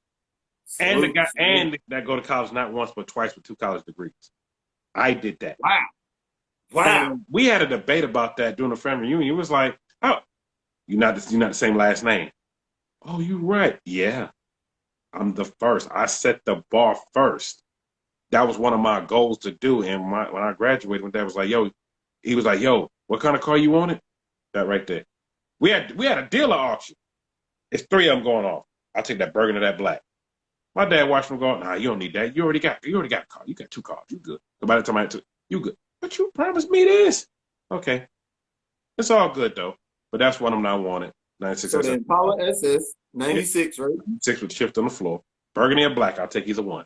And the Salute, guy salute. and that go to college not once but twice with 2 college degrees. I did that. Wow, wow. And we had a debate about that during the family reunion. It was like, oh, you're not the same last name. Oh, you're right. Yeah. I'm the first. I set the bar first. That was one of my goals to do. And when I graduated, my dad was like, yo, he was like, yo, what kind of car you wanted? That right there. We had a dealer auction. It's 3 of them going off. I'll take that burgundy or that black. My dad watched me go, nah, you don't need that. You already got a car. You got 2 cars. You good. So by the time I had to, you good. But you promised me this. Okay. It's all good though. But that's one of them I wanted. 96 So the SS. Impala SS Yeah. 96, right? 6 with shift on the floor. Burgundy or black, I'll take either one.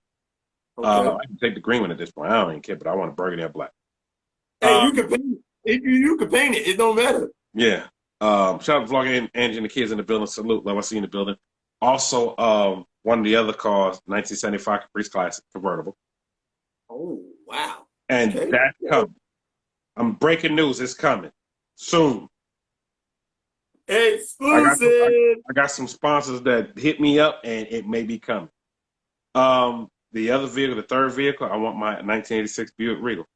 Okay. I can take the green one at this point. I don't even care, but I want a burgundy or black. Hey, Um, you can paint it. You can paint it. It don't matter. yeah. Shout out to Vlogger and Angie and the kids in the building. Salute. Love I see you in the building. Also, one of the other cars, 1975 Caprice Classic convertible. Oh, wow. And Okay. that's coming. I'm breaking news. It's coming soon. I got some, Exclusive. I got some sponsors that hit me up, and it may be coming. The other vehicle, the third vehicle, I want my 1986 Buick Regal.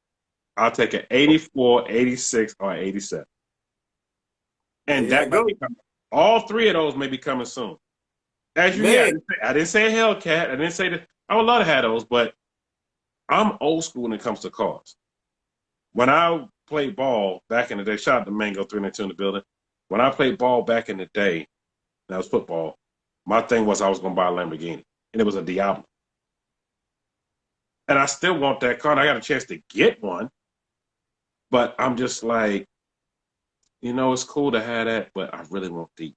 I'll take an 84, 86, or 87. And There that you might go. be coming. All 3 of those may be coming soon. As you hear, Man, I didn't say a Hellcat. I didn't say that. I would love to have those, but I'm old school when it comes to cars. When I played ball back in the day, shout out to Mango 392 in the building. When I played ball back in the day, that was football, my thing was I was going to buy a Lamborghini, and it was a Diablo. And I still want that car, and I got a chance to get one, but I'm just like, it's cool to have that, but I really want these.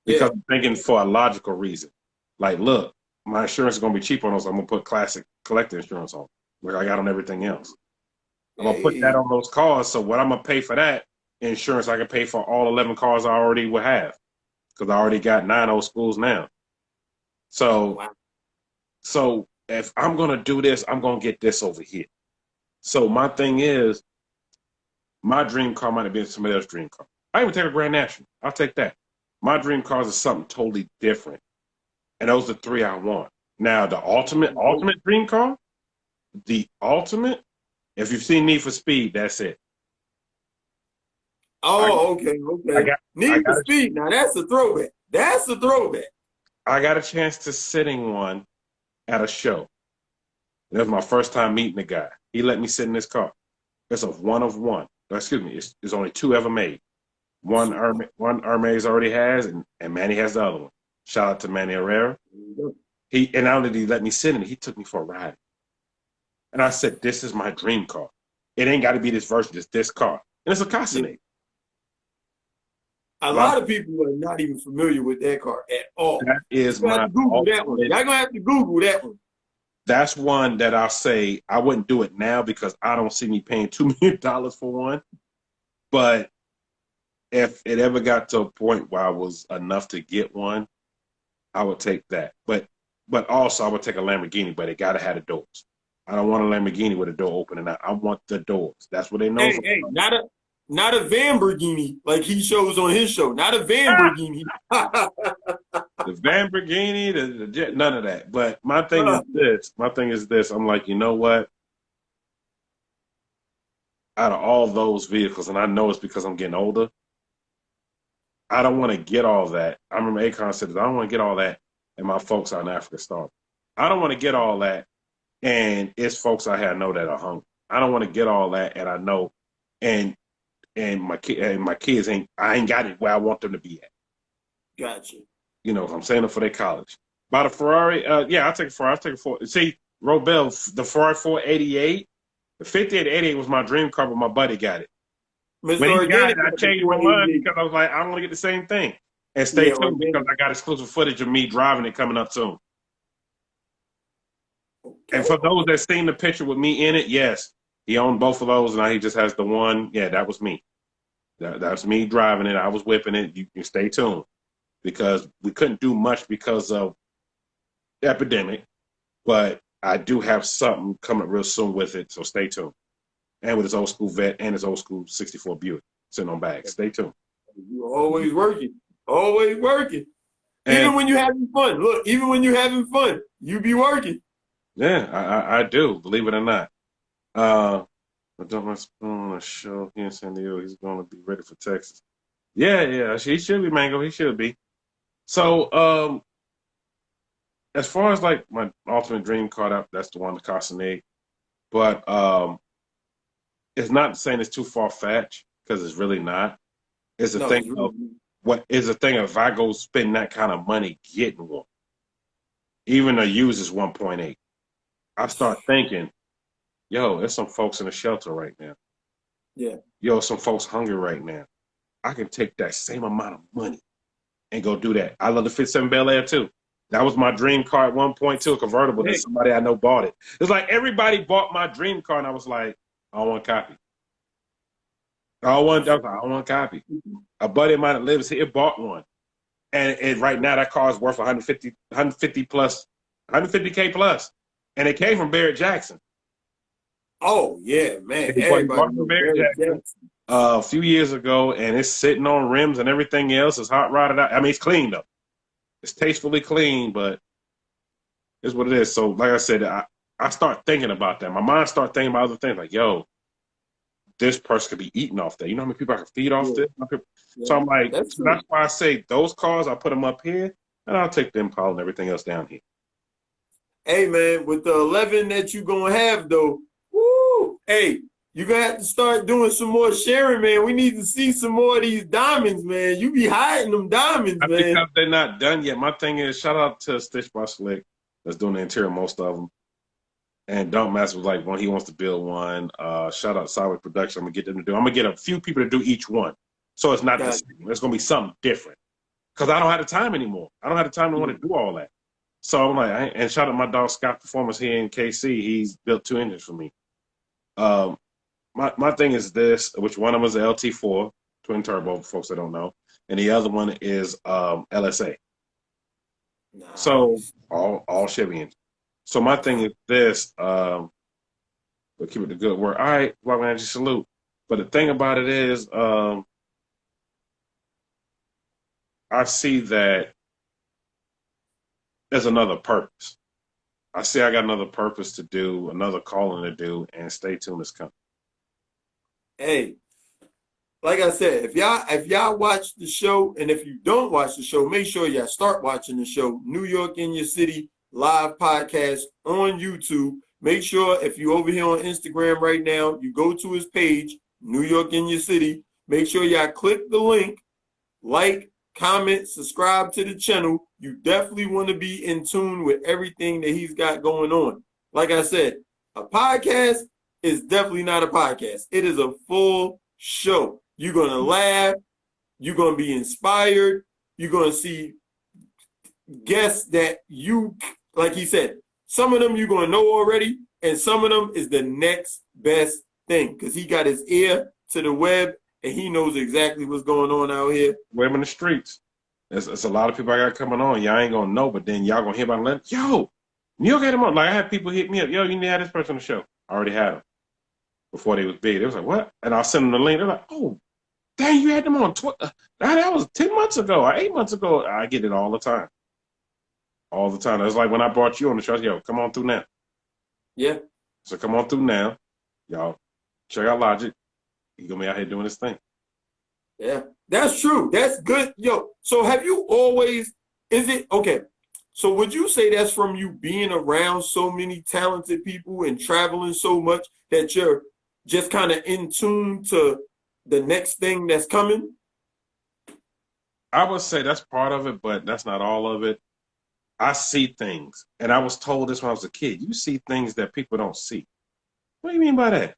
yeah. Because I'm thinking for a logical reason. Like, look, my insurance is going to be cheap on those. I'm going to put classic collector insurance on, like I got on everything else. I'm going to put that Hey, on those cars. So what I'm going to pay for that insurance, I can pay for all 11 cars I already would have because I already got 9 old schools now. So, wow. so if I'm going to do this, I'm going to get this over here. So my thing is, my dream car might have been somebody else's dream car. I even take a Grand National. I'll take that. My dream cars is something totally different. And those are the 3 I want. Now, the ultimate dream car, the ultimate, if you've seen Need for Speed, that's it. I, Oh, okay, I okay. got, I Need for got, Speed. Now that's a throwback. That's a throwback. I got a chance to sit in one at a show. That was my first time meeting the guy. He let me sit in his car. It's a one of one. Excuse me. It's only 2 ever made. One Hermes already has, and Manny has the other one. Shout out to Manny Herrera. And not only did he let me sit in it, he took me for a ride. And I said, this is my dream car. It ain't got to be this version, it's this car. And it's a Yeah. Casinate. A lot of people are not even familiar with that car at all. That is You have my to Google that one. ultimate. Y'all gonna have to Google that one. That's one that I say I wouldn't do it now because I don't see me paying $2 million for one. But if it ever got to a point where I was enough to get one, I would take that. But also I would take a Lamborghini, but it gotta have the doors. I don't want a Lamborghini with a door open and I want the doors. That's what they know. Hey, not a Lamborghini like he shows on his show. Not a Lamborghini. The Lamborghini, the jet, none of that. But my thing is this. I'm like, you know what? out of all those vehicles, and I know it's because I'm getting older, I don't want to get all that. I remember Akon said, I don't want to get all that, and my folks out in Africa starving. I don't want to get all that, and it's folks I know that are hungry. I don't want to get all that, and I know, and my kids I ain't got it where I want them to be at. Gotcha. You know, I'm saying it for their college. About a Ferrari, yeah, I'll take a Ferrari. I'll take a Ford. See, Robel, the Ferrari 488, the 5888 was my dream car, but my buddy got it. Mr. When he got Organic it, I got the changed my mind 488. because I was like, I want to get the same thing. And stay Yeah, tuned because Organic. I got exclusive footage of me driving it coming up soon. Okay. And for those that seen the picture with me in it, yes, he owned both of those. Now he just has the one. Yeah, that was me. That's me driving it. I was whipping it. You stay tuned because we couldn't do much because of the epidemic. But I do have something coming real soon with it, so stay tuned. And with his old school vet and his old school 64 Buick sitting on bags. Stay tuned. You're always working. Always working. And Even when you're having fun. Look, even when you're having fun, you be working. yeah, I do, believe it or not. I don't want to show here in San Diego. He's going to be ready for Texas. Yeah, he should be, Mango. He should be. So, as far as like my ultimate dream car, that's the one, the Castanet. But it's not saying it's too far fetched because it's really not. It's a No, thing of what is a thing of if I go spend that kind of money getting one, even a used is 1.8. I start thinking, yo, there's some folks in the shelter right now. yeah. Yo, some folks hungry right now. I can take that same amount of money and go do that. I love the 57 Bel Air too. That was my dream car at one point too, a convertible that somebody I know bought it. It's like everybody bought my dream car, and I was like, I want a copy. I want a copy. A buddy of mine that lives here bought one. And right now that car is worth 150 plus, 150K plus. And it came from Barrett Jackson. Oh, yeah, man. He Everybody bought it from knows Barrett Barry Jackson Jackson. a few years ago, and it's sitting on rims and everything else. It's hot rodded out. I mean, it's clean though. It's tastefully clean, but it's what it is. So, like I said, I start thinking about that. My mind start thinking about other things like, yo, this person could be eating off that. You know how many people I can feed off this? Yeah. So I'm like, That's that's why I say those cars, I put them up here, and I'll take the Impala and everything else down here. Hey, man, with the 11 that you're going to have, though, woo, hey, you're going to have to start doing some more sharing, man. We need to see some more of these diamonds, man. You be hiding them diamonds, That's man. because they're not done yet. My thing is, shout out to Stitch by Slick that's doing the interior, most of them. And Dunk Master was like, one, he wants to build one. Shout out to Solid Production. I'm going to get them to do. I'm going to get a few people to do each one. So it's not the same. It's going to be something different. Because I don't have the time anymore. I don't have the time to want to do all that. So I'm like, and shout out my dog Scott Performance here in KC. He's built 2 engines for me. My thing is this, which one of them is the LT4, twin turbo, for folks that don't know. And the other one is LSA. Nice. So all Chevy engines. So my thing is this, we'll keep it the good word. All right, Black Man, just salute. But the thing about it is, I see that there's another purpose. I see I got another purpose to do, another calling to do, and stay tuned, it's coming. Hey, like I said, if y'all watch the show, and if you don't watch the show, make sure y'all start watching the show, New York in Your City live podcast on YouTube. Make sure if you're over here on Instagram right now, you go to his page, New York in Your City. Make sure y'all click the link, like, comment, subscribe to the channel. You definitely want to be in tune with everything that he's got going on. Like I said, a podcast is definitely not a podcast. It is a full show. You're going to laugh. You're going to be inspired. You're going to see guests that you, like he said, some of them you're going to know already, and some of them is the next best thing because he got his ear to the web and he knows exactly what's going on out here. Web in the streets. It's a lot of people I got coming on. Y'all ain't going to know, but then y'all going to hear about it. Yo, New York had them on. Like I had people hit me up. Yo, you need to have this person on the show. I already had them before they was big. They was like, what? And I'll send them the link. They're like, oh, dang, you had them on that was 10 months ago or 8 months ago. I get it all the time. All the time. It's like when I brought you on the show, yo, come on through now. Yeah. So come on through now. Y'all check out Logic. He's gonna be out here doing his thing. Yeah, that's true. That's good. Yo, so have you always, is it, okay, so would you say that's from you being around so many talented people and traveling so much that you're just kind of in tune to the next thing that's coming? I would say that's part of it, but that's not all of it. I see things, and I was told this when I was a kid. You see things that people don't see. What do you mean by that?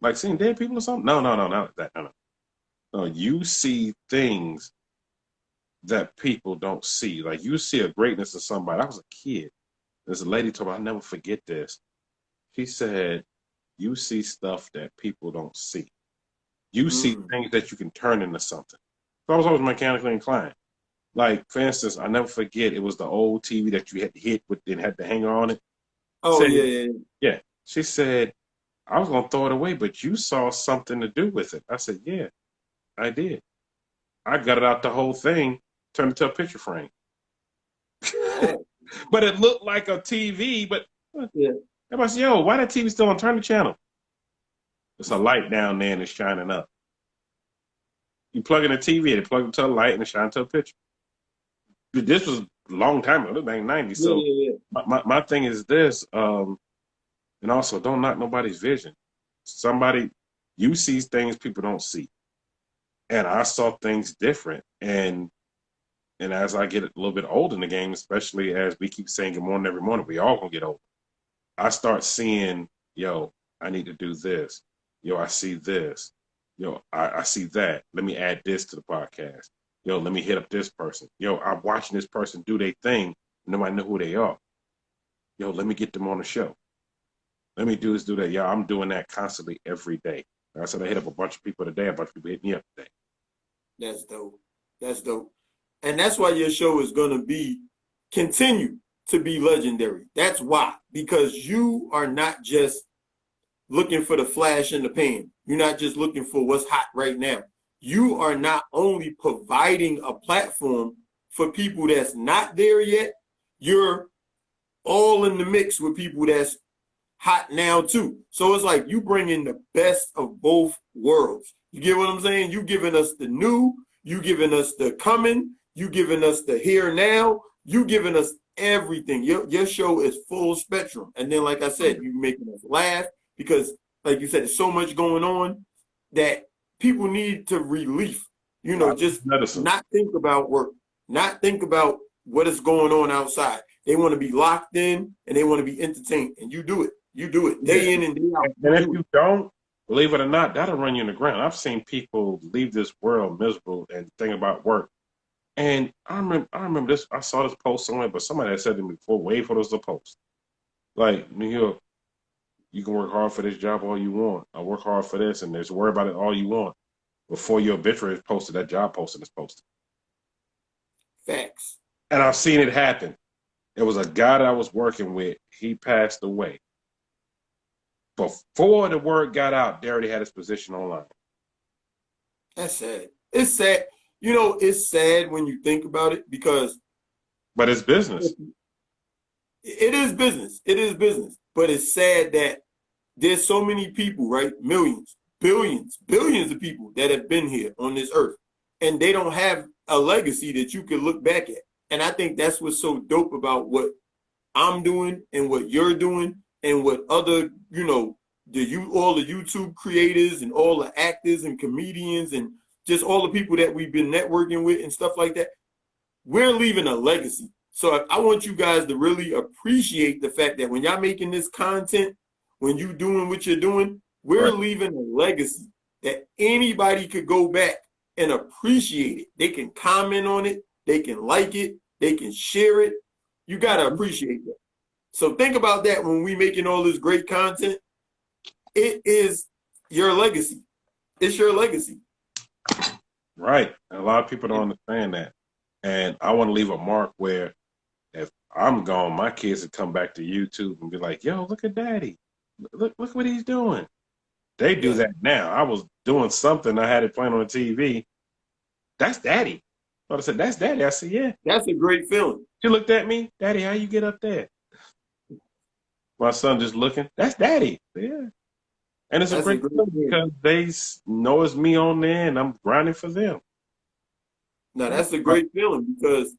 Like seeing dead people or something? No, no, no, not that. No, no. No, you see things that people don't see. Like you see a greatness of somebody. I was a kid. There's a lady told me, I'll never forget this. She said, you see stuff that people don't see. You see Mm. things that you can turn into something. So I was always mechanically inclined. Like, for instance, I never forget, it was the old TV that you had to hit with and had the hanger on it. Oh, Said, yeah, yeah, yeah. yeah. She said, I was gonna throw it away, but you saw something to do with it. I said, yeah, I did. I got it out the whole thing, turned it to a picture frame. Oh, But it looked like a TV, but yeah. everybody said, yo, why that TV still on? Turn the channel. It's a light down there and it's shining up. You plug in a TV and it plugs into a light and it shines to a picture. This was a long time ago, this was back in the 90s. Yeah, So yeah, yeah. my thing is this, and also don't knock nobody's vision. Somebody, you see things people don't see. And I saw things different. And as I get a little bit older in the game, especially as we keep saying good morning every morning, we all gonna get older. I start seeing, yo, I need to do this. Yo, I see this. Yo, I see that. Let me add this to the podcast. Yo, let me hit up this person. Yo, I'm watching this person do their thing. Nobody know who they are. Yo, let me get them on the show. Let me do this, do that. Yeah, I'm doing that constantly every day. Like I said, I hit up a bunch of people today. A bunch of people hit me up today. That's dope. That's dope. And that's why your show is going to continue to be legendary. That's why, because you are not just looking for the flash in the pan. You're not just looking for what's hot right now. You are not only providing a platform for people that's not there yet, you're all in the mix with people that's hot now too. So it's like you bring in the best of both worlds. You get what I'm saying? You giving us the new, you giving us the coming, you giving us the here now, you giving us everything. Your show is full spectrum. And then, like I said, you making us laugh because, like you said, there's so much going on that people need to relief. You know, just Medicine. not think about work, not think about what is going on outside. They want to be locked in and they want to be entertained. And you do it. You do it day in and day out. And if you don't, believe it or not, that'll run you in the ground. I've seen people leave this world miserable and think about work. And I remember this. I saw this post somewhere, but somebody had said to me before, wait for this to post. Like, you can work hard for this job all you want. I work hard for this, and there's worry about it all you want. Before your obituary is posted, that job posting is posted. Facts. And I've seen it happen. It was a guy that I was working with. He passed away. Before the word got out, they already had his position online. That's sad. It's sad. You know, it's sad when you think about it because. But it's business. It is business. It is business. But it's sad that there's so many people, right? Millions, billions of people that have been here on this earth. And they don't have a legacy that you can look back at. And I think that's what's so dope about what I'm doing and what you're doing and what other, all the YouTube creators and all the actors and comedians and just all the people that we've been networking with and stuff like that. We're leaving a legacy. So I want you guys to really appreciate the fact that when y'all making this content, when you doing what you're doing, we're leaving a legacy that anybody could go back and appreciate it. They can comment on it. They can like it. They can share it. You got to appreciate that. So think about that when we making all this great content. It is your legacy. It's your legacy. Right. And a lot of people don't understand that. And I want to leave a mark where if I'm gone, my kids would come back to YouTube and be like, yo, look at daddy. Look what he's doing. They do that now. I was doing something. I had it playing on the TV. That's daddy. So I said, that's daddy. I said, yeah. That's a great feeling. She looked at me. Daddy, how you get up there? My son just looking. That's daddy. Yeah. And it's a That's a great great feeling feeling. because they know it's me on there and I'm grinding for them. Now that's a great feeling because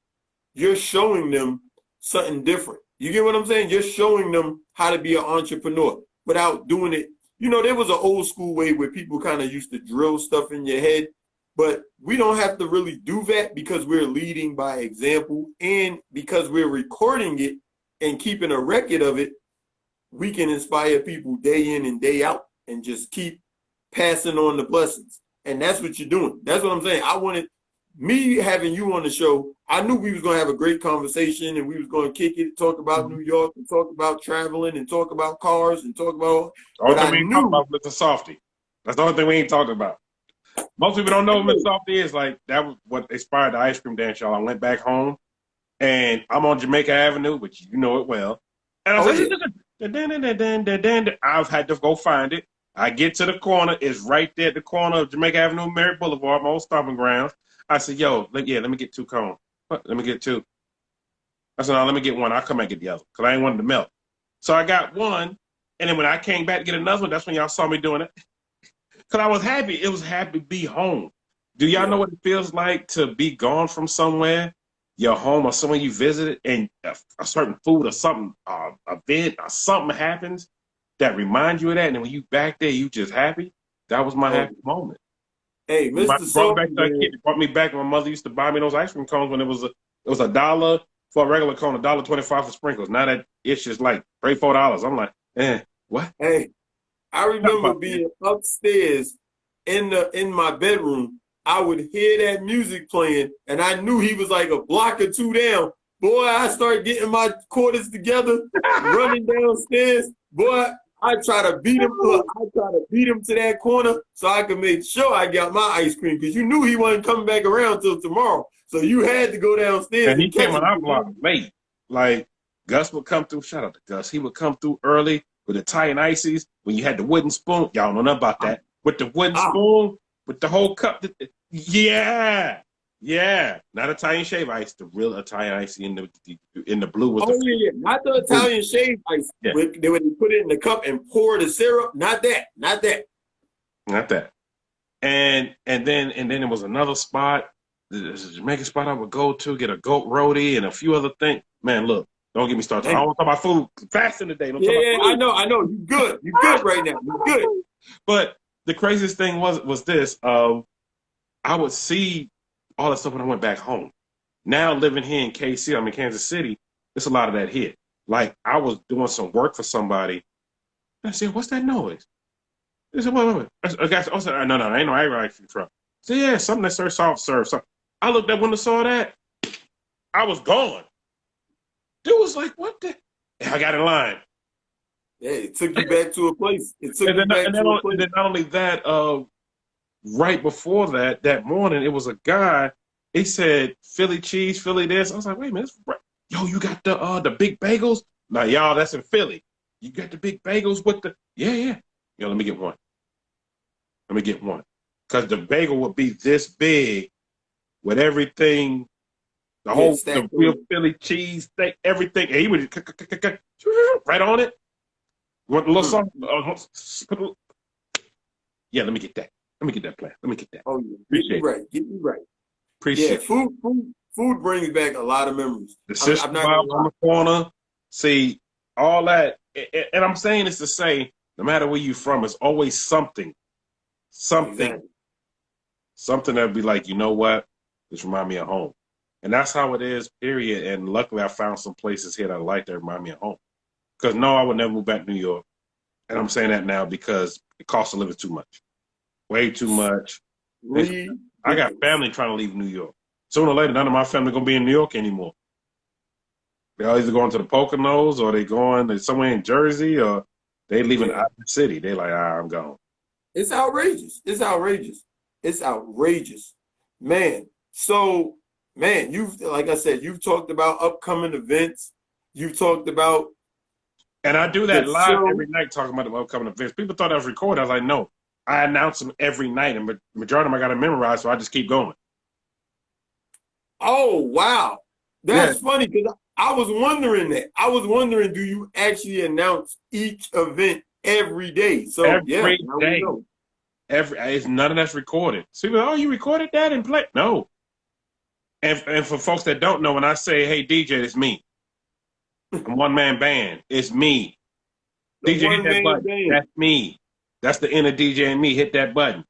you're showing them something different. You get what I'm saying? You're showing them how to be an entrepreneur without doing it. You know, there was an old school way where people kind of used to drill stuff in your head, but we don't have to really do that because we're leading by example and because we're recording it and keeping a record of it. We can inspire people day in and day out and just keep passing on the blessings. And that's what you're doing. That's what I'm saying. I wanted me having you on the show. I knew we was going to have a great conversation and we was going to kick it, talk about New York and talk about traveling and talk about cars and talk about, The only but thing I we ain't talking knew. about is Mr. Softy. That's the only thing we ain't talking about. Most people don't know what Mr. Softy is. Like, that was what inspired the ice cream dance, y'all. I went back home and I'm on Jamaica Avenue, which you know it well. And I Oh said, yeah. I've had to go find it. I get to the corner. It's right there at the corner of Jamaica Avenue and Merritt Boulevard, my old stomping grounds. I said, yo, let me get 2 cones. What? Let me get 2. I said, no, let me get 1. I'll come back and get the other because I ain't wanted to melt. So I got 1. And then when I came back to get another one, that's when y'all saw me doing it. Because I was happy. It was happy to be home. Do y'all know what it feels like to be gone from somewhere, your home or somewhere you visited, and a certain food or something, event or something happens that reminds you of that, and then when you back there, you just happy? That was my happy moment. Hey, Mr. Brought me back Salty, to that kid. man. It brought me back. My mother used to buy me those ice cream cones when it was $1 for a regular cone, $1.25 for sprinkles. Now that it's just like $3-4. I'm like, what? Hey, I Talk remember about that. being upstairs in my bedroom. I would hear that music playing, and I knew he was like a block or 2 down. Boy, I started getting my quarters together, running downstairs. Boy, I try to beat him. Look, I try to beat him to that corner so I could make sure I got my ice cream because you knew he wasn't coming back around till tomorrow. So you had to go downstairs And he and catch came on him. our block late. Like Gus would come through. Shout out to Gus. He would come through early with the Italian ices when you had the wooden spoon. Y'all know nothing about that. With the wooden Ah, spoon, with the whole cup. Yeah, yeah. Not Italian shave ice. The real Italian ice in the blue was the oh yeah, yeah. Not the blue. Italian shave ice. Yeah, When they put it in the cup and pour the syrup. Not that. Not that. not that. And then there was another spot. There's a Jamaican spot I would go to get a goat roti and a few other things. Man, look, don't get me started. I don't Dang. want to talk about food. Fasting today. Don't Yeah, talk about yeah, food. I know. You good. You good right now. You good. But the craziest thing was this. I would see all that stuff when I went back home. Now living here in KC, I'm in Kansas City, it's a lot of that hit. Like I was doing some work for somebody. I said, what's that noise? They said, wait. I said, no, ain't no air ice cream truck. I said, yeah, something that serves soft serve. So I looked up when I saw that. I was gone. Dude was like, what the? And I got in line. Yeah, it took you back to a place. It took And you then, back and to then, a and place. then not only that, right before that morning, it was a guy. He said Philly cheese, Philly this. I was like, wait a minute, yo, you got the big bagels? Now, y'all, that's in Philly. You got the big bagels with the yeah. Yo, let me get one. Let me get one, because the bagel would be this big with everything, Yeah, the stacked real on. Philly cheese, steak, everything. And he would right on it. Want a little Mm. something? Yeah, let me get that. Let me get that plan. Let me get that. Oh yeah, get you Appreciate it. right. Get you right. Yeah, Appreciate it. food brings back a lot of memories. The I'm sister not gonna Bob on lie. the corner. See, all that. And I'm saying this to say, no matter where you're from, it's always something, something, Exactly. something that'd be like, you know what? This remind me of home. And that's how it is, period. And luckily, I found some places here that I like that remind me of home. Because no, I would never move back to New York. And I'm saying that now because the cost of living is too much. Way too much. I got Ridiculous. family trying to leave New York. Sooner or later, none of my family gonna be in New York anymore. They're either going to the Poconos or they going to somewhere in Jersey or they leaving Yeah, out of the city. They like, I'm gone. it's outrageous. It's outrageous. It's outrageous, man. So, man, you've like I said, you've talked about upcoming events. You've talked about And I do the that live show. every night talking about the upcoming events. People thought I was recorded. I was like, no. I announce them every night, and the majority of them I got to memorize, so I just keep going. Oh, wow. Yeah. That's funny because I was wondering that. I was wondering, do you actually announce each event every day. So yeah, Every now we day. know. It's none of that's recorded. So people, oh, you recorded that and play? No. And for folks that don't know, when I say, hey, DJ, it's me. I'm one man band. It's me. The DJ, hit one that man button. band. That's me. That's the inner DJ in me. Hit that button.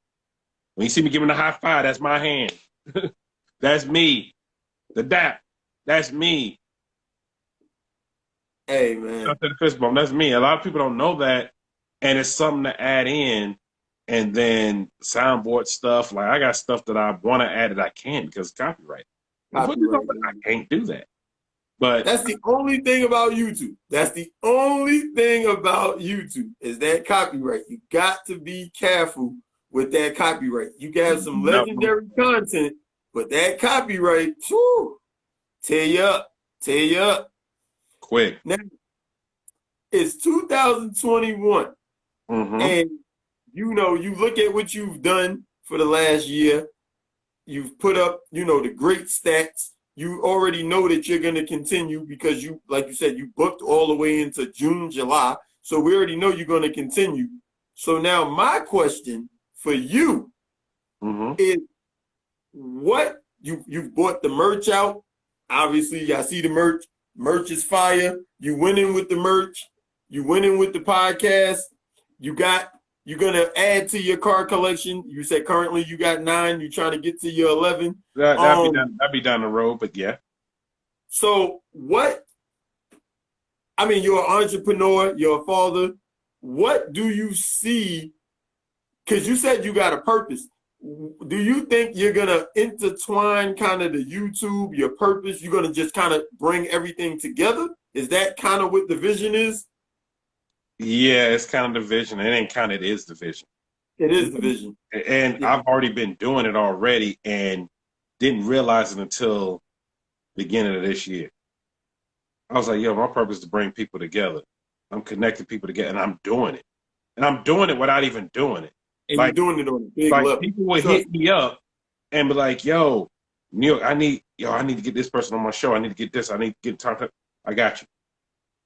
When you see me giving a high five, that's my hand. That's me. The dap. That's me. Hey man. Up to the fist bump. That's me. A lot of people don't know that, and it's something to add in. And then soundboard stuff. Like I got stuff that I want to add that I can't because it's copyright. Copyright. I can't do that. But That's the only thing about YouTube. That's the only thing about YouTube is that copyright. You got to be careful with that copyright. You can have some legendary content, but that copyright, whew, tear you up. Tear you up. Quick. Now, it's 2021. And you know, you look at what you've done for the last year. You've put up, you know, the great stats. You already know that you're going to continue because you, like you said, you booked all the way into June, July. So we already know you're going to continue. So now my question for you is what you've bought the merch out. Obviously, I see the merch. Merch is fire. You went in with the merch. You went in with the podcast. You're going to add to your car collection. You said currently you got 9. You're trying to get to your 11. That'd be down the road, but yeah. So what, I mean, you're an entrepreneur, you're a father. What do you see? Because you said you got a purpose. Do you think you're going to intertwine kind of the YouTube, your purpose? You're going to just kind of bring everything together? Is that kind of what the vision is? Yeah, it's kind of the vision. It ain't kind of, it is the vision. It is the vision. And yeah. I've already been doing it already and didn't realize it until beginning of this year. I was like, yo, my purpose is to bring people together. I'm connecting people together and I'm doing it. And I'm doing it without even doing it. And you're doing it on a big level. People would hit me up and be like, yo, New York, I need to get this person on my show. I need to get this. I need to get talked to. I got you.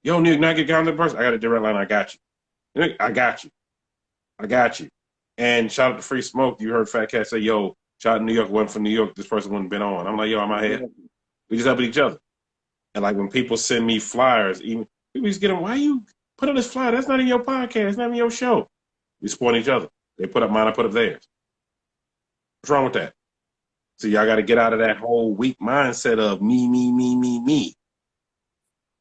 Yo, New York, can I get down to the person? I got a direct line. I got you. I got you. I got you. And shout out to Free Smoke. You heard Fat Cat say, yo, shout out to New York. Wasn't from New York. This person wouldn't have been on. I'm like, yo, I'm out here. We just help each other. And like when people send me flyers, even people just get them, why you put on this flyer? That's not in your podcast. It's not in your show. We support each other. They put up mine, I put up theirs. What's wrong with that? So y'all got to get out of that whole weak mindset of me.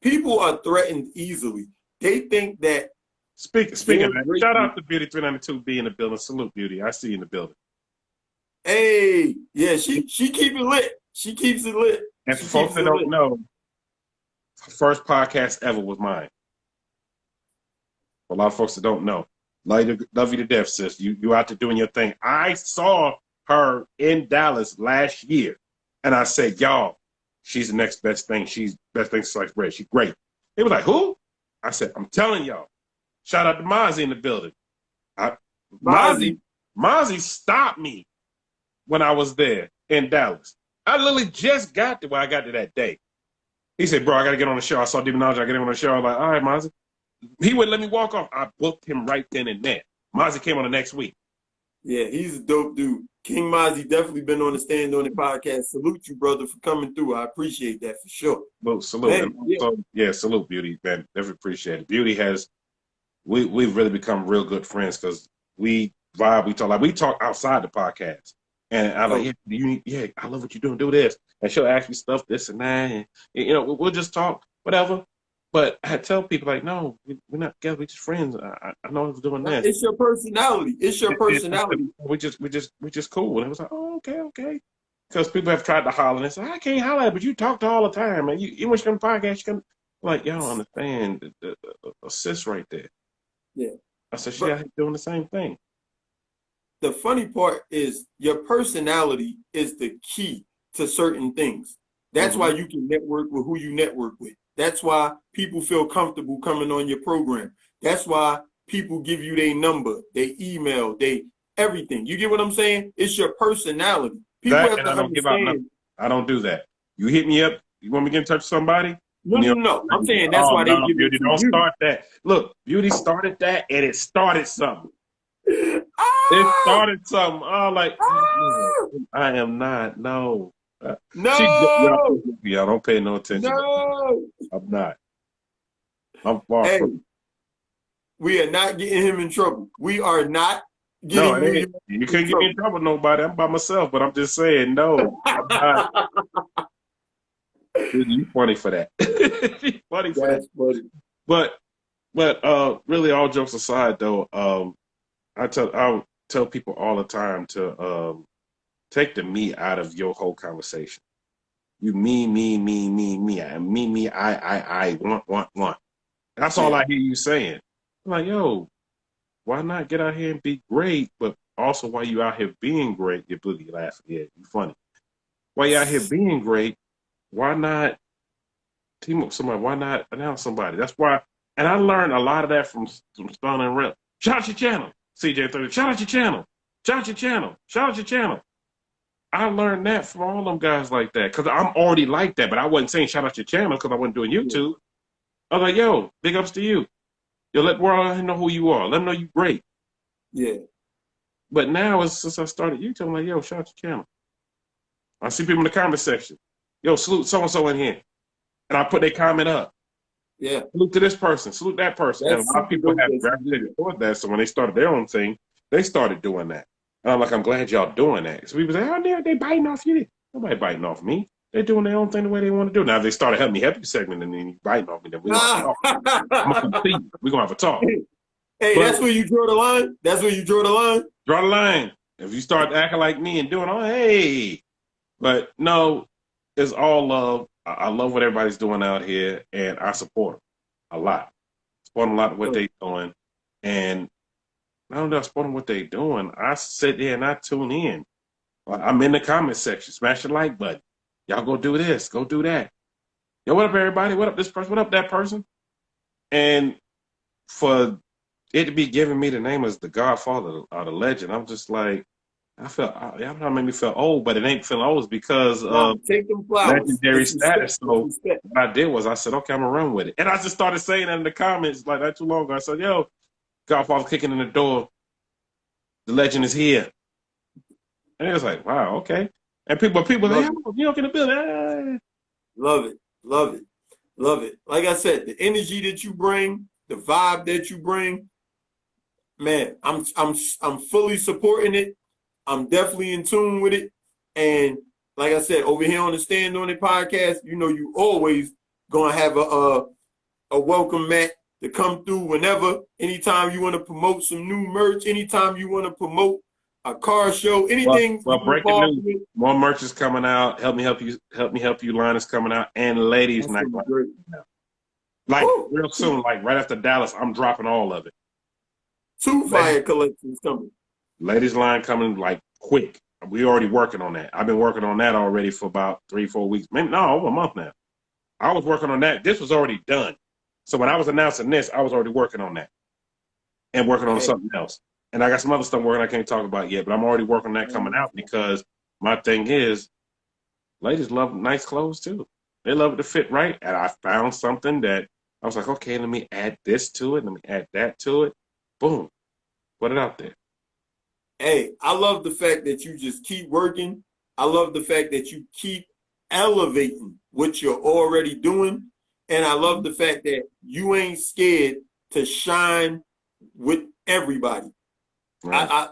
People are threatened easily. They think that. Speaking of that, shout out to Beauty 392B in the building. Salute, Beauty. I see you in the building. Hey, yeah, she keep it lit. She keeps it lit. And for folks that don't know, her first podcast ever was mine. For a lot of folks that don't know. Love you to death, sis. You out there doing your thing. I saw her in Dallas last year, and I said, y'all, she's the next best thing. She's best thing since sliced bread. She's great. They was like, who? I said, I'm telling y'all. Shout out to Mozzie in the building. Mozzie stopped me when I was there in Dallas. I literally just got to where I got to that day. He said, bro, I got to get on the show. I saw Demonology. I got to get on the show. I was like, all right, Mozzie. He wouldn't let me walk off. I booked him right then and there. Mozzie came on the next week. Yeah, he's a dope dude. King Mozzie definitely been on the Stand On It podcast. Salute you, brother, for coming through. I appreciate that for sure. Salute. Man, salute, Beauty, man. Definitely appreciate it. Beauty has, we've really become real good friends because we vibe, we talk outside the podcast. And I'm like, I love what you're doing, do this. And she'll ask me stuff, this and that. And, we'll just talk, whatever. But I tell people, like, no, we're not together. We're just friends. I know I was doing this. It's your personality. It's your personality. We're just cool. And I was like, oh, okay. Because people have tried to holler and say, I can't holler at you, but you talk to all the time. And you want to come to the podcast, you come. Like, y'all understand the assist right there. Yeah. I said, she out here doing the same thing. The funny part is your personality is the key to certain things. That's why you can network with who you network with. That's why people feel comfortable coming on your program. That's why people give you their number, their email, everything. You get what I'm saying? It's your personality. People have to understand. I don't do that. You hit me up. You want me to get in touch with somebody? No. I'm saying that's Oh why they no, give it Beauty, to don't you. start that. Look, Beauty started that, and it started something. It Ah! started something. Oh, like Ah! I am not. No, No! y'all don't pay no attention. No! I'm not. I'm far Hey, from. we are not getting him in trouble. We are not No, getting it New ain't. York You in can't get me in trouble. trouble with nobody. I'm by myself, but I'm just saying, no, I'm not. You funny for that. You funny for that. That's funny. But really, all jokes aside, though, I tell people all the time to take the me out of your whole conversation. You me, I, want. That's all Yeah. I hear you saying. I'm like, yo, why not get out here and be great? But also, while you out here being great, you boogie laughing. Yeah, you funny. While you out here being great, why not team up with somebody? Why not announce somebody? That's why. And I learned a lot of that from Stone and Rep. Shout out your channel, CJ30. Shout out your channel. Shout out your channel. Shout out your channel. I learned that from all them guys like that because I'm already like that, but I wasn't saying shout out your channel because I wasn't doing Yeah. YouTube. I was like, yo, big ups to you. Yo, let the world know who you are. Let them know you great. Yeah. But now, since I started YouTube, I'm like, yo, shout out your channel. I see people in the comment section. Yo, salute so and so in here, and I put their comment up. Yeah. Salute to this person, salute that person, and a That's lot of super people dope have that you do gravitated that. toward that. So when they started their own thing, they started doing that. And I'm like, I'm glad y'all doing that. So people say, oh, they biting off you. Nobody biting off me. They're doing their own thing the way they want to do. Now, if they started helping me help you segment and then you biting off me, then we're going to have a talk. I'm going to come see you. We're going to have a talk. Hey, But that's where you draw the line? That's where you draw the line? draw the line. If you start acting like me and doing, oh, hey. But no, it's all love. I love what everybody's doing out here, and I support them a lot. Support them a lot of what they're doing. And not only do I support them what they're doing, I sit there and I tune in. I'm in the comment section. Smash the like button. Y'all go do this. Go do that. Yo, what up, everybody? What up, this person? What up, that person? And for it to be giving me the name as the Godfather or the legend, I'm just like, y'all know made me feel old, but it ain't feeling old. It's because Nah, of take them flowers. legendary It's respect. status. It's So respect. what I did was I said, okay, I'm gonna run with it. And I just started saying that in the comments like not too long ago. I said, yo, Godfather kicking in the door. The legend is here. And it was like, wow, okay. And people like, Love it. oh, you don't get a bill. Love it. Love it. Love it. Like I said, the energy that you bring, the vibe that you bring, man, I'm fully supporting it. I'm definitely in tune with it. And like I said, over here on the Stand On It podcast, you know you always gonna have a welcome mat to come through whenever, anytime you want to promote some new merch, anytime you want to promote a car show, anything Well, you breaking involved news. with. More merch is coming out. Help me help you line is coming out. And ladies That's night gonna be line. great. Like Woo! real soon, like right after Dallas, I'm dropping all of it. Two Ladies, fire collections coming. ladies line coming like quick. We already working on that. I've been working on that already for about 3-4 weeks. Maybe no, over a month now. I was working on that. This was already done. So when I was announcing this, I was already working on that and working on Hey, something else. And I got some other stuff working I can't talk about yet, but I'm already working on that coming out because my thing is ladies love nice clothes too. They love it to fit right. And I found something that I was like, okay, let me add this to it. Let me add that to it. Boom. Put it out there. hey, I love the fact that you just keep working. I love the fact that you keep elevating what you're already doing. And I love the fact that you ain't scared to shine with everybody. Right.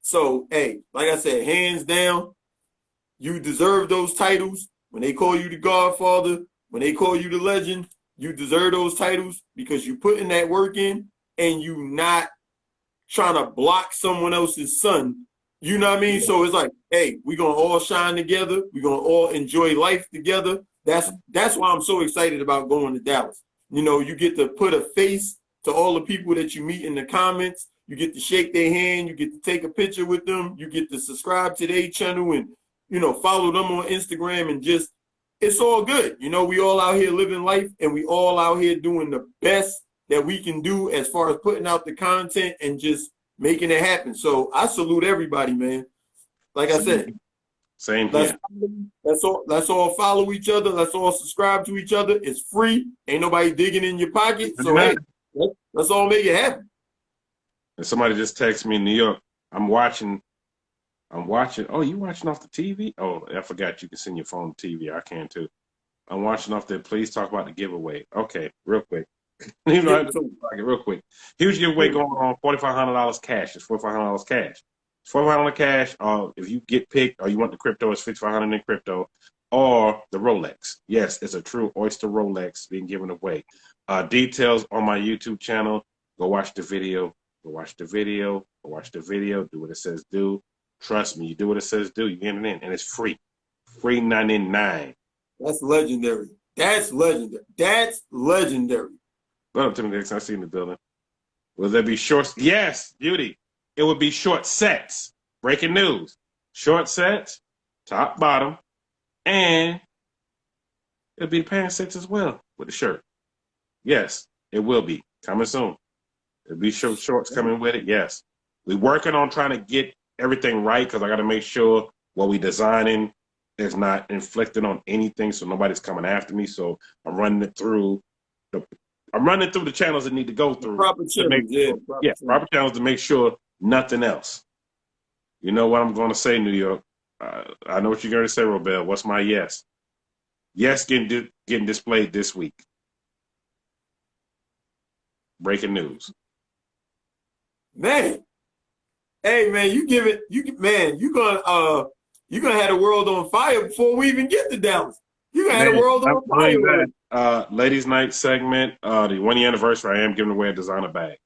So hey, like I said, hands down, you deserve those titles. When they call you the Godfather, when they call you the legend, you deserve those titles because you putting that work in and you not trying to block someone else's sun. You know what I mean? So it's like, hey, we're gonna all shine together. We're gonna all enjoy life together. That's why I'm so excited about going to Dallas. You know, you get to put a face to all the people that you meet in the comments. You get to shake their hand. You get to take a picture with them. You get to subscribe to their channel and, you know, follow them on Instagram and just, it's all good. You know, we all out here living life and we all out here doing the best that we can do as far as putting out the content and just making it happen. So I salute everybody, man. Like I said, Same Let's here. let's all follow each other. Let's all subscribe to each other. It's free. Ain't nobody digging in your pocket. So hey, let's all make it happen. And somebody just texted me in New York. I'm watching. Oh, you watching off the TV? Oh, I forgot you can send your phone to TV. I can too. I'm watching off there. Please talk about the giveaway. Okay, real quick. You know, real quick. Huge giveaway going on. $4,500 cash. It's $4,500 cash. It's $4,500 cash. If you get picked or you want the crypto, it's $5,500 in crypto or the Rolex. Yes, it's a true Oyster Rolex being given away. Details on my YouTube channel. Go watch the video. Go watch the video. Go watch the video. Do what it says do. Trust me, you do what it says do. You get it in, and it's free. Free 99. That's legendary. That's legendary. That's legendary. What up, Timmy Dixon? I see you in the building. Will there be short? Yes, beauty. It would be short sets. Breaking news. Short sets, top, bottom, and it'll be pants sets as well with the shirt. Yes, it will be. Coming soon. It'll be shorts coming with it. Yes. We're working on trying to get everything right because I got to make sure what we designing is not inflicted on anything so nobody's coming after me. So I'm running it through the channels that need to go through. Proper channels, proper channels to make sure nothing else. You know what I'm going to say, New York? I know what you're going to say, Robel. What's my yes? Yes, getting displayed this week. Breaking news. Man, hey man, you're gonna have the world on fire before we even get to Dallas. You're gonna have the world on fire. Ladies' night segment, the 1 year anniversary, I am giving away a designer bag.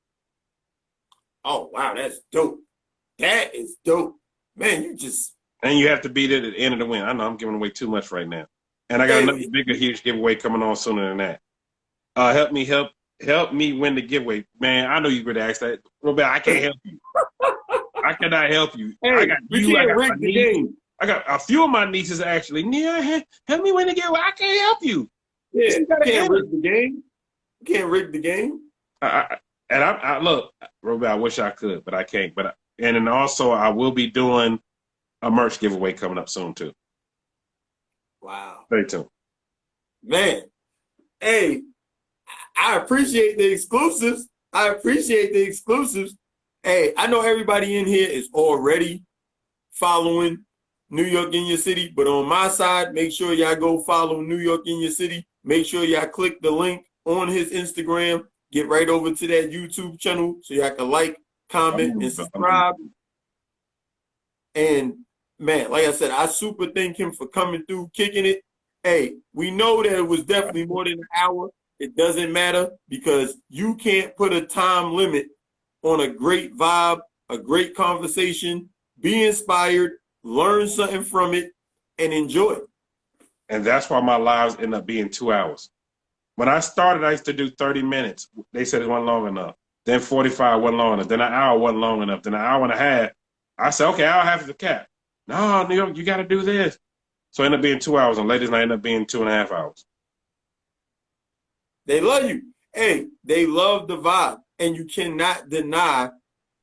Oh wow, that's dope. That is dope. Man, and you have to be there at the end of the win. I know I'm giving away too much right now. And I got another bigger, huge giveaway coming on sooner than that. Help me win the giveaway. Man, I know you're going to ask that. Robert, I can't help you. I cannot help you. Hey, I got you. I got rig the game. I got a few of my nieces actually. Nia, help me win the giveaway. I can't help you. Yeah, you can't rig the game. You can't rig the game. I look, Robert, I wish I could, but I can't. And then also I will be doing a merch giveaway coming up soon too. Wow. Stay tuned. Man, hey, I appreciate the exclusives. Hey, I know everybody in here is already following New York in your city, but on my side, make sure y'all go follow New York in your city. Make sure y'all click the link on his Instagram. Get right over to that YouTube channel so y'all can like, comment, and subscribe. And man, like I said, I super thank him for coming through, kicking it. Hey, we know that it was definitely more than an hour. It doesn't matter because you can't put a time limit on a great vibe, a great conversation. Be inspired, learn something from it, and enjoy it. And that's why my lives end up being 2 hours. When I started, I used to do 30 minutes. They said it wasn't long enough. Then 45 wasn't long enough. Then an hour wasn't long enough. Then an hour and a half. I said, okay, hour and a half is the cap. No, New York, you got to do this. So it ended up being 2 hours. And ladies night ended up being 2.5 hours. They love you. Hey, they love the vibe. And you cannot deny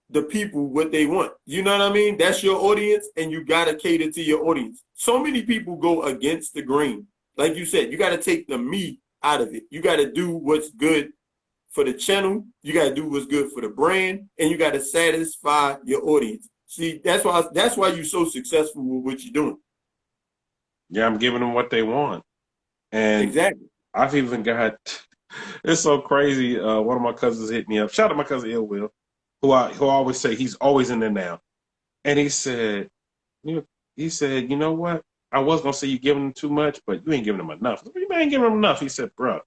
the people what they want. You know what I mean? That's your audience, and you got to cater to your audience. So many people go against the grain. Like you said, you got to take the me out of it. You got to do what's good for the channel. You got to do what's good for the brand, and you got to satisfy your audience. See, that's why you're so successful with what you're doing. Yeah, I'm giving them what they want. And exactly. I've even got, it's so crazy. One of my cousins hit me up. Shout out to my cousin Ill Will, who always say he's always in there now. And he said, you know what? I was going to say you're giving them too much, but you ain't giving them enough. You ain't giving them enough. He said, bro,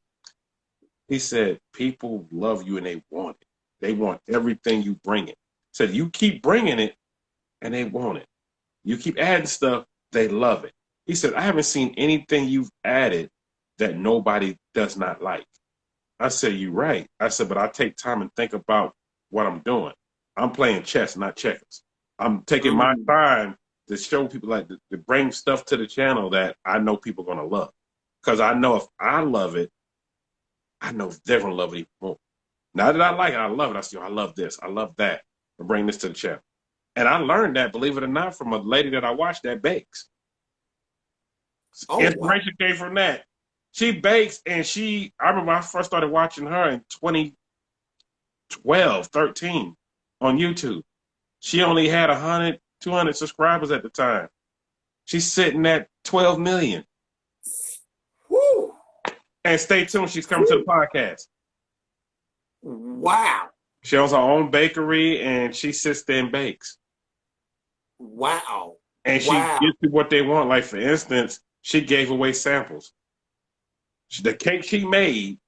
people love you and they want it. They want everything you bring it. Said you keep bringing it and they want it. You keep adding stuff, they love it. He said, I haven't seen anything you've added that nobody does not like. I said, you're right. I said, but I take time and think about what I'm doing. I'm playing chess, not checkers. I'm taking my time to show people, like, to bring stuff to the channel that I know people are going to love. Because I know if I love it, I know they're going to love it even more. Now that I like it, I love it. I say, I love this. I love that. I bring this to the channel. And I learned that, believe it or not, from a lady that I watch that bakes. Oh, Inspiration came from that. She bakes, and I remember I first started watching her in 2012, 13 on YouTube. She only had 100, 200 subscribers at the time. She's sitting at 12 million. Woo. And stay tuned, she's coming to the podcast. Wow. She owns her own bakery, and she sits there and bakes. Wow. And she gives people what they want. Like, for instance, she gave away samples. The cake she made,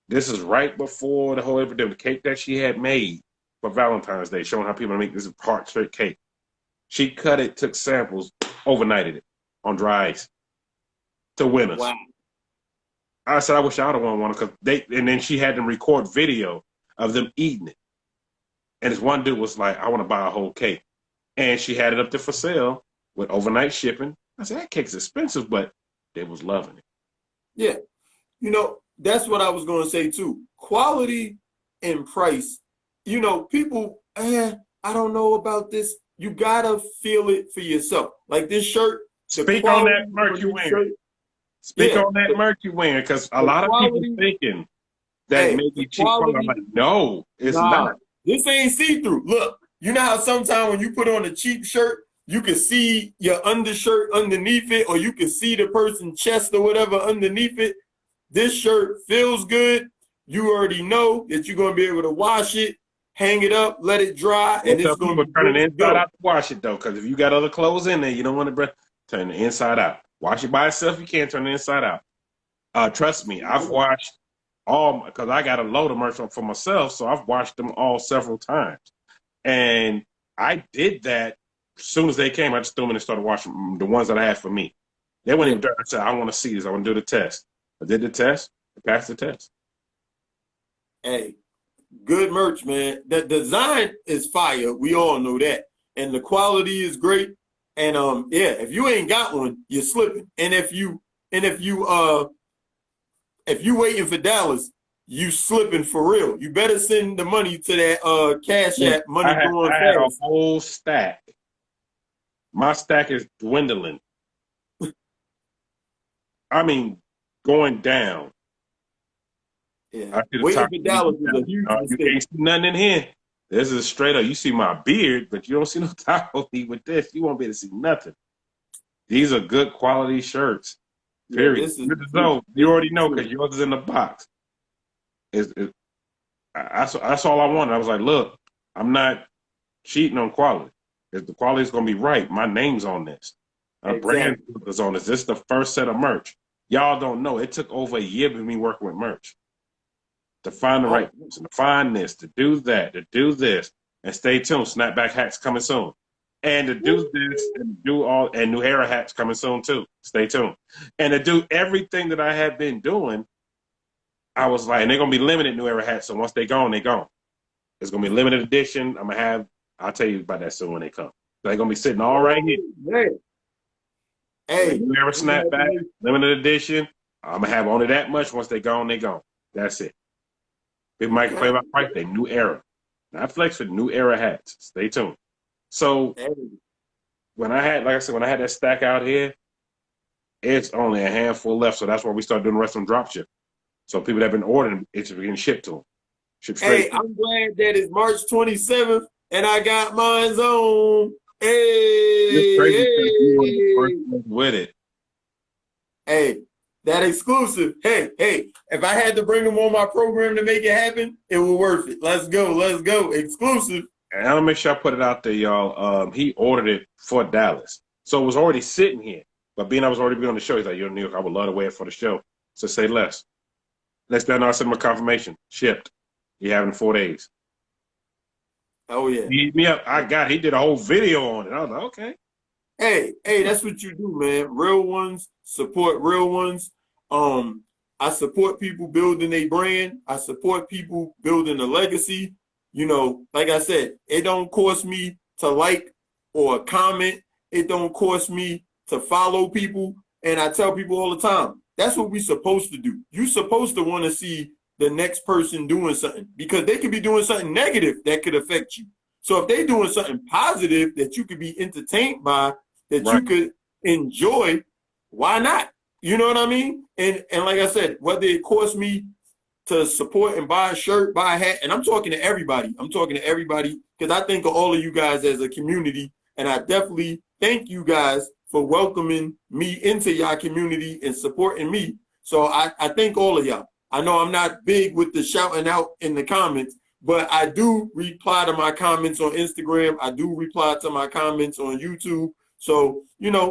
this is right before the whole epidemic, the cake that she had made for Valentine's Day, showing how people make this heart-shaped cake. She cut it, took samples, overnighted it on dry ice to winners. Wow. I said, I wish I would have won one, because and then she had them record video of them eating it. And this one dude was like, I want to buy a whole cake. And she had it up there for sale with overnight shipping. I said, that cake's expensive, but they was loving it. Yeah. You know, that's what I was going to say too. Quality and price. You know, people, I don't know about this. You got to feel it for yourself. Like this shirt. Speak on that merch you wearing. Speak on that merch you wearing, because a lot of people thinking that maybe cheap quality. I'm like, no, it's not. This ain't see-through. Look, you know how sometimes when you put on a cheap shirt, you can see your undershirt underneath it, or you can see the person's chest or whatever underneath it. This shirt feels good. You already know that you're going to be able to wash it, hang it up, let it dry, and it's going to turn it inside out to wash it, though, because if you got other clothes in there, you don't want to turn the inside out. Wash it by itself. You can't turn it inside out. Trust me, I've washed all, because I got a load of merch for myself, so I've washed them all several times. And I did that as soon as they came. I just threw them in and started washing the ones that I had for me. They went in there and said, I want to see this. I want to do the test. I did the test. I passed the test. Hey, good merch, man. The design is fire. We all know that. And the quality is great. And if you ain't got one, you're slipping. And if you waiting for Dallas, you slipping for real. You better send the money to that Cash App money going fast. I had a whole stack. My stack is dwindling. I mean, going down. Yeah. Waiting for Dallas is a huge mistake. You can't see nothing in here. This is straight up. You see my beard, but you don't see no top on me with this. You won't be able to see nothing. These are good quality shirts. Period. You already know, because yours is in the box. That's all I wanted. I was like, look, I'm not cheating on quality. If the quality is going to be right, my name's on this. Our brand is on this. This is the first set of merch. Y'all don't know. It took over a year of me working with merch. To find the right person, to find this, to do that, to do this. And stay tuned. Snapback hats coming soon. And to do this and do all, and New Era hats coming soon too. Stay tuned. And to do everything that I have been doing, I was like, and they're gonna be limited New Era hats. So once they're gone, they're gone. It's gonna be limited edition. I'll tell you about that soon when they come. They're gonna be sitting all right here. Hey, New Era snapback, limited edition. I'm gonna have only that much. Once they're gone, they're gone. That's it. People might complain about price. They New Era. Not Flex, for New Era hats. Stay tuned. So when I had that stack out here, it's only a handful left. So that's why we started doing the rest of them drop ship. So people that have been ordering, it's getting shipped to them. Shipped straight. Hey, I'm glad that it's March 27th and I got mine's on. Hey, with it. Hey, that exclusive. Hey, if I had to bring them on my program to make it happen, it was worth it. Let's go. Exclusive. And I'll make sure I put it out there, y'all. He ordered it for Dallas. So it was already sitting here. But being I was already on the show, he's like, you're in New York, I would love to wear it for the show. So say less. Next day, I sent him a confirmation. Shipped. You have it in 4 days. Oh, yeah. He hit me up. He did a whole video on it. I was like, okay. Hey, that's what you do, man. Real ones support real ones. I support people building a brand. I support people building a legacy. You know, like I said, it don't cost me to like or comment. It don't cost me to follow people. And I tell people all the time, that's what we're supposed to do. You're supposed to want to see the next person doing something, because they could be doing something negative that could affect you. So if they're doing something positive that you could be entertained by, that you could enjoy, why not? You know what I mean? And like I said, whether it costs me to support and buy a shirt, buy a hat, and I'm talking to everybody. I'm talking to everybody because I think of all of you guys as a community, and I definitely thank you guys for welcoming me into y'all community and supporting me. So I thank all of y'all. I know I'm not big with the shouting out in the comments, but I do reply to my comments on Instagram. I do reply to my comments on YouTube. So,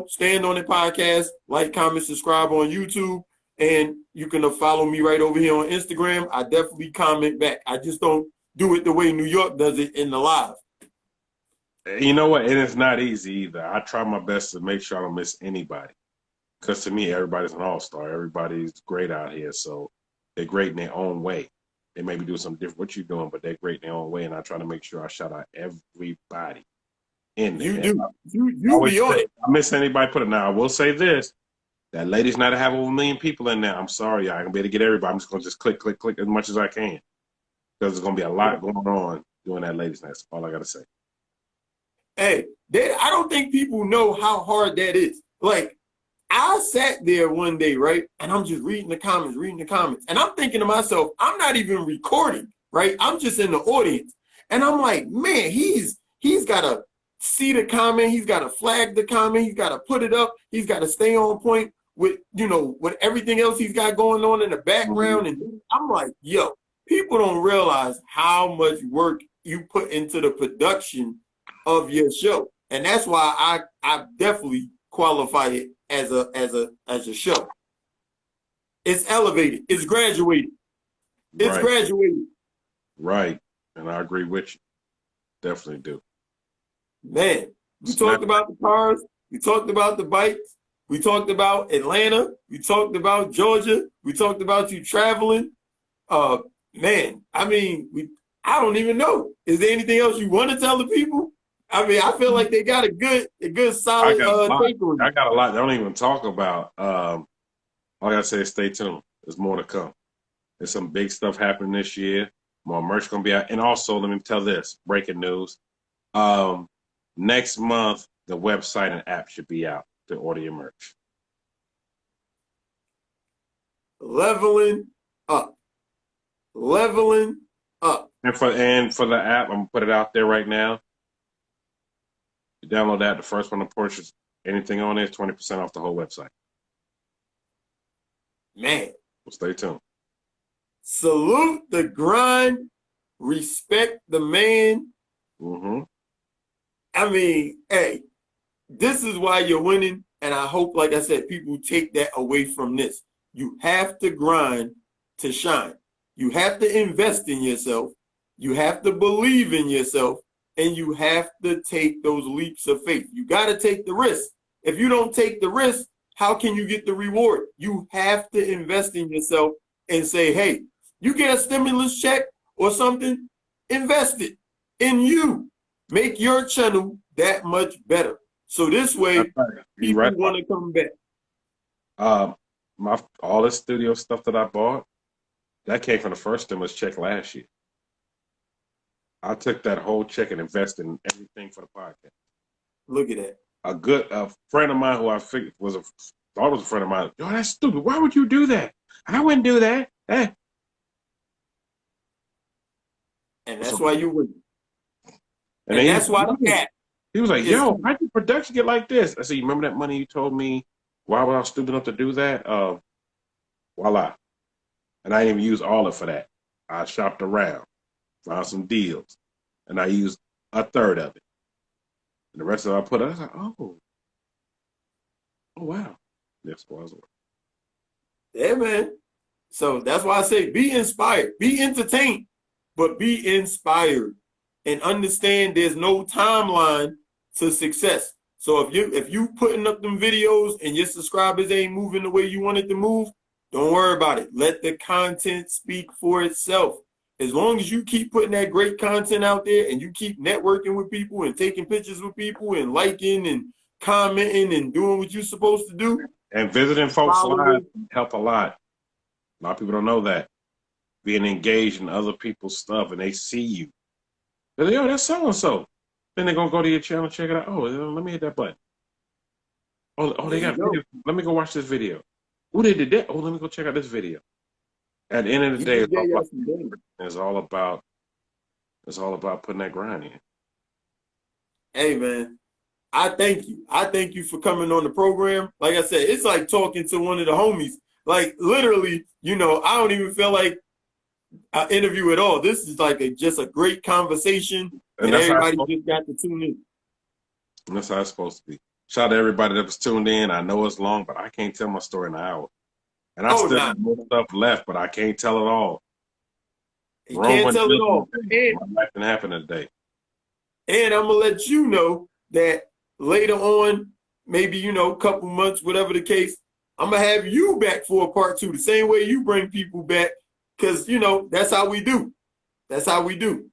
Stand on It podcast, like, comment, subscribe on YouTube, and you can follow me right over here on Instagram. I definitely comment back. I just don't do it the way New York does it in the live. You know what? And it's not easy either. I try my best to make sure I don't miss anybody. Because to me, everybody's an all-star. Everybody's great out here. So they're great in their own way. They may be doing something different what you're doing, but they're great in their own way. And I try to make sure I shout out everybody in there. You do. You be on it. I miss anybody put it. Now, I will say this. That ladies night to have over 1 million people in there. I'm sorry, I ain't gonna be able to get everybody. I'm just gonna click as much as I can. Because there's gonna be a lot going on during that ladies night. That's all I gotta say. Hey, I don't think people know how hard that is. Like, I sat there one day, right? And I'm just reading the comments. And I'm thinking to myself, I'm not even recording, right? I'm just in the audience. And I'm like, man, he's got to see the comment. He's got to flag the comment. He's got to put it up. He's got to stay on point with, with everything else he's got going on in the background. And I'm like, yo, people don't realize how much work you put into the production of your show. And that's why I definitely qualify it as a show. It's elevated. It's graduated. It's right. Graduated. Right. And I agree with you. Definitely do. Man, we talked about the cars. We talked about the bikes. We talked about Atlanta. We talked about Georgia. We talked about you traveling. Man, I mean, I don't even know. Is there anything else you want to tell the people? I mean, I feel like they got a good solid take on you. I got a lot. They don't even talk about. All I gotta say is stay tuned. There's more to come. There's some big stuff happening this year. More merch gonna be out. And also, let me tell this breaking news. Next month, the website and app should be out to order your merch. Leveling up. And for the app, I'm gonna put it out there right now. You download that, the first one to purchase anything on it, 20% off the whole website. Man. So stay tuned. Salute the grind. Respect the man. Mm-hmm. I mean, hey, this is why you're winning. And I hope, like I said, people take that away from this. You have to grind to shine. You have to invest in yourself. You have to believe in yourself. And you have to take those leaps of faith. You got to take the risk. If you don't take the risk, how can you get the reward? You have to invest in yourself and say, hey, you get a stimulus check or something, invest it in you. Make your channel that much better. So this way, people want to come back. All this studio stuff that I bought, that came from the first stimulus check last year. I took that whole check and invested in everything for the podcast. Look at that. A friend of mine who I figured was a friend of mine. Yo, that's stupid. Why would you do that? I wouldn't do that. And that's why you wouldn't. And that's why he was like, yo, how did production get like this? I said, you remember that money you told me? Why was I stupid enough to do that? Voila. And I didn't even use all of it for that. I shopped around, found some deals, and I used a third of it. And the rest of it I put, I was like, oh, wow. That's what I was. Yeah, man. So that's why I say be inspired, be entertained, but be inspired and understand there's no timeline to success. So if you putting up them videos and your subscribers ain't moving the way you want it to move, don't worry about it. Let the content speak for itself. As long as you keep putting that great content out there and you keep networking with people and taking pictures with people and liking and commenting and doing what you're supposed to do. And visiting folks live help a lot. A lot of people don't know that. Being engaged in other people's stuff and they see you. They're like, yo, that's so-and-so. Then they're going to go to your channel, check it out. Oh, let me hit that button. Oh, they There you got go. video. Let me go watch this video. Oh, they did that. Oh, let me go check out this video. At the end of the He day, just gave y'all some game. it's all about putting that grind in. Hey, man. I thank you. I thank you for coming on the program. Like I said, it's like talking to one of the homies. Like literally, I don't even feel like an interview at all. This is like just a great conversation, And and that's how everybody just got to tune in. that's how it's supposed to be. Shout out to everybody that was tuned in. I know it's long, but I can't tell my story in an hour. And I still have more stuff left, but I can't tell it all. You can't tell it all. My life didn't happen today. And I'm gonna let you know that later on, maybe a couple months, whatever the case, I'm gonna have you back for a part 2, the same way you bring people back, because that's how we do. That's how we do.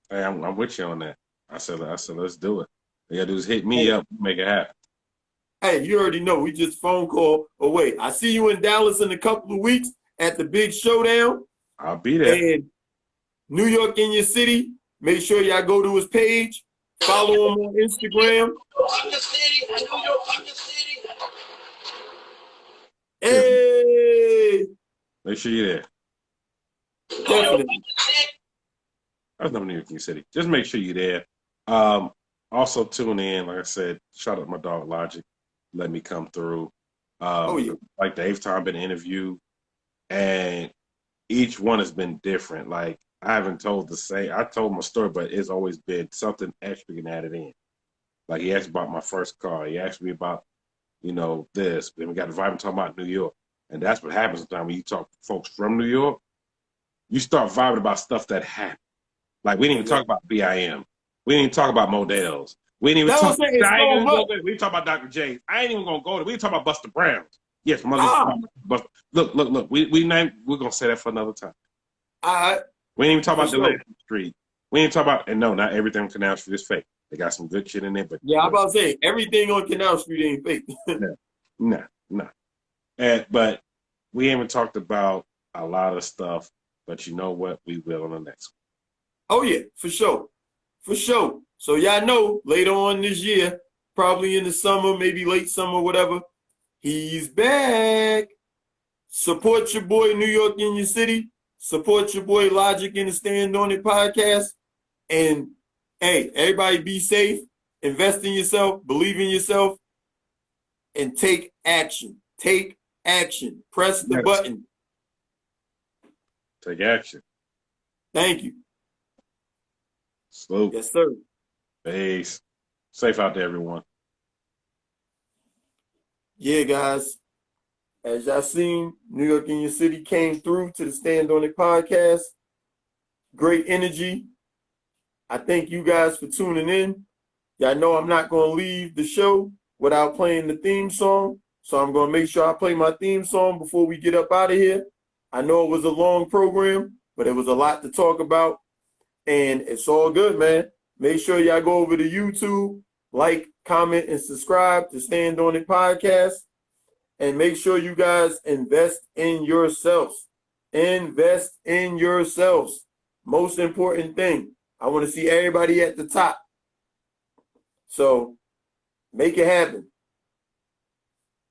Hey, I'm with you on that. I said, let's do it. All you gotta do is hit me up, make it happen. Hey, you already know we just phone call away. I see you in Dallas in a couple of weeks at the big showdown. I'll be there. And New York in your city. Make sure y'all go to his page. Follow him on Instagram. Hey! Make sure you're there. Definitely. That's not New York City. Just make sure you're there. Also tune in. Like I said, shout out my dog Logic. Let me come through. Yeah. Like the 8th time been interviewed, and each one has been different. Like I haven't told I told my story, but it's always been something extra getting added in. Like he asked about my first car. He asked me about, this. Then we got the vibe talking about New York. And that's what happens sometimes when you talk to folks from New York. You start vibing about stuff that happened. Like we didn't even talk about BIM. We didn't even talk about Models. We didn't even talk we talk about Dr. J. I ain't even gonna go there. We talk about Buster Browns. Yes, Buster. Look. We're gonna say that for another time. We didn't even talk about Delaney Street. We didn't talk about, and no, not everything on Canal Street is fake. They got some good shit in there, but I'm about to say everything on Canal Street ain't fake. No. But we haven't talked about a lot of stuff. But you know what? We will on the next one. Oh yeah, for sure. So y'all know later on this year, probably in the summer, maybe late summer, whatever, he's back. Support your boy New York in your city. Support your boy Logic in the Stand On It podcast. And hey, everybody be safe. Invest in yourself. Believe in yourself. And take action. Take action. Press the button. Take action. Thank you. Salute. Yes, sir. Peace. Safe out there, everyone. Yeah, guys. As y'all seen, New York in your city came through to the Stand On It podcast. Great energy. I thank you guys for tuning in. Y'all know I'm not going to leave the show without playing the theme song. So I'm going to make sure I play my theme song before we get up out of here. I know it was a long program, but it was a lot to talk about. And it's all good, man. Make sure y'all go over to YouTube, like, comment, and subscribe to Stand On It podcast. And make sure you guys invest in yourselves. Invest in yourselves. Most important thing. I want to see everybody at the top. So make it happen.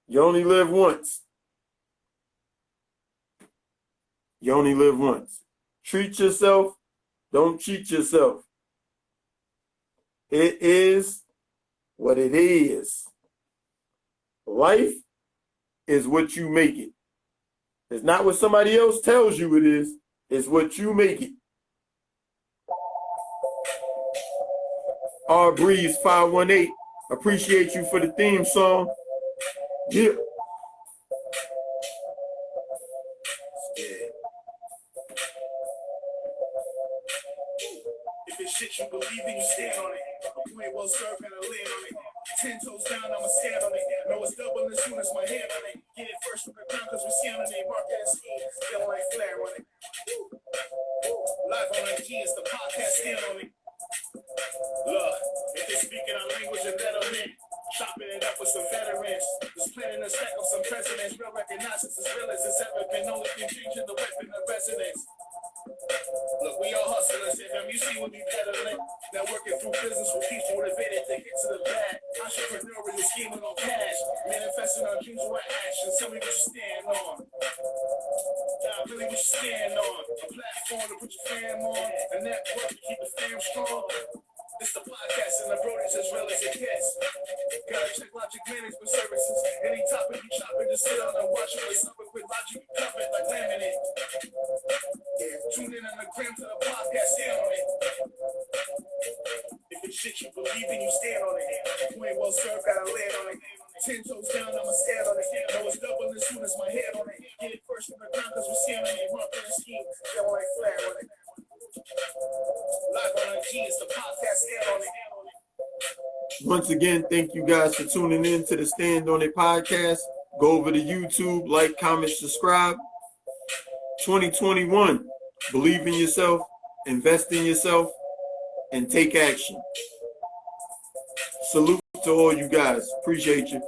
You only live once. You only live once. Treat yourself. Don't cheat yourself. It is what it is. Life is what you make it. It's not what somebody else tells you it is. It's what you make it. R Breeze 518. Appreciate you for the theme song. Yeah. If it's shit you believe in, you stand on it. You ain't well served, gotta land on it. 10 toes down, I'ma stand on it. No, it's double as soon as my hand on it. Get it first from the ground, cause we stand on it. Mark that scheme, feeling like flare on it. Live on IG, it's the podcast, stand on it. Look, if they're speaking our language and let them in. Chopping it up with some veterans. Just planning a stack of some presidents. Real recognizance as real as it's ever been. Only thing changing the weapon of resonance. Look, we all hustlers. You see what we peddling. Now working through business with peace motivated to get to the bag. Entrepreneurial scheming on cash. to our actions. Tell me what you stand on. Nah, really what you stand on. A platform to put your fam on. A network to keep the fam strong. It's the podcast and the brodies as well as it gets. Gotta check Logic Management Services. Any topic you chop it, just sit on and watch it. It's up with Logic, you cup it like laminate. Yeah, tune in on the gram to the podcast, stand on it. If it's shit you believe in, you stand on it. You ain't well served, gotta land on it. 10 toes down, I'ma stand on it. Know it's double as soon as my head on it. Get it first from the ground, cause we stand on it. Run through the scheme, feel like flat on it. Live on G, it's the podcast, stand on it. Once again, thank you guys for tuning in to the Stand On It podcast. Go over to YouTube, like, comment, subscribe. 2021, believe in yourself, invest in yourself, and take action. Salute to all you guys. Appreciate you.